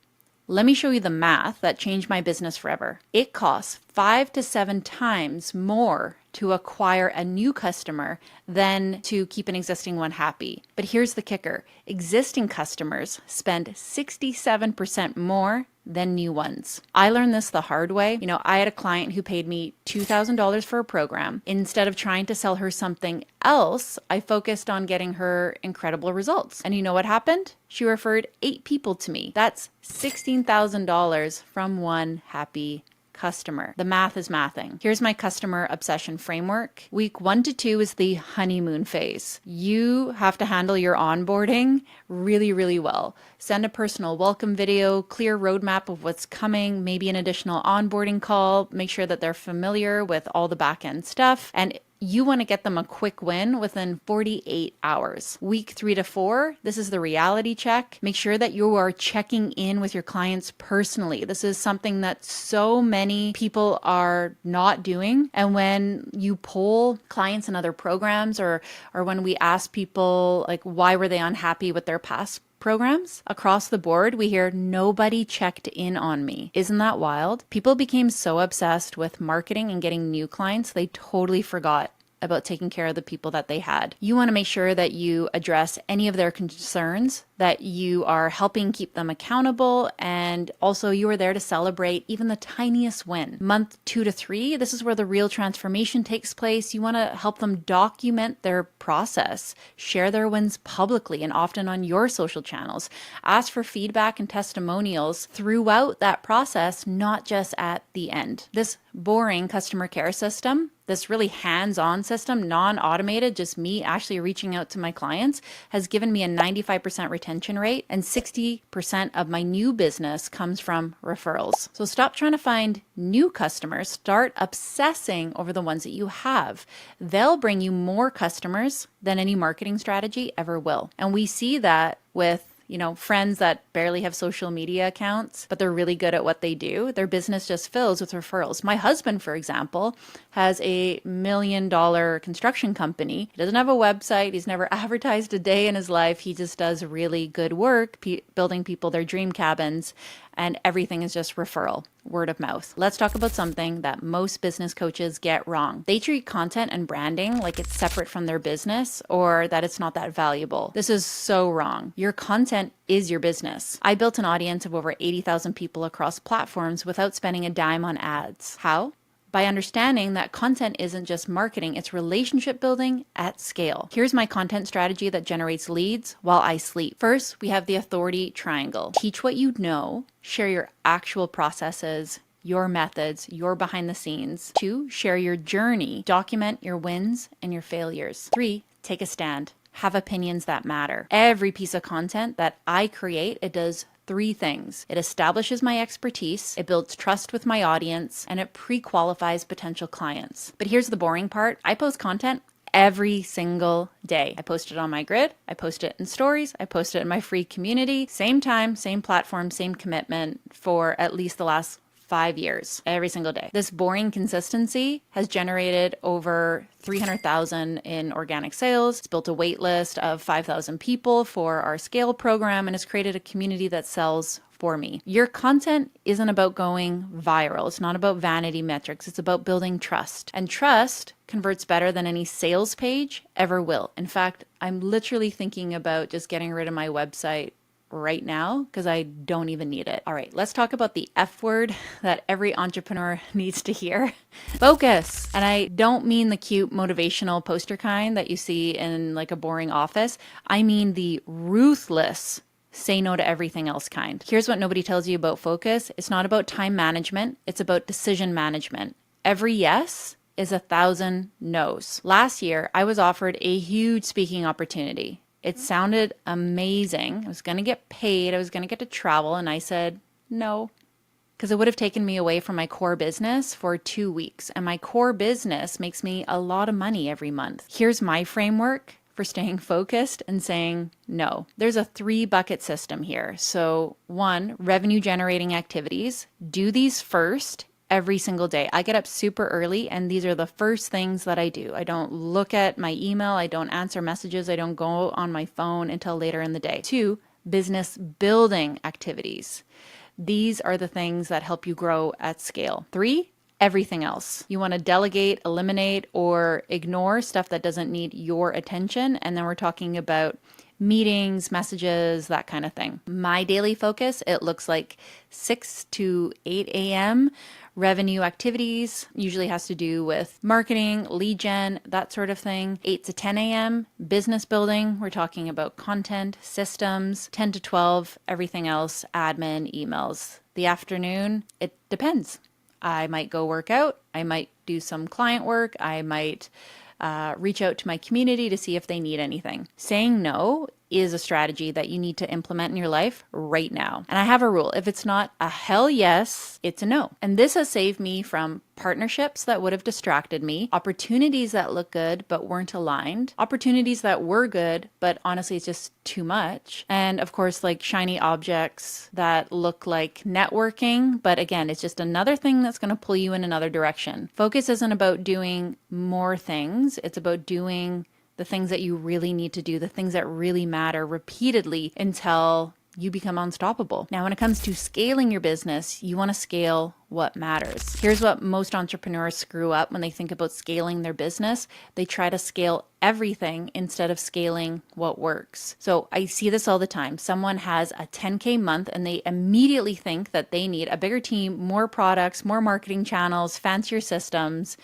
Let me show you the math that changed my business forever. It costs 5 to 7 times more to acquire a new customer than to keep an existing one happy. But here's the kicker. Existing customers spend 67% more than new ones. I learned this the hard way. I had a client who paid me $2,000 for a program. Instead of trying to sell her something else, I focused on getting her incredible results. And you know what happened? She referred 8 people to me. That's $16,000 from one happy customer. The math is mathing. Here's my customer obsession framework. Week 1 to 2 is the honeymoon phase. You have to handle your onboarding really, really well. Send a personal welcome video, clear roadmap of what's coming, maybe an additional onboarding call, make sure that they're familiar with all the back end stuff. And you want to get them a quick win within 48 hours. Week 3 to 4, this is the reality check. Make sure that you are checking in with your clients personally. This is something that so many people are not doing. And when you poll clients in other programs or when we ask people like why were they unhappy with their past programs, across the board, we hear nobody checked in on me. Isn't that wild? People became so obsessed with marketing and getting new clients, they totally forgot about taking care of the people that they had. You want to make sure that you address any of their concerns, that you are helping keep them accountable, and also you are there to celebrate even the tiniest win. Month 2 to 3, this is where the real transformation takes place. You want to help them document their process, share their wins publicly and often on your social channels. Ask for feedback and testimonials throughout that process, not just at the end. This boring customer care system, this really hands-on system, non-automated, just me actually reaching out to my clients, has given me a 95% retention rate, and 60% of my new business comes from referrals. So stop trying to find new customers, start obsessing over the ones that you have. They'll bring you more customers than any marketing strategy ever will. And we see that with friends that barely have social media accounts, but they're really good at what they do. Their business just fills with referrals. My husband, for example, has a $1 million construction company. He doesn't have a website. He's never advertised a day in his life. He just does really good work, building people their dream cabins, and everything is just referral, word of mouth. Let's talk about something that most business coaches get wrong. They treat content and branding like it's separate from their business or that it's not that valuable. This is so wrong. Your content is your business. I built an audience of over 80,000 people across platforms without spending a dime on ads. How? By understanding that content isn't just marketing, it's relationship building at scale. Here's my content strategy that generates leads while I sleep. First, we have the authority triangle. Teach what you know, share your actual processes, your methods, your behind the scenes. 2, share your journey, document your wins and your failures. 3, take a stand. Have opinions that matter. Every piece of content that I create, it does 3 things. It establishes my expertise, it builds trust with my audience, and it pre-qualifies potential clients. But here's the boring part. I post content every single day. I post it on my grid, I post it in stories, I post it in my free community. Same time, same platform, same commitment for at least the last 5 years, every single day. This boring consistency has generated over 300,000 in organic sales. It's built a wait list of 5,000 people for our scale program and has created a community that sells for me. Your content isn't about going viral. It's not about vanity metrics. It's about building trust. And trust converts better than any sales page ever will. In fact, I'm literally thinking about just getting rid of my website right now because I don't even need it. All right, let's talk about the F word that every entrepreneur needs to hear. Focus. And I don't mean the cute motivational poster kind that you see in like a boring office. I mean the ruthless say no to everything else kind. Here's what nobody tells you about focus. It's not about time management. It's about decision management. Every yes is 1,000 no's. Last year, I was offered a huge speaking opportunity. It sounded amazing. I was going to get paid. I was going to get to travel. And I said, no, because it would have taken me away from my core business for 2 weeks. And my core business makes me a lot of money every month. Here's my framework for staying focused and saying no. There's a 3-bucket system here. So 1, revenue generating activities. Do these first every single day. I get up super early and these are the first things that I do. I don't look at my email. I don't answer messages. I don't go on my phone until later in the day. 2, business building activities. These are the things that help you grow at scale. 3, everything else. You want to delegate, eliminate, or ignore stuff that doesn't need your attention. And then we're talking about meetings, messages, that kind of thing. My daily focus, it looks like 6 to 8 a.m. Revenue activities usually has to do with marketing, lead gen, that sort of thing. 8 to 10 a.m. business building. We're talking about content, systems. 10 to 12, everything else, admin, emails. The afternoon, it depends. I might go work out. I might do some client work. I might reach out to my community to see if they need anything. Saying no is a strategy that you need to implement in your life right now. And I have a rule. If it's not a hell yes, it's a no. And this has saved me from partnerships that would have distracted me, opportunities that look good but weren't aligned, opportunities that were good, but honestly it's just too much. And of course, like shiny objects that look like networking, but again, it's just another thing that's going to pull you in another direction. Focus isn't about doing more things. It's about doing the things that you really need to do, the things that really matter repeatedly until you become unstoppable. Now, when it comes to scaling your business, you want to scale what matters. Here's what most entrepreneurs screw up when they think about scaling their business. They try to scale everything instead of scaling what works. So I see this all the time. Someone has a 10K month and they immediately think that they need a bigger team, more products, more marketing channels, fancier systems.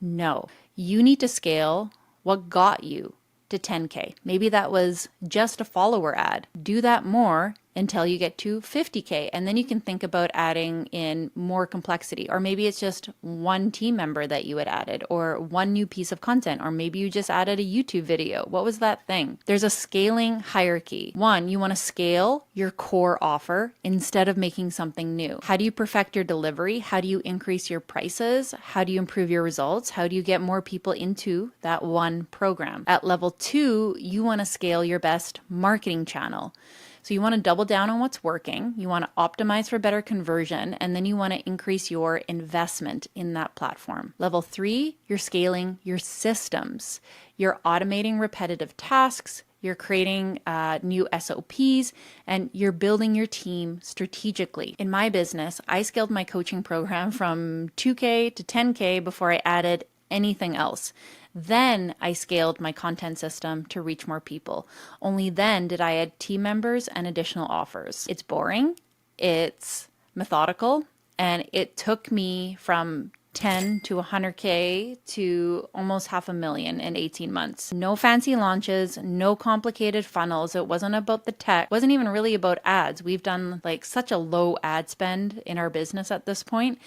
No, you need to scale what got you to 10K. Maybe that was just a follower ad. Do that more until you get to 50K. And then you can think about adding in more complexity. Or maybe it's just one team member that you had added, or one new piece of content, or maybe you just added a YouTube video. What was that thing? There's a scaling hierarchy. 1, you want to scale your core offer instead of making something new. How do you perfect your delivery? How do you increase your prices? How do you improve your results? How do you get more people into that one program? At level 2, you want to scale your best marketing channel. So you want to double down on what's working, you want to optimize for better conversion, and then you want to increase your investment in that platform. Level 3, you're scaling your systems. You're automating repetitive tasks, you're creating new SOPs, and you're building your team strategically. In my business, I scaled my coaching program from 2K to 10K before I added anything else. Then I scaled my content system to reach more people. Only then did I add team members and additional offers. It's boring, it's methodical, and it took me from 10 to 100K to almost 500,000 in 18 months. No fancy launches, no complicated funnels. It wasn't about the tech. It wasn't even really about ads. We've done like such a low ad spend in our business at this point.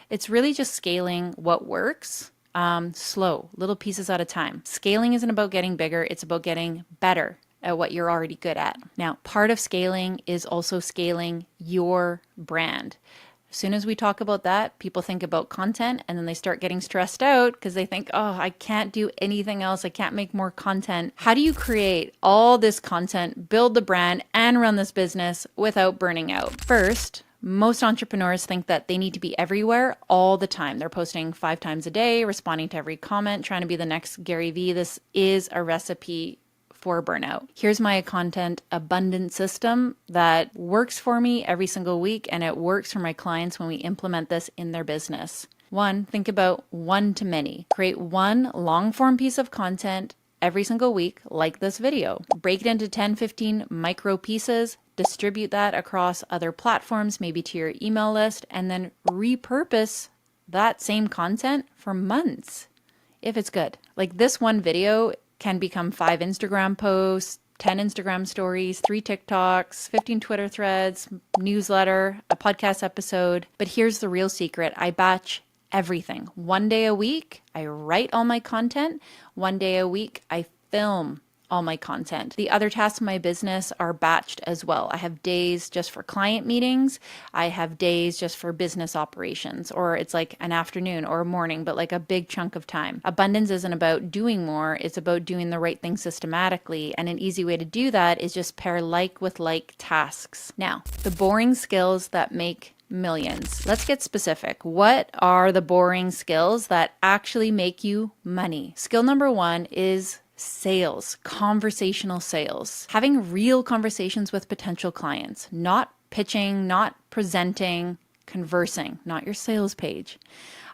It's really just scaling what works. Slow, little pieces at a time. Scaling isn't about getting bigger, it's about getting better at what you're already good at. Now, part of scaling is also scaling your brand. As soon as we talk about that, people think about content and then they start getting stressed out because they think, oh, I can't do anything else. I can't make more content. How do you create all this content, build the brand, and run this business without burning out? First, most entrepreneurs think that they need to be everywhere all the time. They're posting 5 times a day, responding to every comment, trying to be the next Gary Vee. This is a recipe for burnout. Here's my content abundance system that works for me every single week, and it works for my clients when we implement this in their business. 1, think about one to many. Create one long form piece of content every single week, like this video. Break it into 10, 15 micro pieces, distribute that across other platforms, maybe to your email list, and then repurpose that same content for months if it's good. Like this one video can become 5 Instagram posts, 10 Instagram stories, 3 TikToks, 15 Twitter threads, newsletter, a podcast episode. But here's the real secret. I batch everything. 1 day a week, I write all my content. 1 day a week, I film all my content. The other tasks in my business are batched as well. I have days just for client meetings. I have days just for business operations, or it's like an afternoon or a morning, but like a big chunk of time. Abundance isn't about doing more. It's about doing the right thing systematically. And an easy way to do that is just pair like with like tasks. Now, the boring skills that make millions. Let's get specific. What are the boring skills that actually make you money? Skill number 1 is sales, conversational sales. Having real conversations with potential clients, not pitching, not presenting, conversing, not your sales page.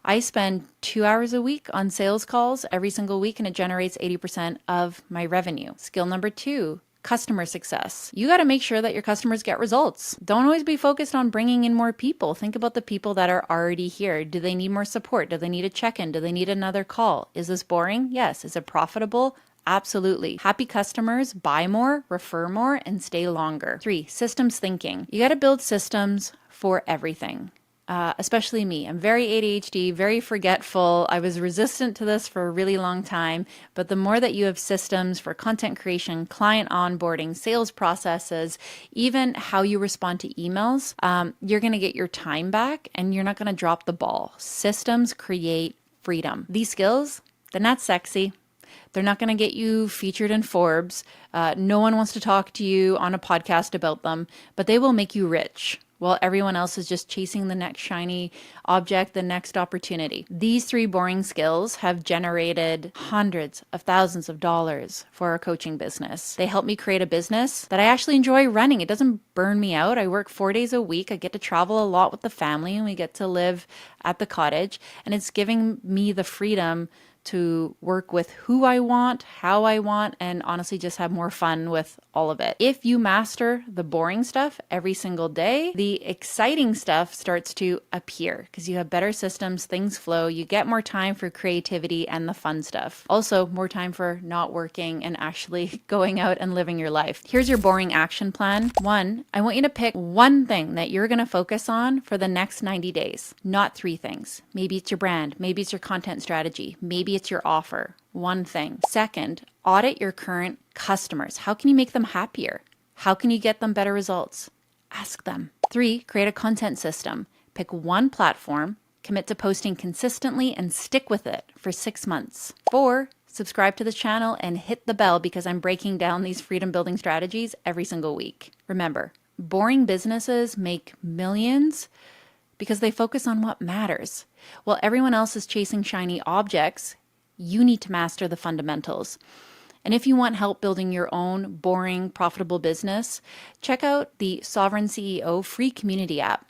I spend 2 hours a week on sales calls every single week, and it generates 80% of my revenue. Skill number 2, customer success. You got to make sure that your customers get results. Don't always be focused on bringing in more people. Think about the people that are already here. Do they need more support? Do they need a check-in? Do they need another call? Is this boring? Yes. Is it profitable? Absolutely. Happy customers buy more, refer more, and stay longer. 3, systems thinking. You got to build systems for everything. Especially me. I'm very ADHD, very forgetful. I was resistant to this for a really long time, but the more that you have systems for content creation, client onboarding, sales processes, even how you respond to emails, you're going to get your time back and you're not going to drop the ball. Systems create freedom. These skills, they're not sexy. They're not going to get you featured in Forbes. No one wants to talk to you on a podcast about them, but they will make you rich while everyone else is just chasing the next shiny object, the next opportunity. These 3 boring skills have generated hundreds of thousands of dollars for our coaching business. They help me create a business that I actually enjoy running. It doesn't burn me out. I work 4 days a week. I get to travel a lot with the family, and we get to live at the cottage. And it's giving me the freedom to work with who I want, how I want, and honestly just have more fun with all of it. If you master the boring stuff every single day, the exciting stuff starts to appear because you have better systems, things flow, you get more time for creativity and the fun stuff. Also, more time for not working and actually going out and living your life. Here's your boring action plan. 1, I want you to pick one thing that you're going to focus on for the next 90 days, not 3 things. Maybe it's your brand, maybe it's your content strategy, maybe it's your offer. One thing. 2nd, audit your current customers. How can you make them happier? How can you get them better results? Ask them. 3, create a content system. Pick one platform, commit to posting consistently, and stick with it for 6 months. 4, subscribe to the channel and hit the bell because I'm breaking down these freedom building strategies every single week. Remember, boring businesses make millions because they focus on what matters. While everyone else is chasing shiny objects, you need to master the fundamentals. And if you want help building your own boring, profitable business, check out the Sovereign CEO free community app.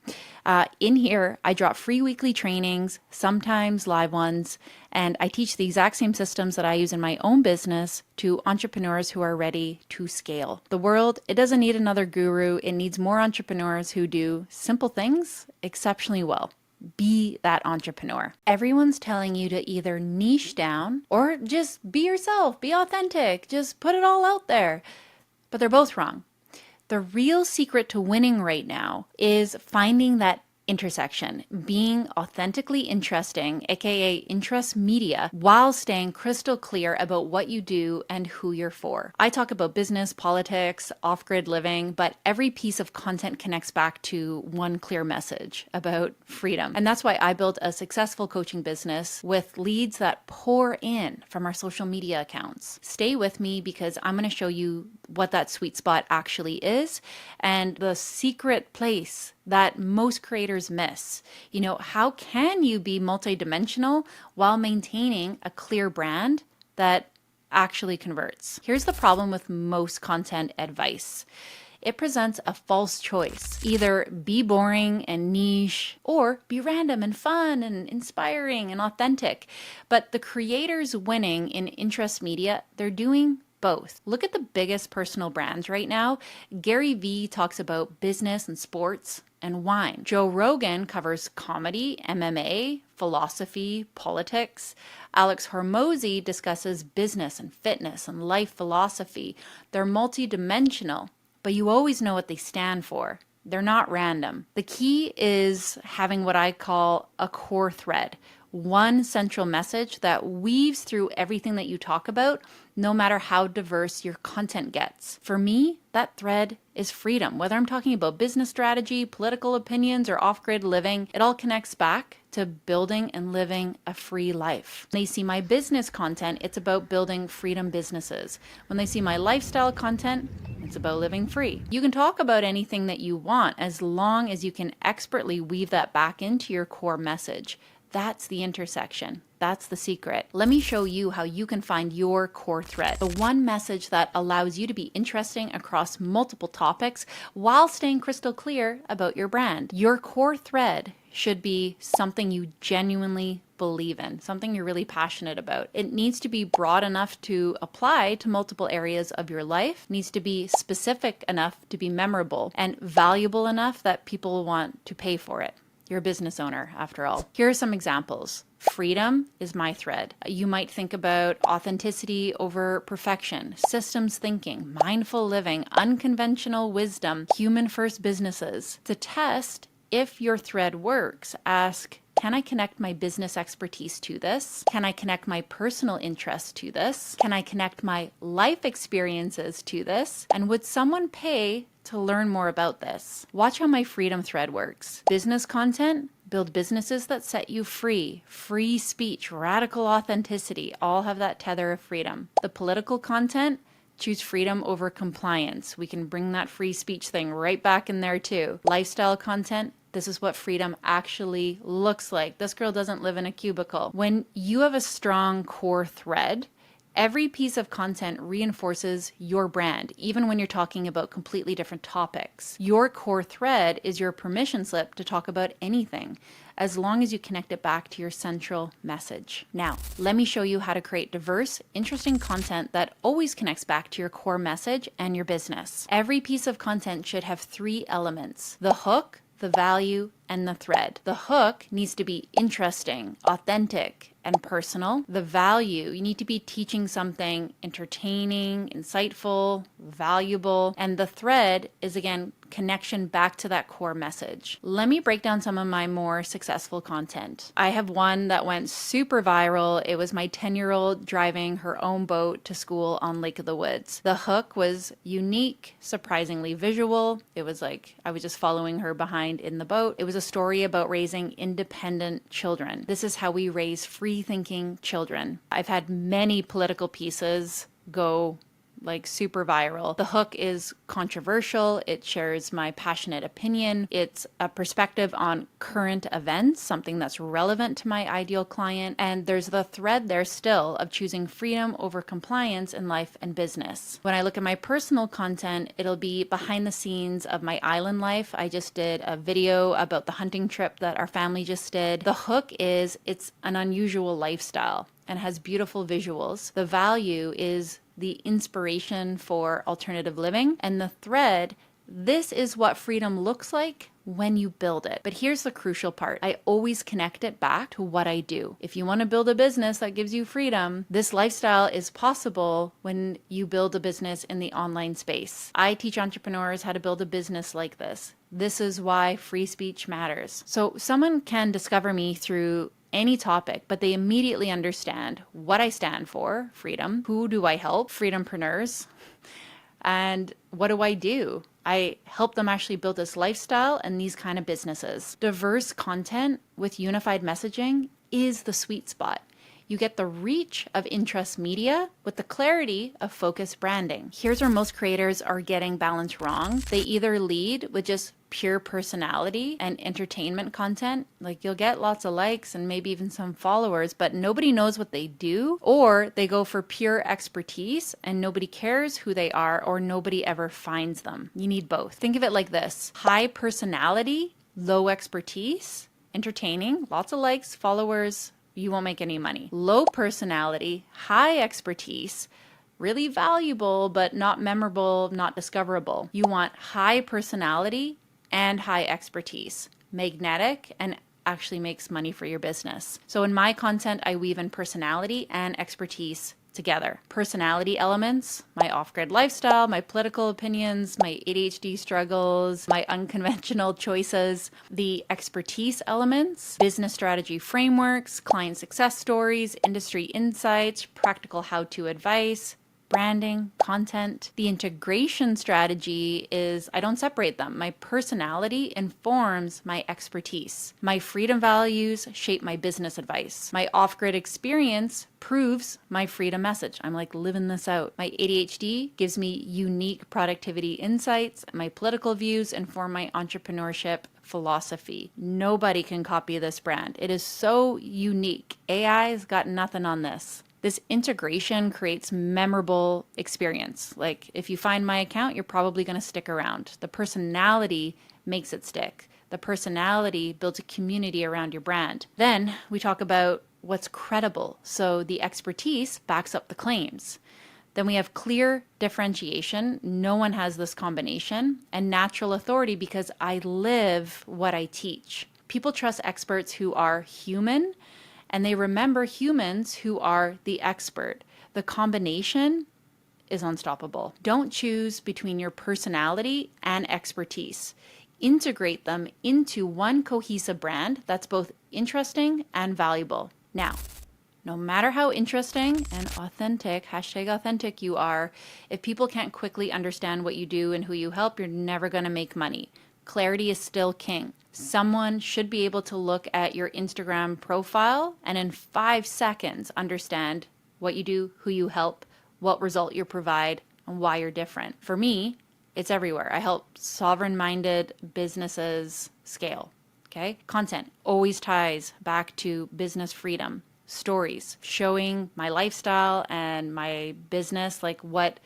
In here, I drop free weekly trainings, sometimes live ones, and I teach the exact same systems that I use in my own business to entrepreneurs who are ready to scale. The world, it doesn't need another guru. It needs more entrepreneurs who do simple things exceptionally well. Be that entrepreneur. Everyone's telling you to either niche down or just be yourself, be authentic, just put it all out there. But they're both wrong. The real secret to winning right now is finding that intersection, being authentically interesting, aka interest media, while staying crystal clear about what you do and who you're for. I talk about business, politics, off-grid living, but every piece of content connects back to one clear message about freedom. And that's why I built a successful coaching business with leads that pour in from our social media accounts. Stay with me because I'm going to show you what that sweet spot actually is and the secret place that most creators miss. You know, how can you be multidimensional while maintaining a clear brand that actually converts? Here's the problem with most content advice. It presents a false choice. Either be boring and niche or be random and fun and inspiring and authentic. But the creators winning in interest media, they're doing both. Look at the biggest personal brands right now. Gary Vee talks about business and sports and wine. Joe Rogan covers comedy, MMA, philosophy, politics. Alex Hormozy discusses business and fitness and life philosophy. They're multidimensional, but you always know what they stand for. They're not random. The key is having what I call a core thread one central message that weaves through everything that you talk about, no matter how diverse your content gets. For me, that thread is freedom. Whether I'm talking about business strategy, political opinions, or off-grid living, it all connects back to building and living a free life. When they see my business content, it's about building freedom businesses. When they see my lifestyle content, it's about living free. You can talk about anything that you want as long as you can expertly weave that back into your core message. That's the intersection. That's the secret. Let me show you how you can find your core thread. The one message that allows you to be interesting across multiple topics while staying crystal clear about your brand. Your core thread should be something you genuinely believe in, something you're really passionate about. It needs to be broad enough to apply to multiple areas of your life, needs to be specific enough to be memorable, and valuable enough that people want to pay for it. You're a business owner, after all. Here are some examples. Freedom is my thread. You might think about authenticity over perfection, systems thinking, mindful living, unconventional wisdom, human-first businesses. To test if your thread works, ask, can I connect my business expertise to this? Can I connect my personal interests to this? Can I connect my life experiences to this? And would someone pay to learn more about this? Watch how my freedom thread works. Business content, build businesses that set you free. Free speech, radical authenticity, all have that tether of freedom. The political content, choose freedom over compliance. We can bring that free speech thing right back in there too. Lifestyle content, this is what freedom actually looks like. This girl doesn't live in a cubicle. When you have a strong core thread, every piece of content reinforces your brand, even when you're talking about completely different topics. Your core thread is your permission slip to talk about anything, as long as you connect it back to your central message. Now, let me show you how to create diverse, interesting content that always connects back to your core message and your business. Every piece of content should have 3 elements: the hook, the value, and the thread. The hook needs to be interesting, authentic, and personal. The value, you need to be teaching something entertaining, insightful, valuable. And the thread is, again, connection back to that core message. Let me break down some of my more successful content. I have one that went super viral. It was my 10-year-old driving her own boat to school on Lake of the Woods. The hook was unique, surprisingly visual. It was like I was just following her behind in the boat. It was a story about raising independent children. This is how we raise free-thinking children. I've had many political pieces go like super viral. The hook is controversial. It shares my passionate opinion. It's a perspective on current events, something that's relevant to my ideal client. And there's the thread there still of choosing freedom over compliance in life and business. When I look at my personal content, it'll be behind the scenes of my island life. I just did a video about the hunting trip that our family just did. The hook is it's an unusual lifestyle and has beautiful visuals. The value is the inspiration for alternative living, and the thread, this is what freedom looks like when you build it. But here's the crucial part. I always connect it back to what I do. If you want to build a business that gives you freedom, this lifestyle is possible when you build a business in the online space. I teach entrepreneurs how to build a business like this. This is why free speech matters. So someone can discover me through any topic, but they immediately understand what I stand for, freedom, who do I help, freedompreneurs, and what do I do? I help them actually build this lifestyle and these kind of businesses. Diverse content with unified messaging is the sweet spot. You get the reach of interest media with the clarity of focused branding. Here's where most creators are getting balance wrong. They either lead with just pure personality and entertainment content, like you'll get lots of likes and maybe even some followers, but nobody knows what they do, or they go for pure expertise and nobody cares who they are or nobody ever finds them. You need both. Think of it like this: high personality, low expertise, entertaining, lots of likes, followers, you won't make any money. Low personality, high expertise, really valuable, but not memorable, not discoverable. You want high personality and high expertise, magnetic, and actually makes money for your business. So in my content, I weave in personality and expertise together. Personality elements, my off-grid lifestyle, my political opinions, my ADHD struggles, my unconventional choices. The expertise elements, business strategy frameworks, client success stories, industry insights, practical how-to advice, branding, content. The integration strategy is I don't separate them. My personality informs my expertise. My freedom values shape my business advice. My off-grid experience proves my freedom message. I'm like living this out. My ADHD gives me unique productivity insights. My political views inform my entrepreneurship philosophy. Nobody can copy this brand. It is so unique. AI's got nothing on this. This integration creates memorable experience. Like if you find my account, you're probably going to stick around. The personality makes it stick. The personality builds a community around your brand. Then we talk about what's credible. So the expertise backs up the claims. Then we have clear differentiation. No one has this combination. And natural authority because I live what I teach. People trust experts who are human, and they remember humans who are the expert. The combination is unstoppable. Don't choose between your personality and expertise. Integrate them into one cohesive brand that's both interesting and valuable. Now, no matter how interesting and authentic, #authentic you are, if people can't quickly understand what you do and who you help, you're never going to make money. Clarity is still king. Someone should be able to look at your Instagram profile and in 5 seconds understand what you do, who you help, what result you provide, and why you're different. For me, it's everywhere. I help sovereign-minded businesses scale. Okay? Content always ties back to business freedom. Stories showing my lifestyle and my business, like what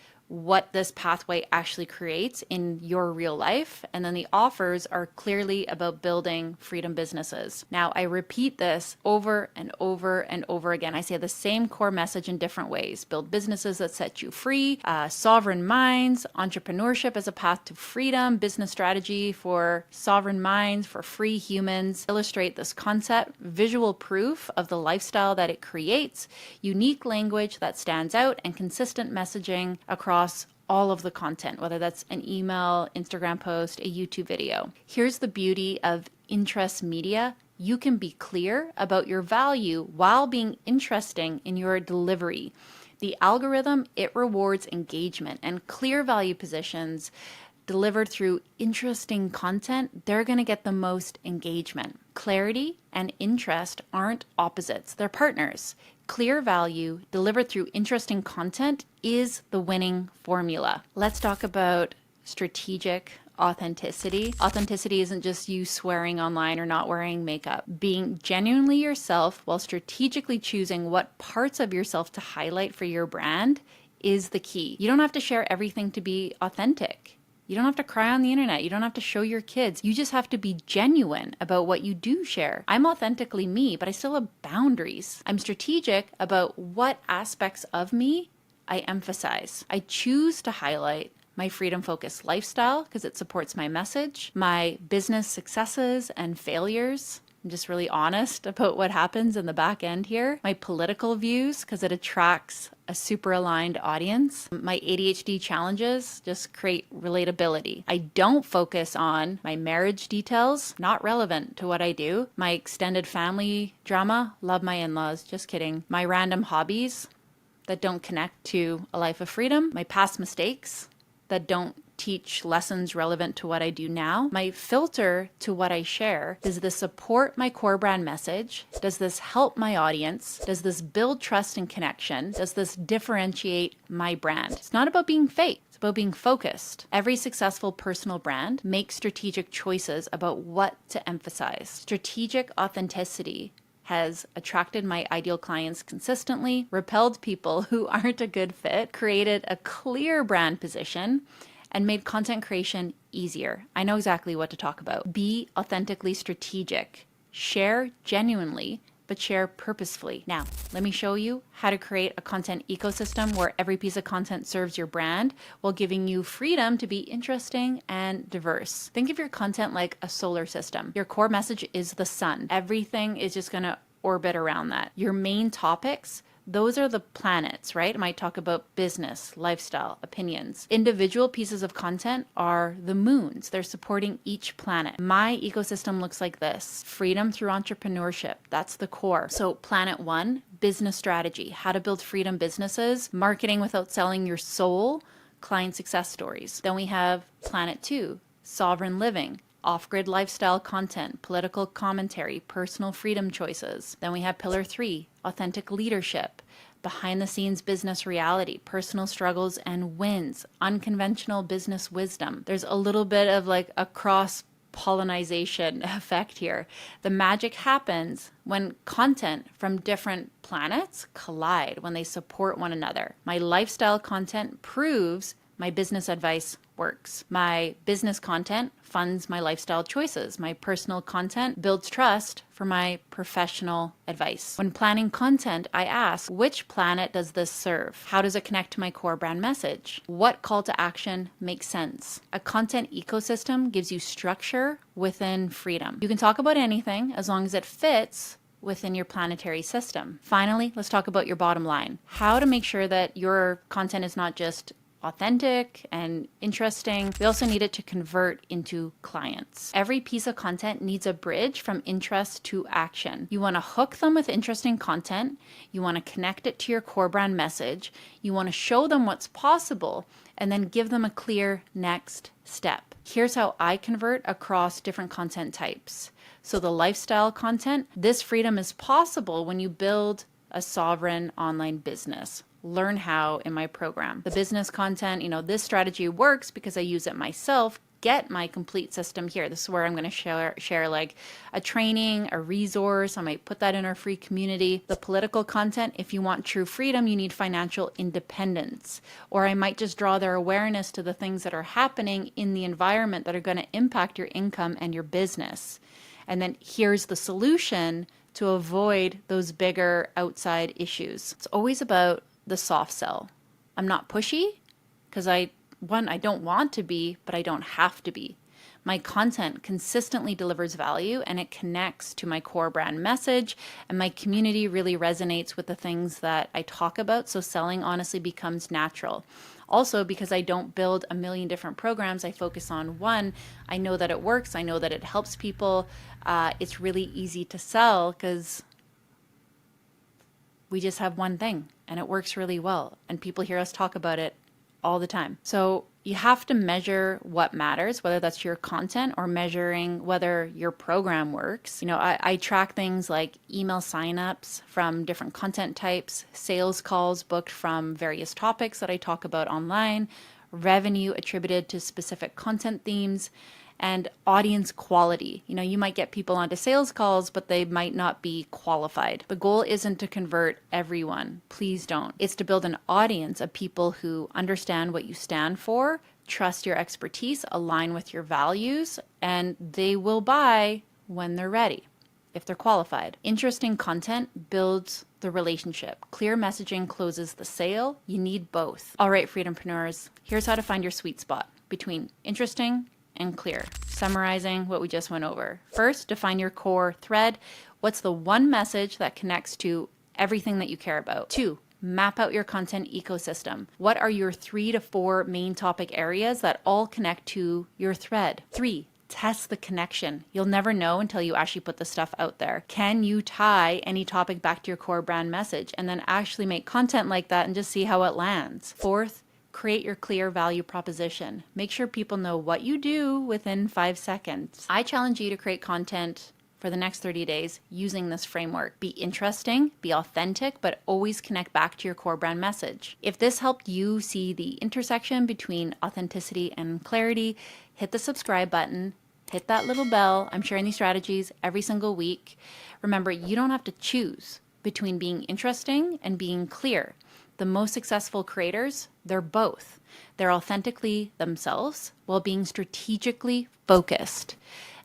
this pathway actually creates in your real life. And then the offers are clearly about building freedom businesses. Now, I repeat this over and over and over again. I say the same core message in different ways. Build businesses that set you free, sovereign minds, entrepreneurship as a path to freedom, business strategy for sovereign minds, for free humans. Illustrate this concept, visual proof of the lifestyle that it creates, unique language that stands out, and consistent messaging across all of the content, whether that's an email, Instagram post, a YouTube video. Here's the beauty of interest media. You can be clear about your value while being interesting in your delivery. The algorithm, it rewards engagement, and clear value positions delivered through interesting content, they're going to get the most engagement. Clarity and interest aren't opposites, they're partners. Clear value delivered through interesting content is the winning formula. Let's talk about strategic authenticity. Authenticity isn't just you swearing online or not wearing makeup. Being genuinely yourself while strategically choosing what parts of yourself to highlight for your brand is the key. You don't have to share everything to be authentic. You don't have to cry on the internet. You don't have to show your kids. You just have to be genuine about what you do share. I'm authentically me, but I still have boundaries. I'm strategic about what aspects of me I emphasize. I choose to highlight my freedom-focused lifestyle because it supports my message, my business successes and failures. I'm just really honest about what happens in the back end here. My political views, because it attracts a super aligned audience. My ADHD challenges just create relatability. I don't focus on my marriage details, not relevant to what I do. My extended family drama, love my in-laws, just kidding. My random hobbies that don't connect to a life of freedom. My past mistakes that don't teach lessons relevant to what I do now. My filter to what I share. Does this support my core brand message? Does this help my audience? Does this build trust and connection? Does this differentiate my brand? It's not about being fake. It's about being focused. Every successful personal brand makes strategic choices about what to emphasize. Strategic authenticity has attracted my ideal clients consistently, repelled people who aren't a good fit, created a clear brand position, and made content creation easier. I know exactly what to talk about. Be authentically strategic. Share genuinely, but share purposefully. Now, let me show you how to create a content ecosystem where every piece of content serves your brand while giving you freedom to be interesting and diverse. Think of your content like a solar system. Your core message is the sun. Everything is just gonna orbit around that. Your main topics, Those are the planets, right? I might talk about business, lifestyle, opinions. Individual pieces of content are the moons. They're supporting each planet. My ecosystem looks like this: freedom through entrepreneurship. That's the core. So planet 1, business strategy, how to build freedom businesses, marketing without selling your soul, client success stories. Then we have planet 2, sovereign living, off-grid lifestyle content, political commentary, personal freedom choices. Then we have pillar 3, authentic leadership, behind-the-scenes business reality, personal struggles and wins, unconventional business wisdom. There's a little bit of like a cross-pollination effect here. The magic happens when content from different planets collide, when they support one another. My lifestyle content proves my business advice works. My business content funds my lifestyle choices. My personal content builds trust for my professional advice. When planning content, I ask, which planet does this serve? How does it connect to my core brand message? What call to action makes sense? A content ecosystem gives you structure within freedom. You can talk about anything as long as it fits within your planetary system. Finally, let's talk about your bottom line. How to make sure that your content is not just authentic and interesting. We also need it to convert into clients. Every piece of content needs a bridge from interest to action. You want to hook them with interesting content. You want to connect it to your core brand message. You want to show them what's possible and then give them a clear next step. Here's how I convert across different content types. So the lifestyle content, this freedom is possible when you build a sovereign online business. Learn how in my program. The business content, this strategy works because I use it myself. Get my complete system here. This is where I'm going to share like a training, a resource. I might put that in our free community. The political content, if you want true freedom, you need financial independence. Or I might just draw their awareness to the things that are happening in the environment that are going to impact your income and your business. And then here's the solution to avoid those bigger outside issues. It's always about the soft sell. I'm not pushy because I don't want to be, but I don't have to be. My content consistently delivers value and it connects to my core brand message, and my community really resonates with the things that I talk about. So selling honestly becomes natural. Also, because I don't build a million different programs, I focus on one. I know that it works. I know that it helps people. It's really easy to sell because we just have one thing and it works really well. And people hear us talk about it all the time. So you have to measure what matters, whether that's your content or measuring whether your program works. I track things like email signups from different content types, sales calls booked from various topics that I talk about online, revenue attributed to specific content themes, and audience quality. You might get people onto sales calls, but they might not be qualified. The goal isn't to convert everyone. Please don't. It's to build an audience of people who understand what you stand for, trust your expertise, align with your values, and they will buy when they're ready, if they're qualified. Interesting content builds the relationship. Clear messaging closes the sale. You need both. All right, freedompreneurs, here's how to find your sweet spot between interesting and clear. Summarizing what we just went over. First, define your core thread. What's the one message that connects to everything that you care about? 2, map out your content ecosystem. What are your 3 to 4 main topic areas that all connect to your thread? 3, test the connection. You'll never know until you actually put the stuff out there. Can you tie any topic back to your core brand message and then actually make content like that and just see how it lands? 4th, create your clear value proposition. Make sure people know what you do within 5 seconds. I challenge you to create content for the next 30 days using this framework. Be interesting, be authentic, but always connect back to your core brand message. If this helped you see the intersection between authenticity and clarity, hit the subscribe button, hit that little bell. I'm sharing these strategies every single week. Remember, you don't have to choose between being interesting and being clear. The most successful creators, they're both. They're authentically themselves while being strategically focused.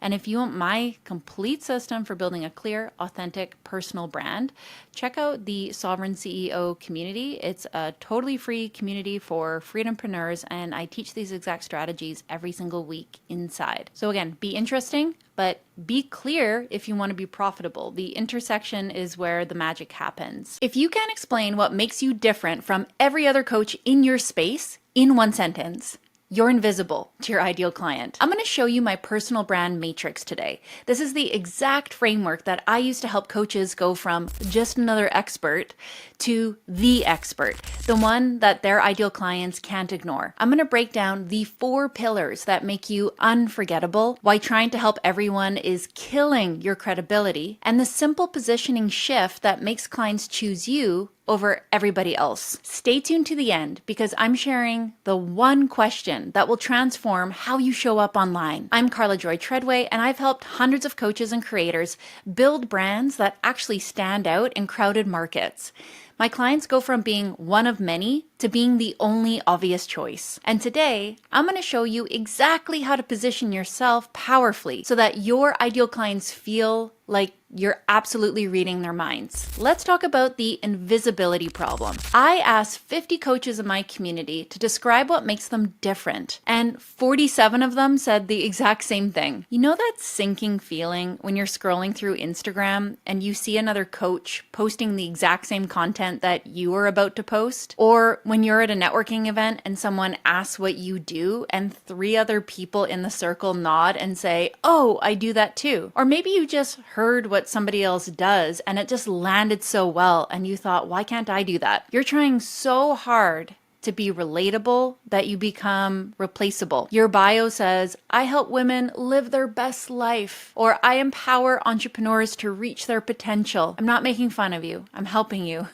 And if you want my complete system for building a clear, authentic, personal brand, check out the Sovereign CEO community. It's a totally free community for freedompreneurs, and I teach these exact strategies every single week inside. So again, be interesting, but be clear if you want to be profitable. The intersection is where the magic happens. If you can't explain what makes you different from every other coach in your space in one sentence, you're invisible to your ideal client. I'm going to show you my personal brand matrix today. This is the exact framework that I use to help coaches go from just another expert to the expert, the one that their ideal clients can't ignore. I'm going to break down the 4 pillars that make you unforgettable, why trying to help everyone is killing your credibility, and the simple positioning shift that makes clients choose you over everybody else. Stay tuned to the end because I'm sharing the one question that will transform how you show up online. I'm Carla Joy Treadway, and I've helped hundreds of coaches and creators build brands that actually stand out in crowded markets. My clients go from being one of many to being the only obvious choice. And today, I'm going to show you exactly how to position yourself powerfully so that your ideal clients feel like you're absolutely reading their minds. Let's talk about the invisibility problem. I asked 50 coaches in my community to describe what makes them different, and 47 of them said the exact same thing. You know that sinking feeling when you're scrolling through Instagram and you see another coach posting the exact same content that you are about to post? Or when you're at a networking event and someone asks what you do and 3 other people in the circle nod and say, "Oh, I do that too." Or maybe you just heard what somebody else does and it just landed so well and you thought, why can't I do that? You're trying so hard to be relatable that you become replaceable. Your bio says, "I help women live their best life," or "I empower entrepreneurs to reach their potential." I'm not making fun of you. I'm helping you.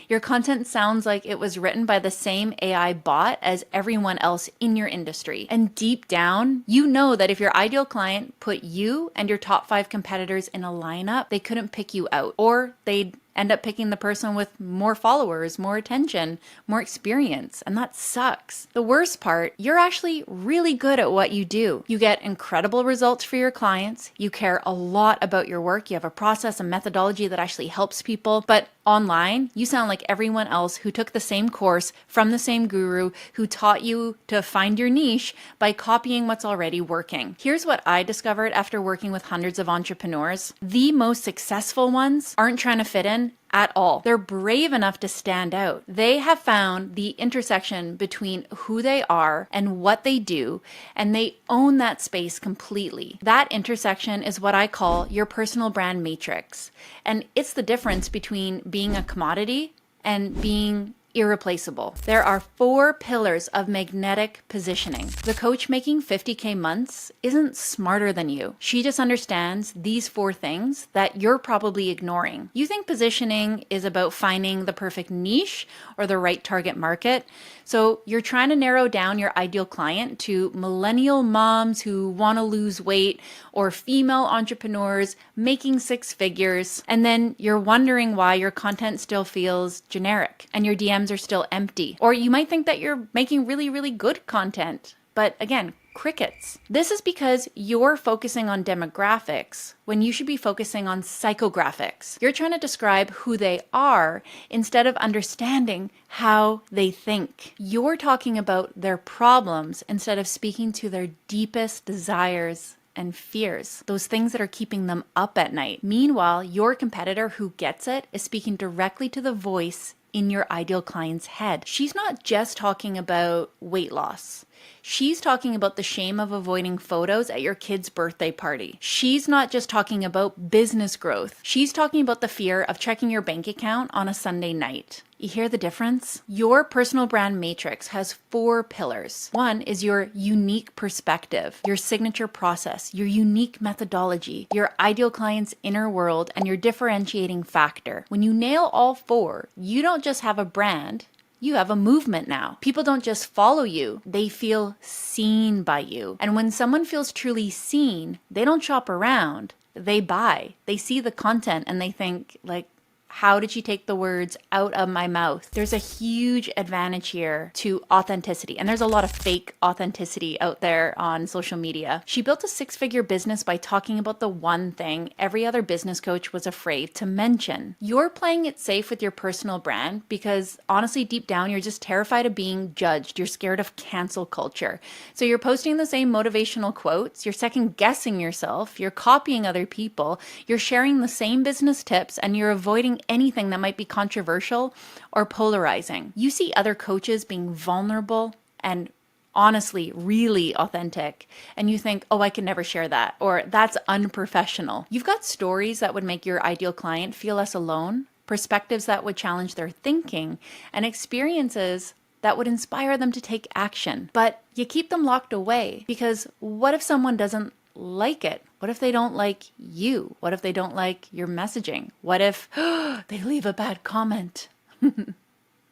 Your content sounds like it was written by the same AI bot as everyone else in your industry. And deep down, you know that if your ideal client put you and your top 5 competitors in a lineup, they couldn't pick you out, or they'd end up picking the person with more followers, more attention, more experience, and that sucks. The worst part, you're actually really good at what you do. You get incredible results for your clients, you care a lot about your work, you have a process and methodology that actually helps people, but online, you sound like everyone else who took the same course from the same guru who taught you to find your niche by copying what's already working. Here's what I discovered after working with hundreds of entrepreneurs. The most successful ones aren't trying to fit in at all. They're brave enough to stand out. They have found the intersection between who they are and what they do, and they own that space completely. That intersection is what I call your personal brand matrix. And it's the difference between being a commodity and being irreplaceable. There are 4 pillars of magnetic positioning. The coach making 50K months isn't smarter than you. She just understands these 4 things that you're probably ignoring. You think positioning is about finding the perfect niche or the right target market. So you're trying to narrow down your ideal client to millennial moms who want to lose weight or female entrepreneurs making 6 figures. And then you're wondering why your content still feels generic and your DMs are still empty. Or you might think that you're making really, really good content. But again, crickets. This is because you're focusing on demographics when you should be focusing on psychographics. You're trying to describe who they are instead of understanding how they think. You're talking about their problems instead of speaking to their deepest desires and fears, those things that are keeping them up at night. Meanwhile, your competitor who gets it is speaking directly to the voice in your ideal client's head. She's not just talking about weight loss. She's talking about the shame of avoiding photos at your kid's birthday party. She's not just talking about business growth. She's talking about the fear of checking your bank account on a Sunday night. You hear the difference? Your personal brand matrix has 4 pillars. 1 is your unique perspective, your signature process, your unique methodology, your ideal client's inner world, and your differentiating factor. When you nail all 4, you don't just have a brand, you have a movement now. People don't just follow you, they feel seen by you. And when someone feels truly seen, they don't shop around, they buy. They see the content and they think, like, how did she take the words out of my mouth? There's a huge advantage here to authenticity. And there's a lot of fake authenticity out there on social media. She built a 6-figure business by talking about the one thing every other business coach was afraid to mention. You're playing it safe with your personal brand because honestly, deep down, you're just terrified of being judged. You're scared of cancel culture. So you're posting the same motivational quotes. You're second guessing yourself. You're copying other people. You're sharing the same business tips and you're avoiding anything that might be controversial or polarizing. You see other coaches being vulnerable and honestly really authentic, and you think, oh, I can never share that, or that's unprofessional. You've got stories that would make your ideal client feel less alone, perspectives that would challenge their thinking, and experiences that would inspire them to take action. But you keep them locked away because what if someone doesn't like it? What if they don't like you? What if they don't like your messaging? What if they leave a bad comment?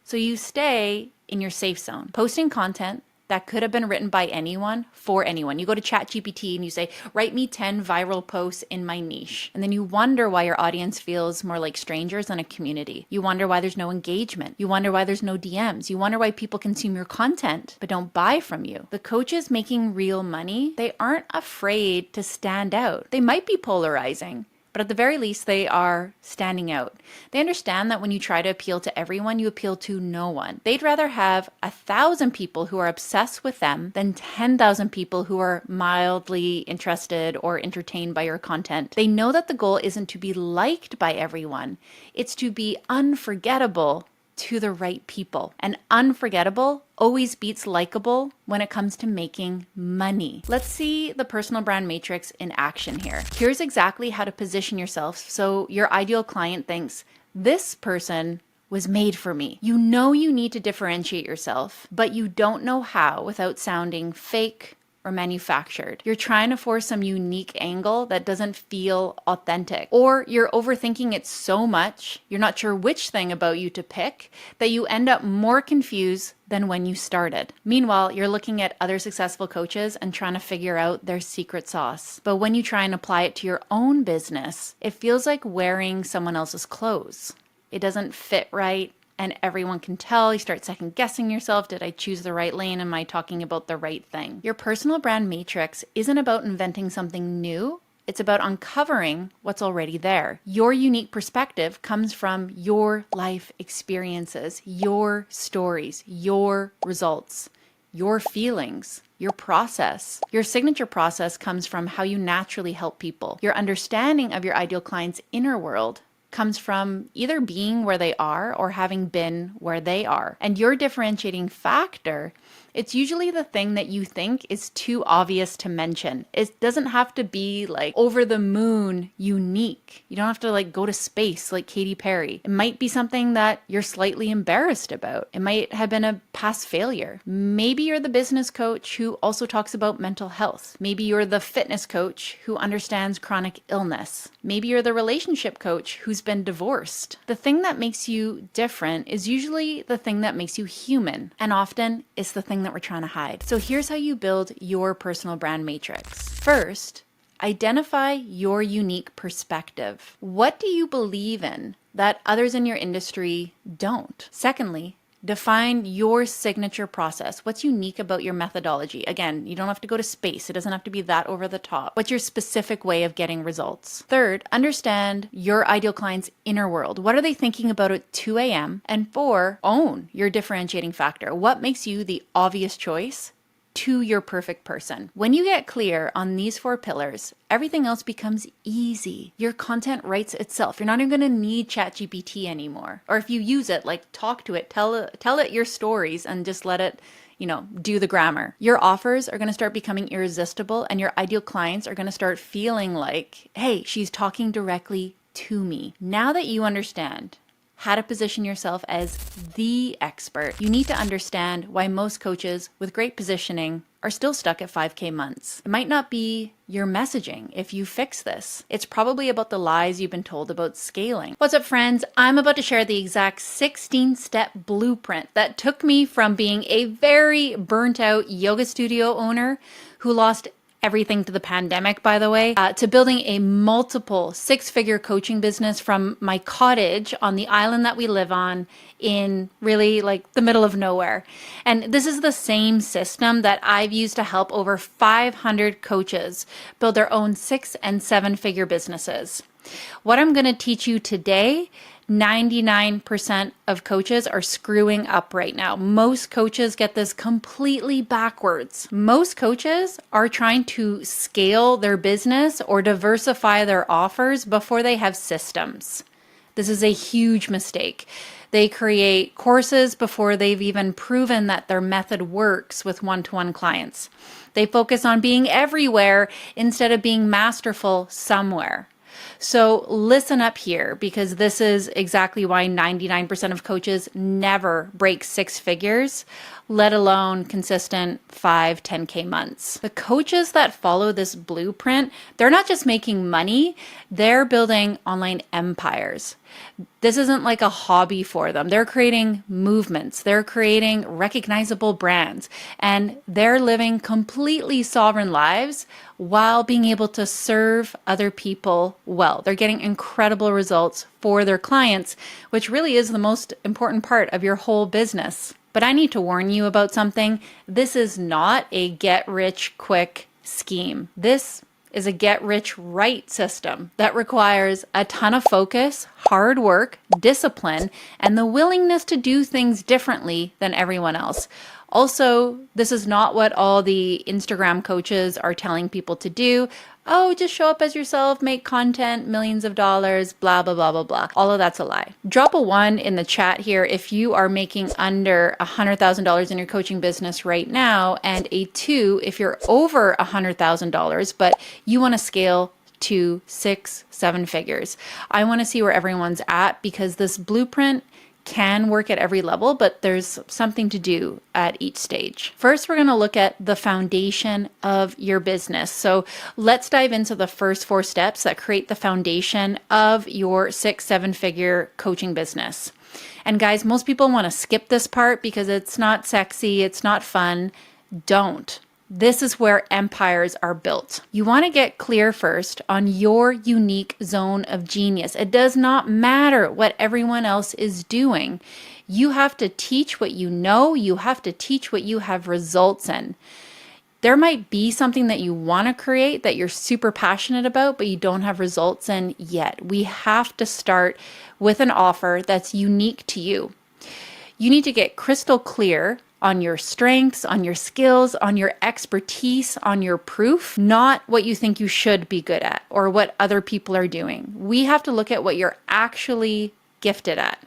So you stay in your safe zone, posting content that could have been written by anyone for anyone. You go to ChatGPT and you say, write me 10 viral posts in my niche. And then you wonder why your audience feels more like strangers than a community. You wonder why there's no engagement. You wonder why there's no DMs. You wonder why people consume your content but don't buy from you. The coaches making real money, they aren't afraid to stand out. They might be polarizing, but at the very least, they are standing out. They understand that when you try to appeal to everyone, you appeal to no one. They'd rather have 1,000 people who are obsessed with them than 10,000 people who are mildly interested or entertained by your content. They know that the goal isn't to be liked by everyone. It's to be unforgettable to the right people. And unforgettable always beats likable when it comes to making money. Let's see the personal brand matrix in action here. Here's exactly how to position yourself so your ideal client thinks, this person was made for me. You know you need to differentiate yourself, but you don't know how without sounding fake or manufactured. You're trying to force some unique angle that doesn't feel authentic, or you're overthinking it so much, you're not sure which thing about you to pick, that you end up more confused than when you started. Meanwhile, you're looking at other successful coaches and trying to figure out their secret sauce. But when you try and apply it to your own business, it feels like wearing someone else's clothes. It doesn't fit right. And everyone can tell. You start second guessing yourself. Did I choose the right lane? Am I talking about the right thing? Your personal brand matrix isn't about inventing something new. It's about uncovering what's already there. Your unique perspective comes from your life experiences, your stories, your results, your feelings, your process. Your signature process comes from how you naturally help people. Your understanding of your ideal client's inner world comes from either being where they are or having been where they are. And your differentiating factor, it's usually the thing that you think is too obvious to mention. It doesn't have to be like over the moon unique. You don't have to like go to space like Katy Perry. It might be something that you're slightly embarrassed about. It might have been a past failure. Maybe you're the business coach who also talks about mental health. Maybe you're the fitness coach who understands chronic illness. Maybe you're the relationship coach who's been divorced. The thing that makes you different is usually the thing that makes you human. And often it's the thing that we're trying to hide. So here's how you build your personal brand matrix. First, identify your unique perspective. What do you believe in that others in your industry don't? Secondly, define your signature process. What's unique about your methodology? Again, you don't have to go to space. It doesn't have to be that over the top. What's your specific way of getting results? Third, understand your ideal client's inner world. What are they thinking about at 2 a.m.? And 4, own your differentiating factor. What makes you the obvious choice to your perfect person? When you get clear on these 4 pillars, everything else becomes easy. Your content writes itself. You're not even going to need ChatGPT anymore. Or if you use it, like talk to it, tell it your stories and just let it, do the grammar. Your offers are going to start becoming irresistible and your ideal clients are going to start feeling like, hey, she's talking directly to me. Now that you understand how to position yourself as the expert, you need to understand why most coaches with great positioning are still stuck at 5K months. It might not be your messaging if you fix this. It's probably about the lies you've been told about scaling. What's up, friends? I'm about to share the exact 16-step blueprint that took me from being a very burnt out yoga studio owner who lost everything to the pandemic, by the way, to building a multiple six-figure coaching business from my cottage on the island that we live on in really like the middle of nowhere. And this is the same system that I've used to help over 500 coaches build their own 6 and 7-figure businesses. What I'm going to teach you today, 99% of coaches are screwing up right now. Most coaches get this completely backwards. Most coaches are trying to scale their business or diversify their offers before they have systems. This is a huge mistake. They create courses before they've even proven that their method works with one-to-one clients. They focus on being everywhere instead of being masterful somewhere. So listen up here, because this is exactly why 99% of coaches never break 6 figures, let alone consistent 5, 10K months. The coaches that follow this blueprint, they're not just making money, they're building online empires. This isn't like a hobby for them. They're creating movements, they're creating recognizable brands, and they're living completely sovereign lives while being able to serve other people well. They're getting incredible results for their clients, which really is the most important part of your whole business. But I need to warn you about something. This is not a get-rich-quick scheme. This is a get-rich-right system that requires a ton of focus, hard work, discipline, and the willingness to do things differently than everyone else. Also, this is not what all the Instagram coaches are telling people to do. Oh, just show up as yourself, make content, millions of dollars, blah, blah, blah, blah, blah. All of that's a lie. Drop a 1 in the chat here if you are making under $100,000 in your coaching business right now, and a 2 if you're over $100,000, but you want to scale to 6, 7 figures. I want to see where everyone's at, because this blueprint can work at every level, but there's something to do at each stage. First, we're going to look at the foundation of your business. So let's dive into the first 4 steps that create the foundation of your 6, 7-figure coaching business. And guys, most people want to skip this part because it's not sexy, it's not fun. Don't. This is where empires are built. You want to get clear first on your unique zone of genius. It does not matter what everyone else is doing. You have to teach what you know. You have to teach what you have results in. There might be something that you want to create that you're super passionate about, but you don't have results in yet. We have to start with an offer that's unique to you. You need to get crystal clear on your strengths, on your skills, on your expertise, on your proof, not what you think you should be good at or what other people are doing. We have to look at what you're actually gifted at.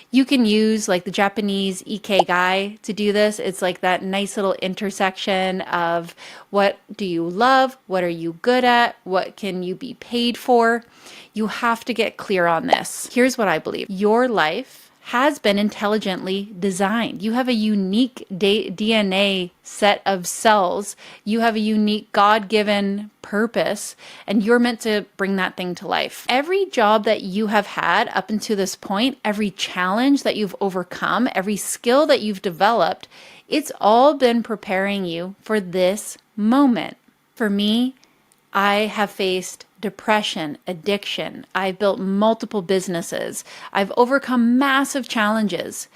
You can use like the Japanese ikigai to do this. It's like that nice little intersection of what do you love? What are you good at? What can you be paid for? You have to get clear on this. Here's what I believe. Your life has been intelligently designed. You have a unique DNA set of cells. You have a unique God-given purpose, and you're meant to bring that thing to life. Every job that you have had up until this point, every challenge that you've overcome, every skill that you've developed, it's all been preparing you for this moment. For me, I have faced depression, addiction. I've built multiple businesses. I've overcome massive challenges.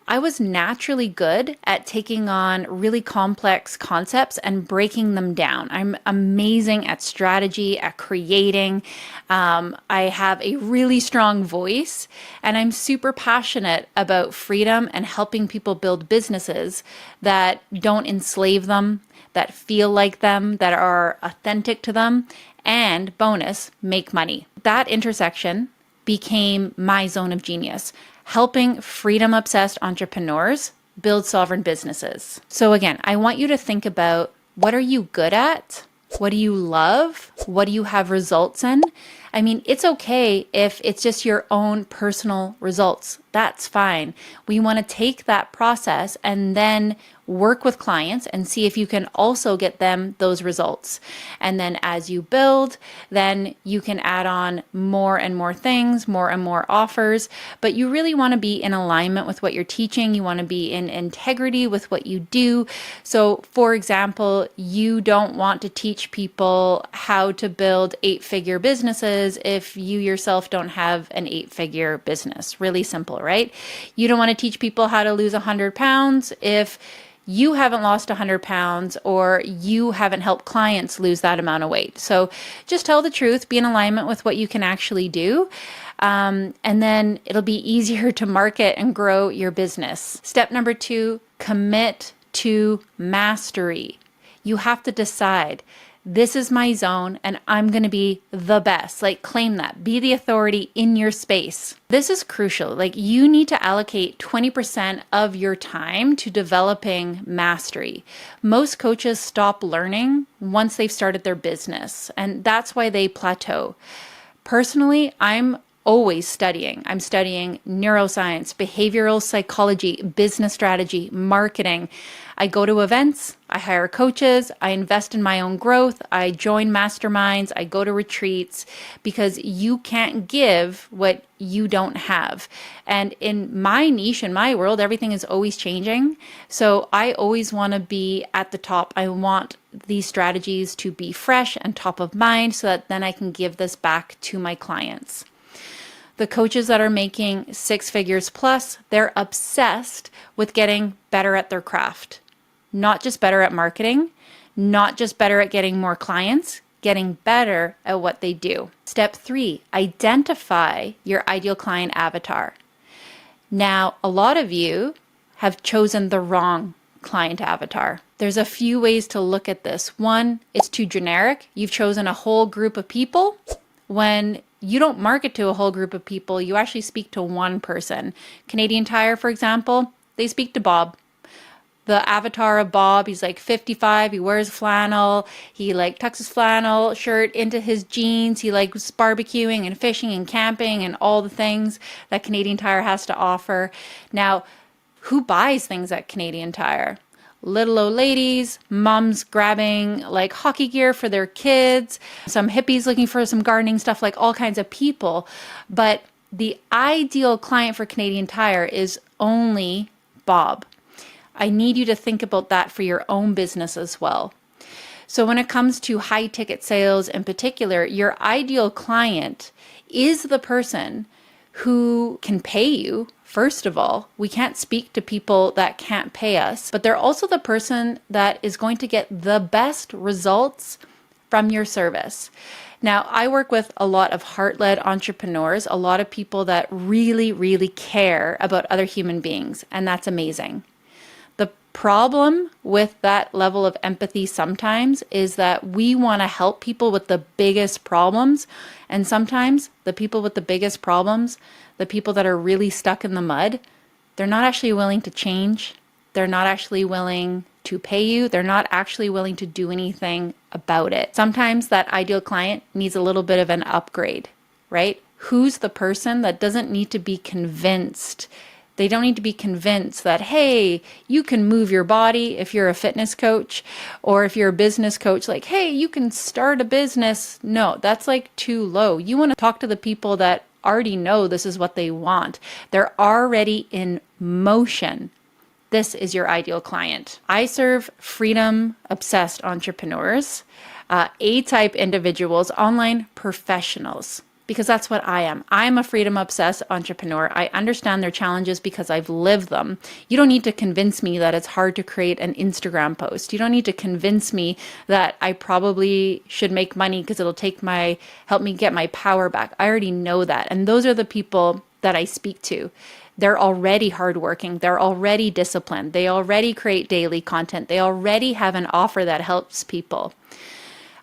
I was naturally good at taking on really complex concepts and breaking them down. I'm amazing at strategy, at creating. I have a really strong voice, and I'm super passionate about freedom and helping people build businesses that don't enslave them, that feel like them, that are authentic to them, and bonus, make money. That intersection became my zone of genius, helping freedom-obsessed entrepreneurs build sovereign businesses. So again, I want you to think about, what are you good at? What do you love? What do you have results in? I mean, it's okay if it's just your own personal results. That's fine. We want to take that process and then work with clients and see if you can also get them those results. And then as you build, then you can add on more and more things, more and more offers, but you really want to be in alignment with what you're teaching. You want to be in integrity with what you do. So for example, you don't want to teach people how to build 8-figure businesses if you yourself don't have an 8-figure business. Really simple, right? You don't want to teach people how to lose 100 pounds if you haven't lost 100 pounds or you haven't helped clients lose that amount of weight. So just tell the truth, be in alignment with what you can actually do. And then it'll be easier to market and grow your business. Step number 2, commit to mastery. You have to decide, this is my zone and I'm going to be the best. Like, claim that. Be the authority in your space. This is crucial. Like, you need to allocate 20% of your time to developing mastery. Most coaches stop learning once they've started their business, and that's why they plateau. Personally, I'm always studying. I'm studying neuroscience, behavioral psychology, business strategy, marketing. I go to events, I hire coaches, I invest in my own growth, I join masterminds, I go to retreats, because you can't give what you don't have. And in my niche, in my world, everything is always changing. So I always want to be at the top. I want these strategies to be fresh and top of mind so that then I can give this back to my clients. The coaches that are making 6 figures plus, they're obsessed with getting better at their craft. Not just better at marketing, not just better at getting more clients, getting better at what they do. Step 3, identify your ideal client avatar. Now, a lot of you have chosen the wrong client avatar. There's a few ways to look at this. One, it's too generic. You've chosen a whole group of people when you don't market to a whole group of people. You actually speak to one person. Canadian Tire, for example, they speak to Bob. The avatar of Bob, he's like 55, he wears flannel, he like tucks his flannel shirt into his jeans, he likes barbecuing and fishing and camping and all the things that Canadian Tire has to offer. Now, who buys things at Canadian Tire? Little old ladies, moms grabbing like hockey gear for their kids, some hippies looking for some gardening stuff, like all kinds of people. But the ideal client for Canadian Tire is only Bob. I need you to think about that for your own business as well. So when it comes to high ticket sales in particular, your ideal client is the person who can pay you. First of all, we can't speak to people that can't pay us, but they're also the person that is going to get the best results from your service. Now, I work with a lot of heart-led entrepreneurs, a lot of people that really, really care about other human beings, and that's amazing. The problem with that level of empathy sometimes is that we want to help people with the biggest problems, and sometimes the people with the biggest problems, the people that are really stuck in the mud, they're not actually willing to change. They're not actually willing to pay you. They're not actually willing to do anything about it. Sometimes that ideal client needs a little bit of an upgrade, right? Who's the person that doesn't need to be convinced? They don't need to be convinced that, hey, you can move your body if you're a fitness coach, or if you're a business coach, like, hey, you can start a business. No, that's like too low. You want to talk to the people that already know this is what they want. They're already in motion. This is your ideal client. I serve freedom-obsessed entrepreneurs, A-type individuals, online professionals, because that's what I am. I'm a freedom-obsessed entrepreneur. I understand their challenges because I've lived them. You don't need to convince me that it's hard to create an Instagram post. You don't need to convince me that I probably should make money because it'll help me get my power back. I already know that. And those are the people that I speak to. They're already hardworking. They're already disciplined. They already create daily content. They already have an offer that helps people.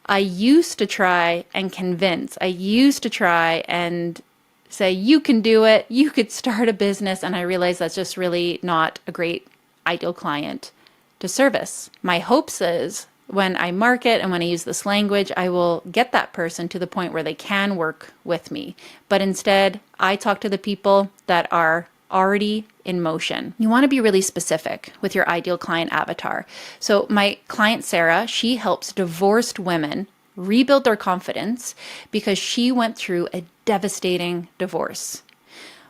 I used to try and convince. I used to try and say, you can do it. You could start a business. And I realized that's just really not a great ideal client to service. My hopes is when I market and when I use this language, I will get that person to the point where they can work with me. But instead, I talk to the people that are already in motion. You want to be really specific with your ideal client avatar. So my client Sarah, she helps divorced women rebuild their confidence because she went through a devastating divorce.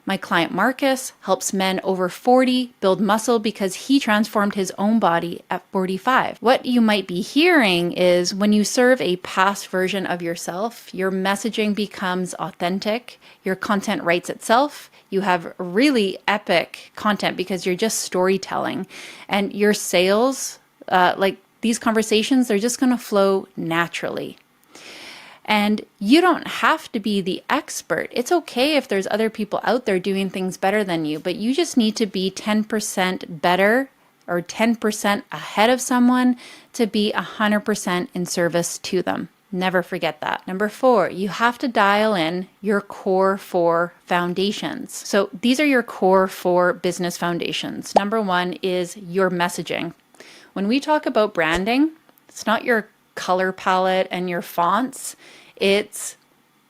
My client Marcus helps men over 40 build muscle because he transformed his own body at 45. What you might be hearing is when you serve a past version of yourself, your messaging becomes authentic, your content writes itself, you have really epic content because you're just storytelling, and your sales, like these conversations, they're just going to flow naturally. And you don't have to be the expert. It's okay if there's other people out there doing things better than you, but you just need to be 10% better or 10% ahead of someone to be 100% in service to them. Never forget that. Number 4, you have to dial in your core 4 foundations. So these are your core 4 business foundations. Number 1 is your messaging. When we talk about branding, it's not your color palette and your fonts. It's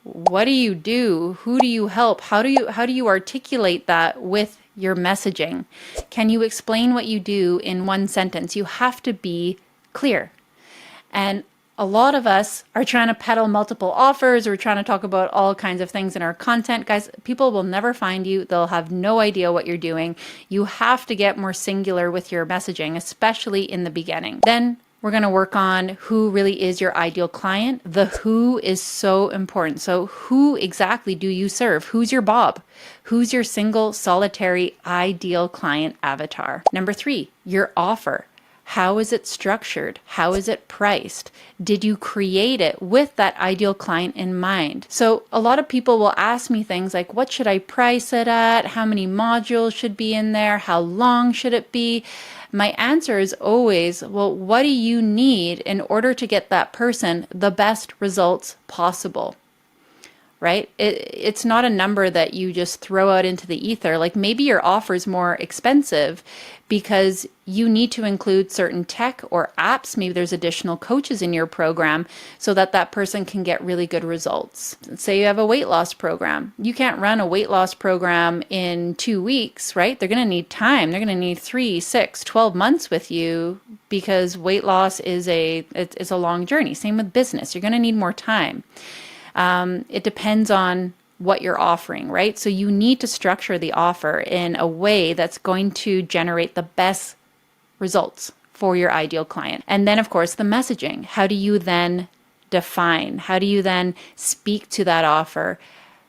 what do you do? Who do you help? How do you articulate that with your messaging? Can you explain what you do in one sentence? You have to be clear. And a lot of us are trying to peddle multiple offers. We're trying to talk about all kinds of things in our content. Guys, people will never find you. They'll have no idea what you're doing. You have to get more singular with your messaging, especially in the beginning. Then we're going to work on who really is your ideal client. The who is so important. So who exactly do you serve? Who's your Bob? Who's your single, solitary, ideal client avatar? Number 3, your offer. How is it structured? How is it priced? Did you create it with that ideal client in mind? So a lot of people will ask me things like, what should I price it at? How many modules should be in there? How long should it be? My answer is always, well, what do you need in order to get that person the best results possible? Right? It's not a number that you just throw out into the ether. Like maybe your offer is more expensive because you need to include certain tech or apps. Maybe there's additional coaches in your program so that that person can get really good results. Say you have a weight loss program. You can't run a weight loss program in 2 weeks, right? They're going to need time. They're going to need 3, 6, 12 months with you because weight loss is a long journey. Same with business. You're going to need more time. It depends on what you're offering, right? So you need to structure the offer in a way that's going to generate the best results for your ideal client. And then, of course, the messaging. How do you then define? How do you then speak to that offer?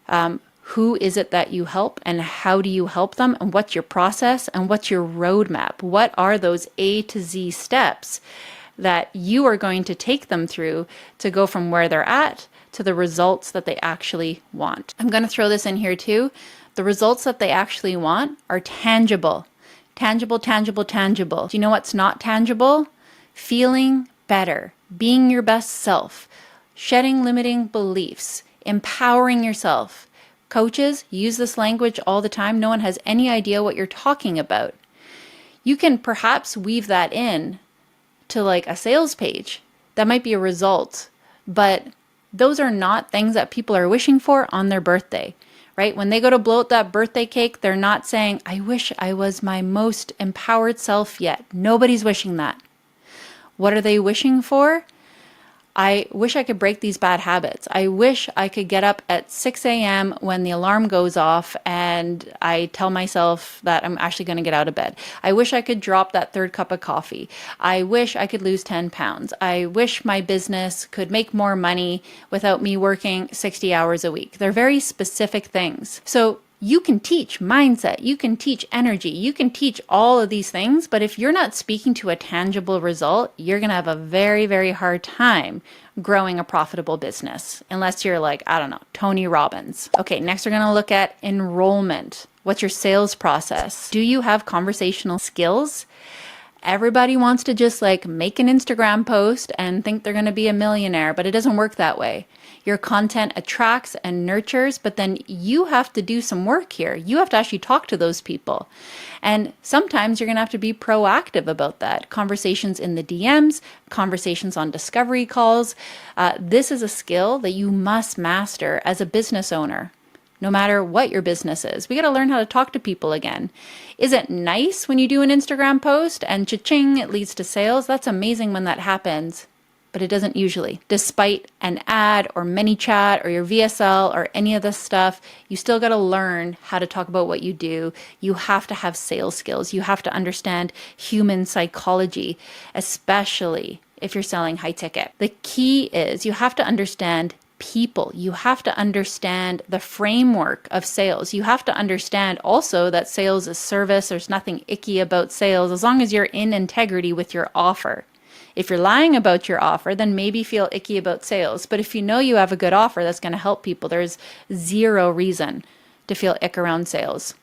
Who is it that you help and how do you help them? And what's your process and what's your roadmap? What are those A to Z steps that you are going to take them through to go from where they're at to the results that they actually want? I'm going to throw this in here too. The results that they actually want are tangible. Tangible, tangible, tangible. Do you know what's not tangible? Feeling better, being your best self, shedding limiting beliefs, empowering yourself. Coaches use this language all the time. No one has any idea what you're talking about. You can perhaps weave that in to like a sales page. That might be a result, but those are not things that people are wishing for on their birthday, right? When they go to blow out that birthday cake, they're not saying, I wish I was my most empowered self yet. Nobody's wishing that. What are they wishing for? I wish I could break these bad habits. I wish I could get up at 6 a.m. when the alarm goes off and I tell myself that I'm actually going to get out of bed. I wish I could drop that 3rd cup of coffee. I wish I could lose 10 pounds. I wish my business could make more money without me working 60 hours a week. They're very specific things. So you can teach mindset, you can teach energy, you can teach all of these things, but if you're not speaking to a tangible result, you're going to have a very, very hard time growing a profitable business, unless you're like, I don't know, Tony Robbins. Okay, next we're going to look at enrollment. What's your sales process? Do you have conversational skills? Everybody wants to just like make an Instagram post and think they're going to be a millionaire, but it doesn't work that way. Your content attracts and nurtures, but then you have to do some work here. You have to actually talk to those people. And sometimes you're going to have to be proactive about that. Conversations in the DMs, conversations on discovery calls. This is a skill that you must master as a business owner. no matter what your business is. We got to learn how to talk to people again. Is it nice when you do an Instagram post and cha-ching, it leads to sales? That's amazing when that happens, but it doesn't usually. Despite an ad or ManyChat or your VSL or any of this stuff, you still got to learn how to talk about what you do. You have to have sales skills. You have to understand human psychology, especially if you're selling high ticket. The key is you have to understand people. You have to understand the framework of sales. You have to understand also that sales is service. There's nothing icky about sales as long as you're in integrity with your offer. If you're lying about your offer, then maybe feel icky about sales. But if you know you have a good offer that's going to help people, there's zero reason to feel ick around sales.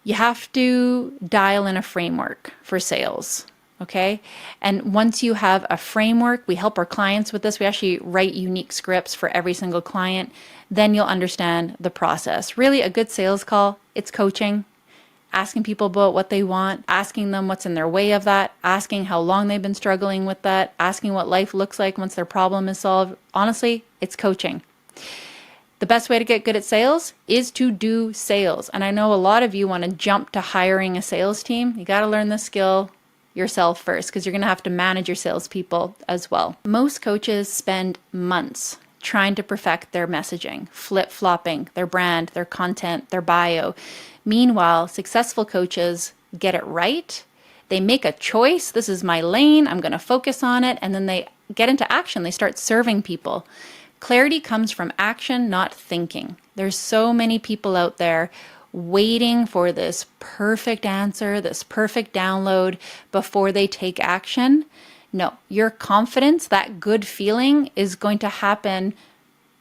You have to dial in a framework for sales. Okay. And once you have a framework, we help our clients with this. We actually write unique scripts for every single client. Then you'll understand the process. Really, a good sales call, it's coaching, asking people about what they want, asking them what's in their way of that, asking how long they've been struggling with that, asking what life looks like once their problem is solved. Honestly, it's coaching. The best way to get good at sales is to do sales. And I know a lot of you want to jump to hiring a sales team. You got to learn the skill yourself first because you're going to have to manage your salespeople as well. Most coaches spend months trying to perfect their messaging, flip-flopping their brand, their content, their bio. Meanwhile, successful coaches get it right. They make a choice. This is my lane. I'm going to focus on it. And then they get into action. They start serving people. Clarity comes from action, not thinking. There's so many people out there waiting for this perfect answer, this perfect download before they take action. No, your confidence, that good feeling is going to happen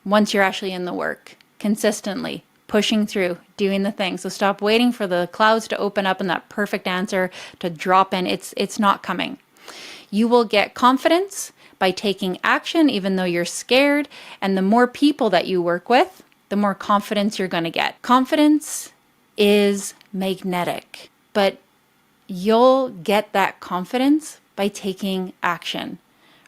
once you're actually in the work, consistently, pushing through, doing the thing. So stop waiting for the clouds to open up and that perfect answer to drop in. It's not coming. You will get confidence by taking action, even though you're scared. And the more people that you work with, the more confidence you're going to get. Confidence is magnetic, but you'll get that confidence by taking action,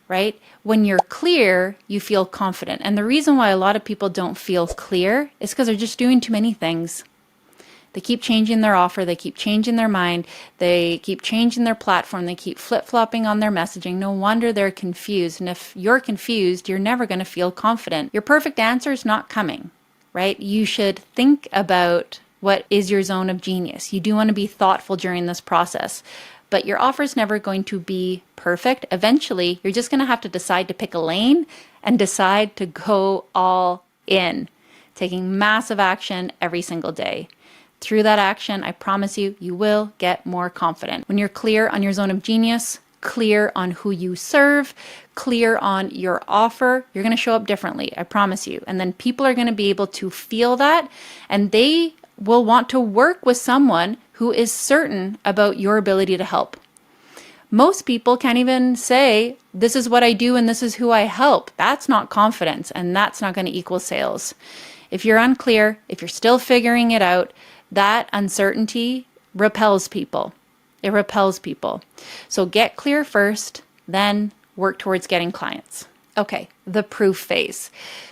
right? When you're clear, you feel confident. And the reason why a lot of people don't feel clear is because they're just doing too many things. They keep changing their offer. They keep changing their mind. They keep changing their platform. They keep flip-flopping on their messaging. No wonder they're confused. And if you're confused, you're never going to feel confident. Your perfect answer is not coming, right? You should think about what is your zone of genius. You do want to be thoughtful during this process, but your offer is never going to be perfect. Eventually, you're just going to have to decide to pick a lane and decide to go all in, taking massive action every single day. Through that action, I promise you, you will get more confident. When you're clear on your zone of genius, clear on who you serve, clear on your offer, you're going to show up differently, I promise you. And then people are going to be able to feel that, and they will want to work with someone who is certain about your ability to help. Most people can't even say, this is what I do and this is who I help. That's not confidence, and that's not going to equal sales. If you're unclear, if you're still figuring it out, that uncertainty repels people. It repels people. So get clear first, then work towards getting clients. Okay, the proof phase.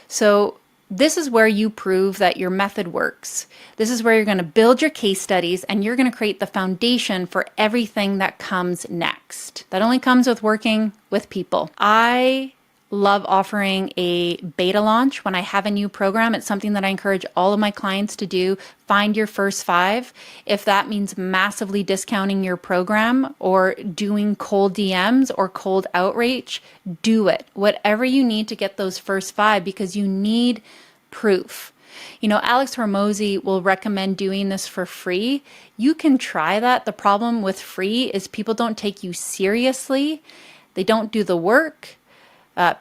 So this is where you prove that your method works. This is where you're going to build your case studies and you're going to create the foundation for everything that comes next. That only comes with working with people. I love offering a beta launch when I have a new program. It's something that I encourage all of my clients to do. Find your first 5. If that means massively discounting your program or doing cold DMs or cold outreach, do it. Whatever you need to get those first 5, because you need proof. You know, Alex Hormozy will recommend doing this for free. You can try that. The problem with free is people don't take you seriously. They don't do the work.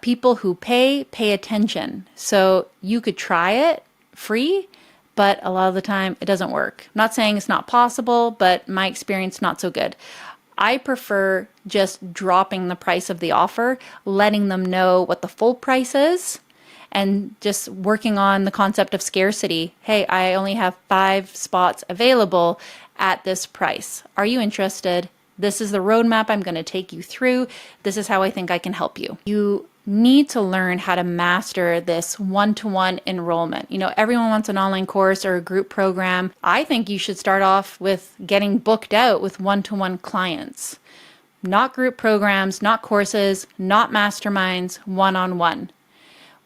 People who pay attention. So you could try it free, but a lot of the time it doesn't work. I'm not saying it's not possible, but my experience, not so good. I prefer just dropping the price of the offer, letting them know what the full price is, and just working on the concept of scarcity. Hey, I only have 5 spots available at this price. Are you interested? This is the roadmap I'm going to take you through. This is how I think I can help you. You need to learn how to master this one-to-one enrollment. Everyone wants an online course or a group program. I think you should start off with getting booked out with one-to-one clients. Not group programs, not courses, not masterminds, one-on-one.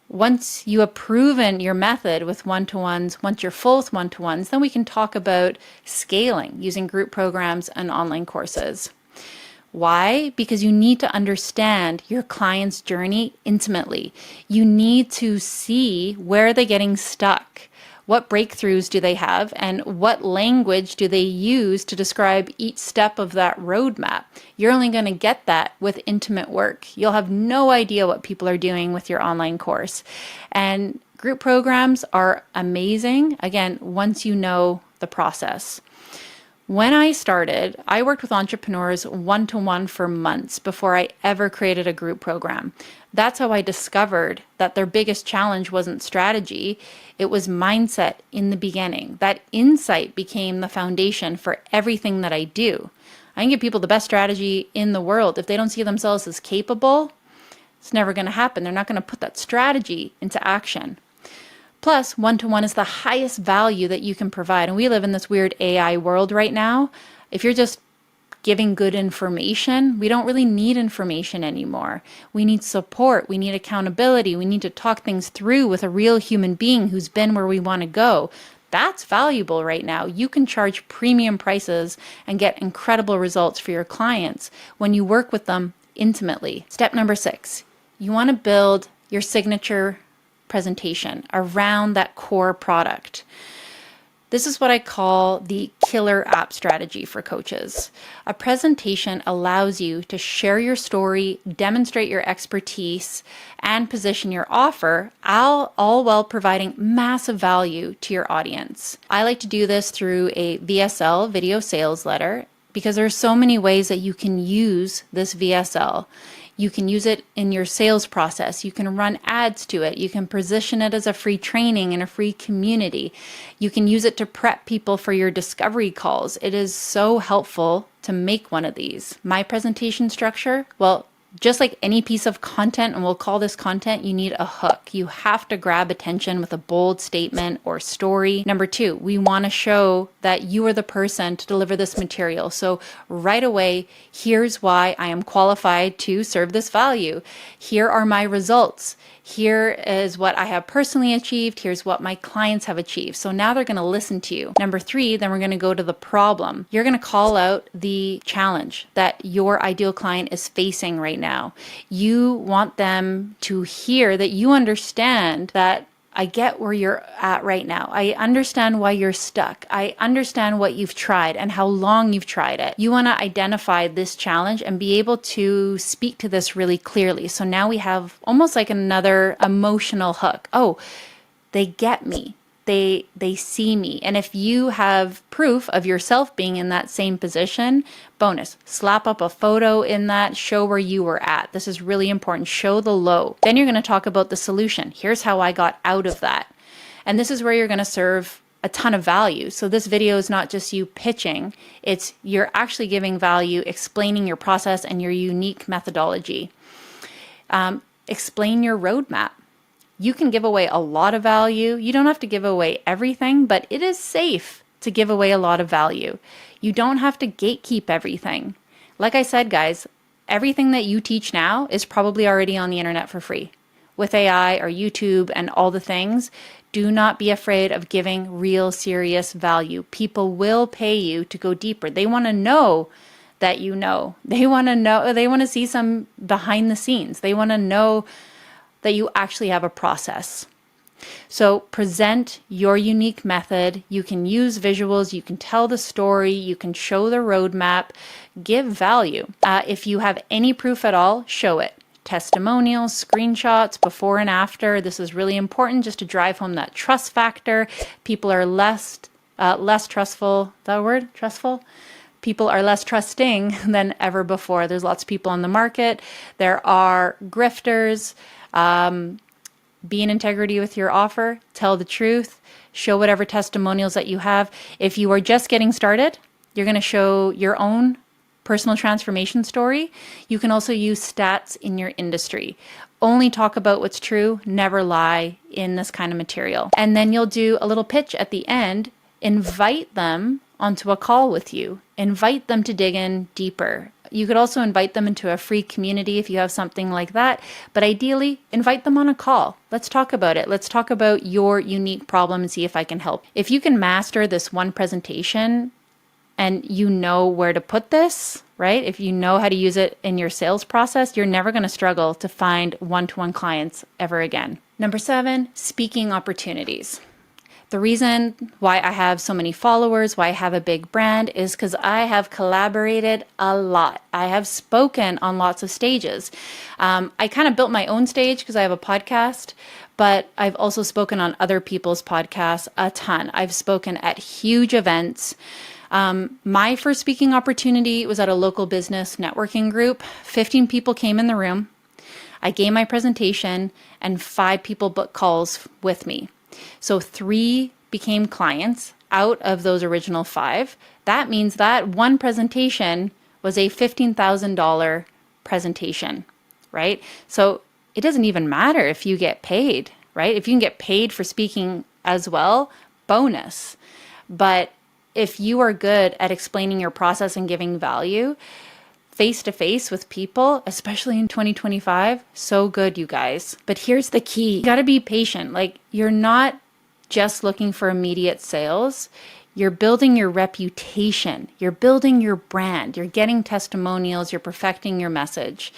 Once you have proven your method with one-to-ones, once you're full with one-to-ones, then we can talk about scaling using group programs and online courses. Why? Because you need to understand your client's journey intimately. You need to see where they're getting stuck. What breakthroughs do they have, and what language do they use to describe each step of that roadmap? You're only going to get that with intimate work. You'll have no idea what people are doing with your online course. And group programs are amazing, again, once you know the process. When I started, I worked with entrepreneurs one-to-one for months before I ever created a group program. That's how I discovered that their biggest challenge wasn't strategy, it was mindset in the beginning. That insight became the foundation for everything that I do. I can give people the best strategy in the world. If they don't see themselves as capable, it's never going to happen. They're not going to put that strategy into action. Plus, one-to-one is the highest value that you can provide. And we live in this weird AI world right now. If you're just giving good information, we don't really need information anymore. We need support. We need accountability. We need to talk things through with a real human being who's been where we want to go. That's valuable right now. You can charge premium prices and get incredible results for your clients when you work with them intimately. Step number 6, you want to build your signature presentation around that core product. This is what I call the killer app strategy for coaches. A presentation allows you to share your story, demonstrate your expertise, and position your offer, all while providing massive value to your audience. I like to do this through a VSL, video sales letter, because there are so many ways that you can use this VSL. You can use it in your sales process. You can run ads to it. You can position it as a free training in a free community. You can use it to prep people for your discovery calls. It is so helpful to make one of these. My presentation structure, well, just like any piece of content, and we'll call this content, you need a hook. You have to grab attention with a bold statement or story. Number 2, we want to show that you are the person to deliver this material. So right away, here's why I am qualified to serve this value. Here are my results. Here is what I have personally achieved. Here's what my clients have achieved. So now they're going to listen to you. Number 3, then we're going to go to the problem. You're going to call out the challenge that your ideal client is facing right now. You want them to hear that you understand that I get where you're at right now. I understand why you're stuck. I understand what you've tried and how long you've tried it. You want to identify this challenge and be able to speak to this really clearly. So now we have almost like another emotional hook. Oh, they get me. They see me. And if you have proof of yourself being in that same position, bonus, slap up a photo in that, show where you were at. This is really important. Show the low. Then you're going to talk about the solution. Here's how I got out of that. And this is where you're going to serve a ton of value. So this video is not just you pitching, it's you're actually giving value, explaining your process and your unique methodology. Explain your roadmap. You can give away a lot of value. You don't have to give away everything, but it is safe to give away a lot of value. You don't have to gatekeep everything. Like I said, guys, everything that you teach now is probably already on the internet for free. With AI or YouTube and all the things, do not be afraid of giving real serious value. People will pay you to go deeper. They want to know that you know. They want to see some behind the scenes. They want to know that you actually have a process. So present your unique method. You can use visuals, you can tell the story, you can show the roadmap, give value. If you have any proof at all, show it. Testimonials, screenshots, before and after. This is really important just to drive home that trust factor. People are less trustful. That word? Trustful? People are less trusting than ever before. There's lots of people on the market. There are grifters. Be in integrity with your offer, tell the truth, show whatever testimonials that you have. If you are just getting started, you're going to show your own personal transformation story. You can also use stats in your industry. Only talk about what's true, never lie in this kind of material. And then you'll do a little pitch at the end, invite them onto a call with you, invite them to dig in deeper. You could also invite them into a free community if you have something like that, but ideally invite them on a call. Let's talk about it. Let's talk about your unique problem and see if I can help. If you can master this one presentation and you know where to put this, right? If you know how to use it in your sales process, you're never going to struggle to find one-to-one clients ever again. Number 7, speaking opportunities. The reason why I have so many followers, why I have a big brand, is because I have collaborated a lot. I have spoken on lots of stages. I kind of built my own stage because I have a podcast, but I've also spoken on other people's podcasts a ton. I've spoken at huge events. My first speaking opportunity was at a local business networking group. 15 people came in the room. I gave my presentation and 5 people booked calls with me. So 3 became clients out of those original 5. That means that one presentation was a $15,000 presentation, right? So it doesn't even matter if you get paid, right? If you can get paid for speaking as well, bonus. But if you are good at explaining your process and giving value, face-to-face with people, especially in 2025, so good, you guys. But here's the key. You got to be patient. Like, you're not just looking for immediate sales. You're building your reputation. You're building your brand. You're getting testimonials. You're perfecting your message.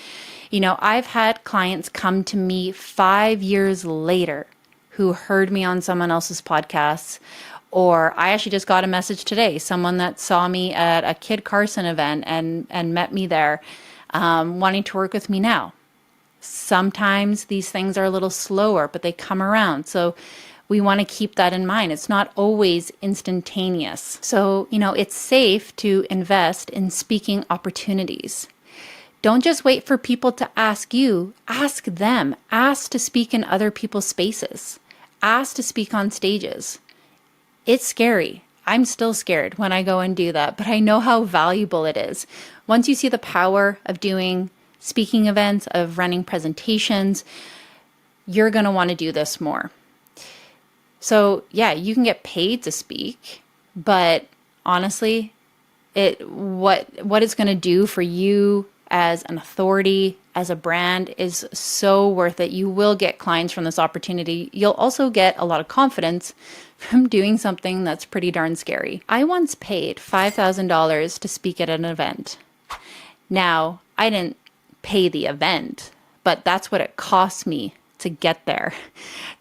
You know, I've had clients come to me 5 years later who heard me on someone else's podcasts. Or I actually just got a message today, someone that saw me at a Kid Carson event and met me there, wanting to work with me now. Sometimes these things are a little slower, but they come around. So we want to keep that in mind. It's not always instantaneous. So, you know, it's safe to invest in speaking opportunities. Don't just wait for people to ask you. Ask them. Ask to speak in other people's spaces. Ask to speak on stages. It's scary. I'm still scared when I go and do that, but I know how valuable it is. Once you see the power of doing speaking events, of running presentations, you're going to want to do this more. So yeah, you can get paid to speak, but honestly, what it's going to do for you as an authority, as a brand, is so worth it. You will get clients from this opportunity. You'll also get a lot of confidence from doing something that's pretty darn scary. I once paid $5,000 to speak at an event. Now, I didn't pay the event, but that's what it cost me to get there,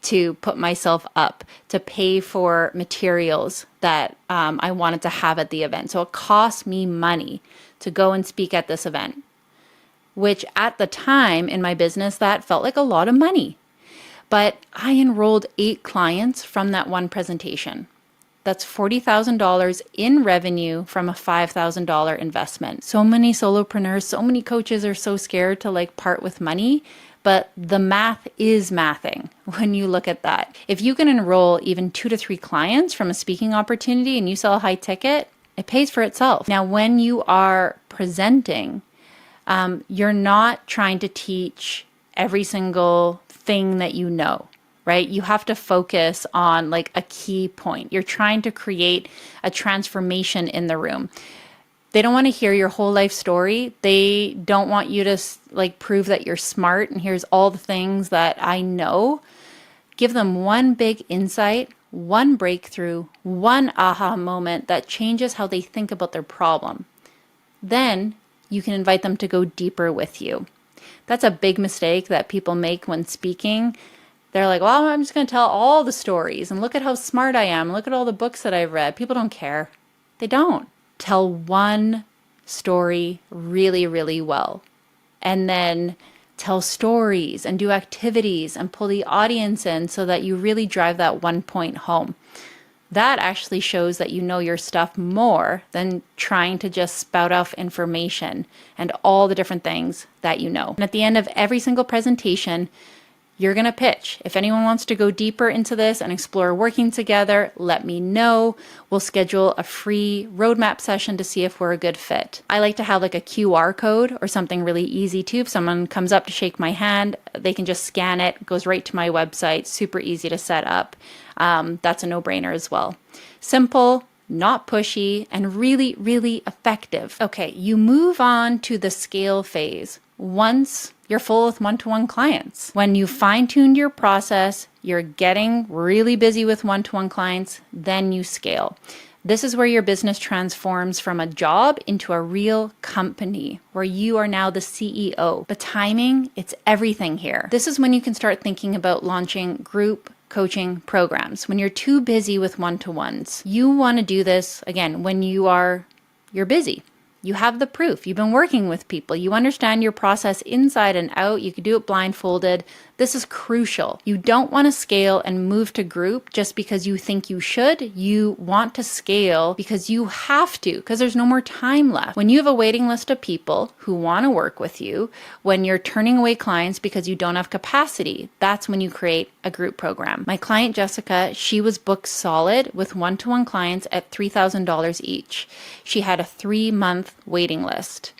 to put myself up, to pay for materials that I wanted to have at the event. So it cost me money to go and speak at this event, which at the time in my business, that felt like a lot of money. But I enrolled 8 clients from that one presentation. That's $40,000 in revenue from a $5,000 investment. So many solopreneurs, so many coaches are so scared to like part with money, but the math is mathing when you look at that. If you can enroll even 2 to 3 clients from a speaking opportunity and you sell a high ticket, it pays for itself. Now, when you are presenting, you're not trying to teach every single thing that you know, right? You have to focus on like a key point. You're trying to create a transformation in the room. They don't want to hear your whole life story. They don't want you to like prove that you're smart and here's all the things that I know. Give them one big insight, one breakthrough, one aha moment that changes how they think about their problem. Then you can invite them to go deeper with you. That's a big mistake that people make when speaking. They're like, well, I'm just going to tell all the stories and look at how smart I am. Look at all the books that I've read. People don't care. They don't. Tell one story really, really well. And then tell stories and do activities and pull the audience in so that you really drive that one point home. That actually shows that you know your stuff more than trying to just spout off information and all the different things that you know. And at the end of every single presentation, you're going to pitch. If anyone wants to go deeper into this and explore working together, let me know. We'll schedule a free roadmap session to see if we're a good fit. I like to have like a QR code or something really easy too. If someone comes up to shake my hand, they can just scan it. It goes right to my website. Super easy to set up. That's a no-brainer as well. Simple, not pushy, and really, really effective. Okay, you move on to the scale phase once you're full with one-to-one clients. When you fine-tuned your process, you're getting really busy with one-to-one clients, then you scale. This is where your business transforms from a job into a real company, where you are now the CEO. But timing, it's everything here. This is when you can start thinking about launching group coaching programs. When you're too busy with one-to-ones, you want to do this, again, when you're busy. You have the proof. You've been working with people. You understand your process inside and out. You can do it blindfolded. This is crucial. You don't want to scale and move to group just because you think you should. You want to scale because you have to, because there's no more time left. When you have a waiting list of people who want to work with you, when you're turning away clients because you don't have capacity, that's when you create a group program. My client Jessica, she was booked solid with one-to-one clients at $3,000 each. She had a 3-month waiting list.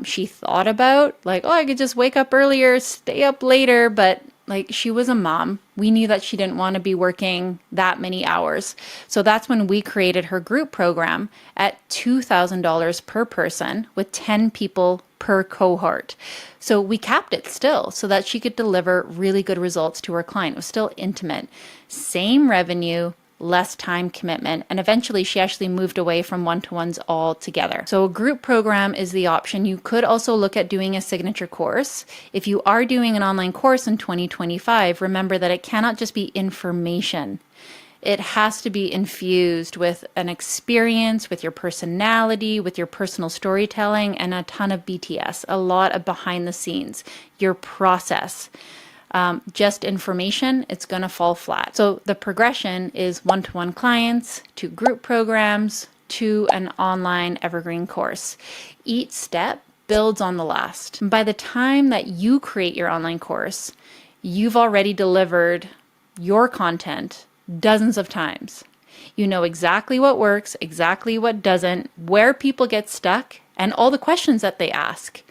She thought about I could just wake up earlier, stay up later, but she was a mom. We knew that she didn't want to be working that many hours. So that's when we created her group program at $2,000 per person with 10 people per cohort. So we capped it still so that she could deliver really good results to her client. It was still intimate. Same revenue, less time commitment, and eventually she actually moved away from one-to-ones altogether. So a group program is the option. You could also look at doing a signature course. If you are doing an online course in 2025, remember that it cannot just be information. It has to be infused with an experience, with your personality, with your personal storytelling, and a ton of BTS, a lot of behind the scenes, your process. Just information, it's going to fall flat. So the progression is one-to-one clients to group programs to an online evergreen course. Each step builds on the last. By the time that you create your online course, you've already delivered your content dozens of times. You know exactly what works, exactly what doesn't, where people get stuck, and all the questions that they ask.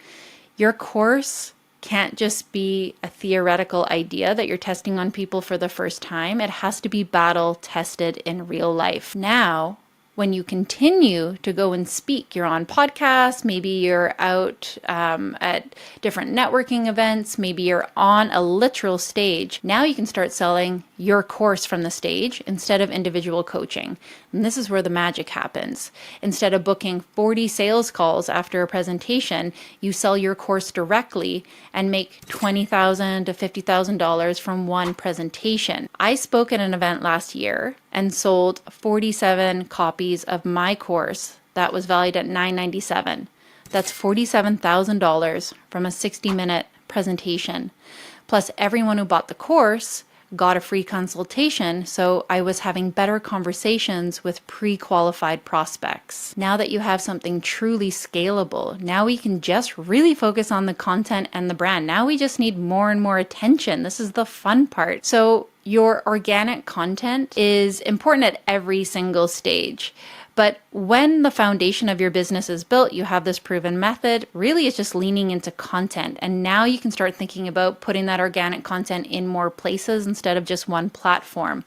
Your course can't just be a theoretical idea that you're testing on people for the first time. It has to be battle tested in real life. Now, when you continue to go and speak, you're on podcasts, maybe you're out at different networking events, maybe you're on a literal stage. Now you can start selling your course from the stage instead of individual coaching. And this is where the magic happens. Instead of booking 40 sales calls after a presentation, you sell your course directly and make $20,000 to $50,000 from one presentation. I spoke at an event last year and sold 47 copies of my course that was valued at $997. That's $47,000 from a 60-minute presentation. Plus, everyone who bought the course got a free consultation, so I was having better conversations with pre-qualified prospects. Now that you have something truly scalable, now we can just really focus on the content and the brand. Now we just need more and more attention. This is the fun part. So your organic content is important at every single stage. But when the foundation of your business is built, you have this proven method, really it's just leaning into content. And now you can start thinking about putting that organic content in more places instead of just one platform.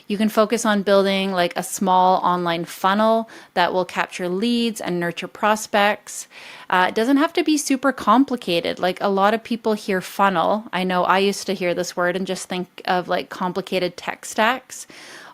You can focus on building like a small online funnel that will capture leads and nurture prospects. It doesn't have to be super complicated. Like a lot of people hear funnel. I know I used to hear this word and just think of like complicated tech stacks.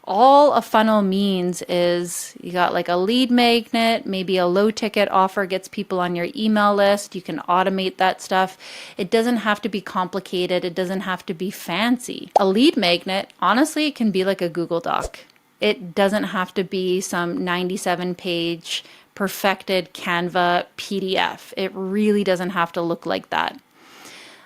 All a funnel means is you got like a lead magnet, maybe a low ticket offer gets people on your email list. You can automate that stuff. It doesn't have to be complicated. It doesn't have to be fancy. A lead magnet, honestly, it can be like a Google Doc. It doesn't have to be some 97-page perfected Canva PDF. It really doesn't have to look like that.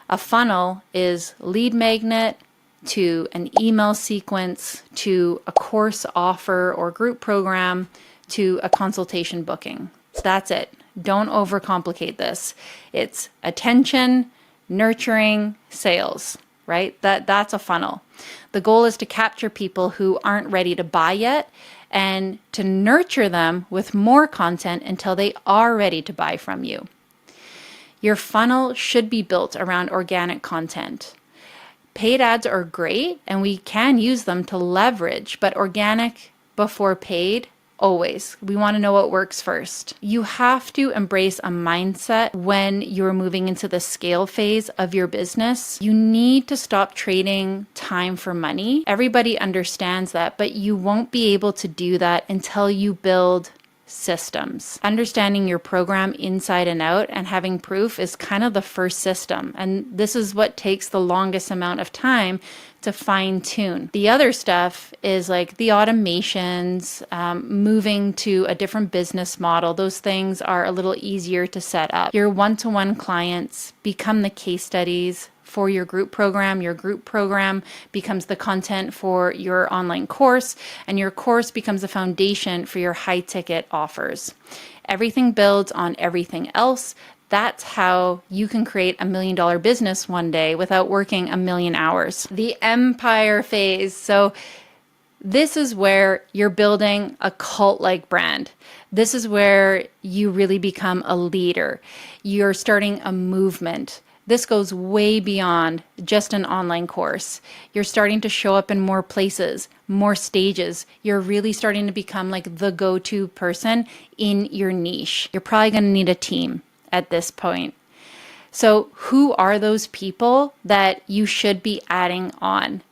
A funnel is lead magnet, to an email sequence, to a course offer or group program, to a consultation booking. That's it. Don't overcomplicate this. It's attention, nurturing, sales, right? That's a funnel. The goal is to capture people who aren't ready to buy yet and to nurture them with more content until they are ready to buy from you. Your funnel should be built around organic content. Paid ads are great and we can use them to leverage, but organic before paid, always. We want to know what works first. You have to embrace a mindset when you're moving into the scale phase of your business. You need to stop trading time for money. Everybody understands that, but you won't be able to do that until you build systems. Understanding your program inside and out and having proof is kind of the first system. And this is what takes the longest amount of time to fine tune. The other stuff is like the automations, moving to a different business model. Those things are a little easier to set up. Your one-to-one clients become the case studies for your group program. Your group program becomes the content for your online course, and your course becomes the foundation for your high ticket offers. Everything builds on everything else. That's how you can create $1 million business one day without working 1,000,000 hours. The empire phase. So this is where you're building a cult-like brand. This is where you really become a leader. You're starting a movement. This goes way beyond just an online course. You're starting to show up in more places, more stages. You're really starting to become like the go-to person in your niche. You're probably going to need a team at this point. So who are those people that you should be adding on?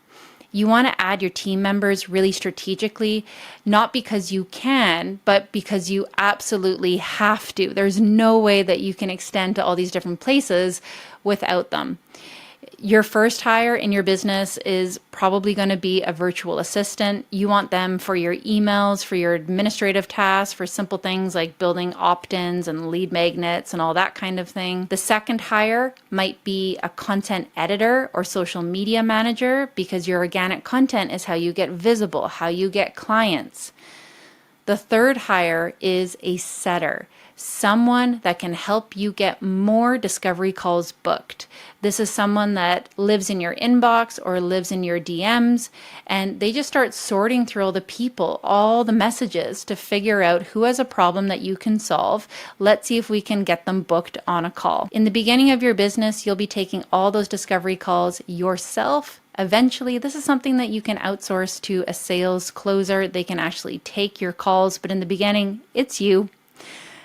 You want to add your team members really strategically, not because you can, but because you absolutely have to. There's no way that you can extend to all these different places without them. Your first hire in your business is probably going to be a virtual assistant. You want them for your emails, for your administrative tasks, for simple things like building opt-ins and lead magnets and all that kind of thing. The second hire might be a content editor or social media manager, because your organic content is how you get visible, how you get clients. The third hire is a setter, someone that can help you get more discovery calls booked. This is someone that lives in your inbox or lives in your DMs, and they just start sorting through all the people, all the messages to figure out who has a problem that you can solve. Let's see if we can get them booked on a call. In the beginning of your business, you'll be taking all those discovery calls yourself. Eventually, this is something that you can outsource to a sales closer. They can actually take your calls, but in the beginning, it's you.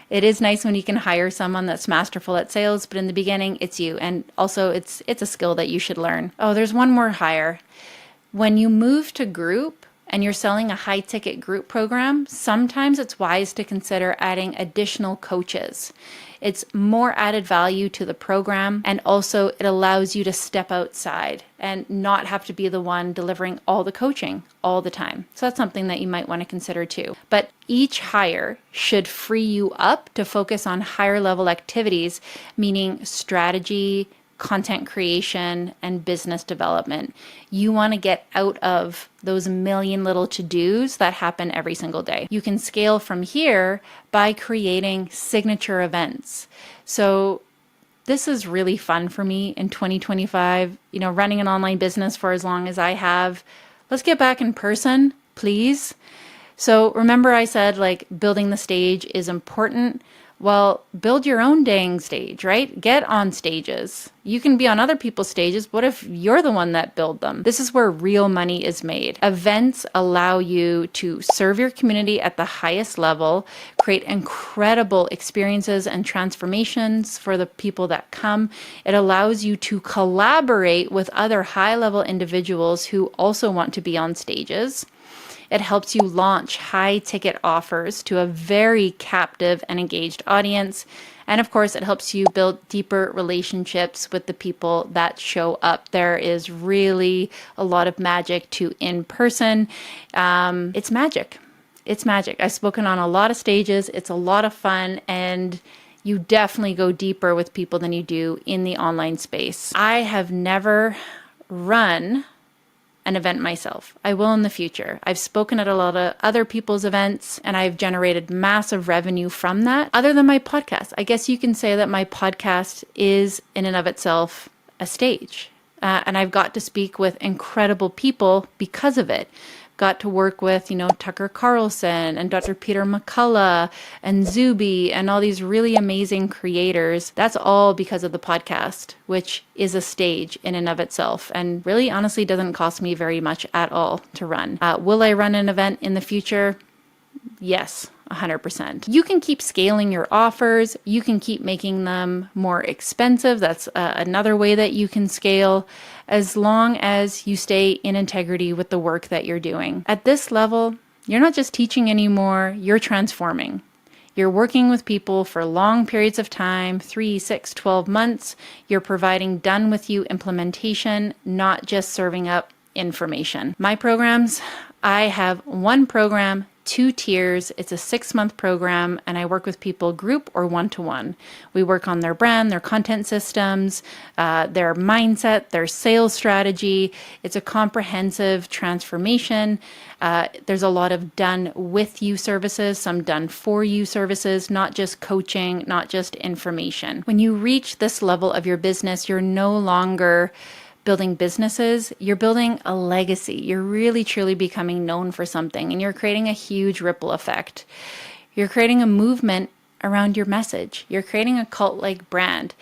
It is nice when you can hire someone that's masterful at sales, but in the beginning, it's you. And also, it's a skill that you should learn. Oh, there's one more hire. When you move to group and you're selling a high-ticket group program, sometimes it's wise to consider adding additional coaches. It's more added value to the program, and also it allows you to step outside and not have to be the one delivering all the coaching all the time. So that's something that you might want to consider too. But each hire should free you up to focus on higher level activities, meaning strategy, content creation, and business development. You want to get out of those million little to-dos that happen every single day. You can scale from here by creating signature events. So this is really fun for me in 2025, running an online business for as long as I have. Let's get back in person, please. So remember I said building the stage is important. Well, build your own dang stage, right? Get on stages. You can be on other people's stages. What if you're the one that build them? This is where real money is made. Events allow you to serve your community at the highest level, create incredible experiences and transformations for the people that come. It allows you to collaborate with other high-level individuals who also want to be on stages. It helps you launch high-ticket offers to a very captive and engaged audience. And of course, it helps you build deeper relationships with the people that show up. There is really a lot of magic to in-person. It's magic. It's magic. I've spoken on a lot of stages. It's a lot of fun, and you definitely go deeper with people than you do in the online space. I have never run an event myself. I will in the future. I've spoken at a lot of other people's events, and I've generated massive revenue from that, other than my podcast. I guess you can say that my podcast is in and of itself a stage. and I've got to speak with incredible people because of it. Got to work with, Tucker Carlson and Dr. Peter McCullough and Zuby and all these really amazing creators. That's all because of the podcast, which is a stage in and of itself and really honestly doesn't cost me very much at all to run. Will I run an event in the future? Yes, 100%. You can keep scaling your offers. You can keep making them more expensive. That's another way that you can scale, as long as you stay in integrity with the work that you're doing. At this level, you're not just teaching anymore, you're transforming. You're working with people for long periods of time, 3, 6, 12 months. You're providing done with you implementation, not just serving up information. My programs, I have one program, 2 tiers. It's a 6-month program, and I work with people group or one-to-one. We work on their brand, their content systems, their mindset, their sales strategy. It's a comprehensive transformation. There's a lot of done with you services, some done for you services, not just coaching, not just information. When you reach this level of your business, you're no longer building businesses, you're building a legacy. You're really truly becoming known for something, and you're creating a huge ripple effect. You're creating a movement around your message. You're creating a cult-like brand.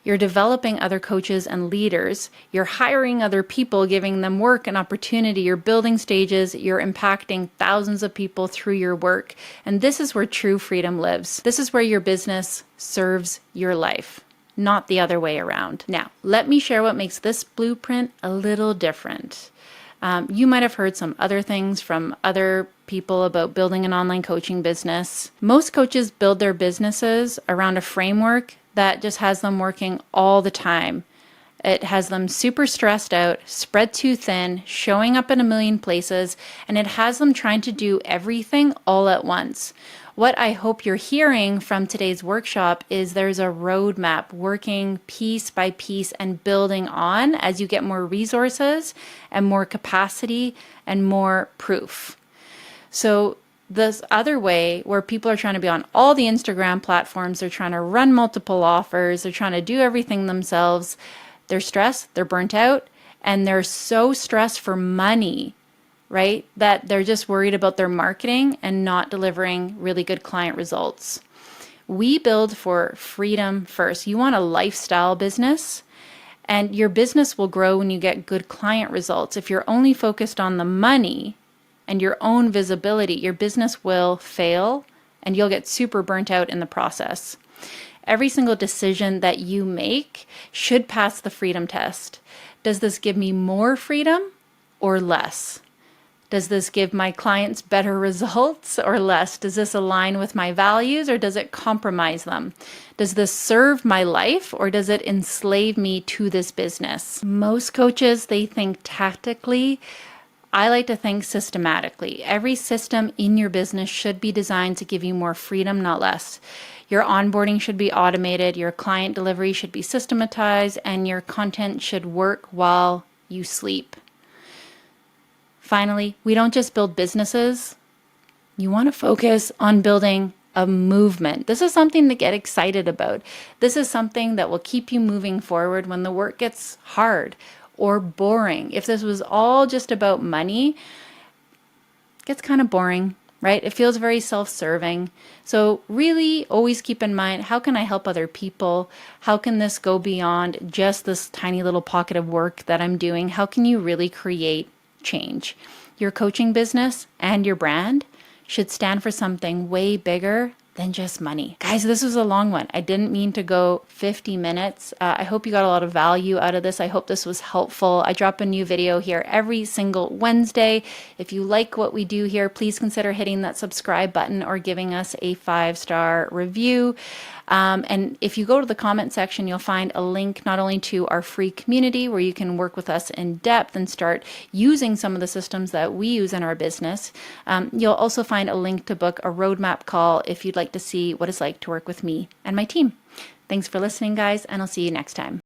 You're developing other coaches and leaders. You're hiring other people, giving them work and opportunity. You're building stages. You're impacting thousands of people through your work. And this is where true freedom lives. This is where your business serves your life, not the other way around. Now, let me share what makes this blueprint a little different. You might have heard some other things from other people about building an online coaching business. Most coaches build their businesses around a framework that just has them working all the time. It has them super stressed out, spread too thin, showing up in a million places, and it has them trying to do everything all at once. What I hope you're hearing from today's workshop is there's a roadmap working piece by piece and building on as you get more resources and more capacity and more proof. So this other way where people are trying to be on all the Instagram platforms, they're trying to run multiple offers, they're trying to do everything themselves, they're stressed, they're burnt out, and they're so stressed for money, right? That they're just worried about their marketing and not delivering really good client results. We build for freedom first. You want a lifestyle business, and your business will grow when you get good client results. If you're only focused on the money and your own visibility, your business will fail and you'll get super burnt out in the process. Every single decision that you make should pass the freedom test. Does this give me more freedom or less? Does this give my clients better results or less? Does this align with my values or does it compromise them? Does this serve my life or does it enslave me to this business? Most coaches, they think tactically. I like to think systematically. Every system in your business should be designed to give you more freedom, not less. Your onboarding should be automated, your client delivery should be systematized, and your content should work while you sleep. Finally, we don't just build businesses. You want to focus on building a movement. This is something to get excited about. This is something that will keep you moving forward when the work gets hard or boring. If this was all just about money, it gets kind of boring, right? It feels very self-serving. So really always keep in mind, how can I help other people? How can this go beyond just this tiny little pocket of work that I'm doing? How can you really create change? Your coaching business and your brand should stand for something way bigger than just money. Guys, this was a long one. I didn't mean to go 50 minutes. I hope you got a lot of value out of this. I hope this was helpful. I drop a new video here every single Wednesday. If you like what we do here, please consider hitting that subscribe button or giving us a 5-star review. And if you go to the comment section, you'll find a link not only to our free community where you can work with us in depth and start using some of the systems that we use in our business. You'll also find a link to book a roadmap call if you'd like to see what it's like to work with me and my team. Thanks for listening, guys, and I'll see you next time.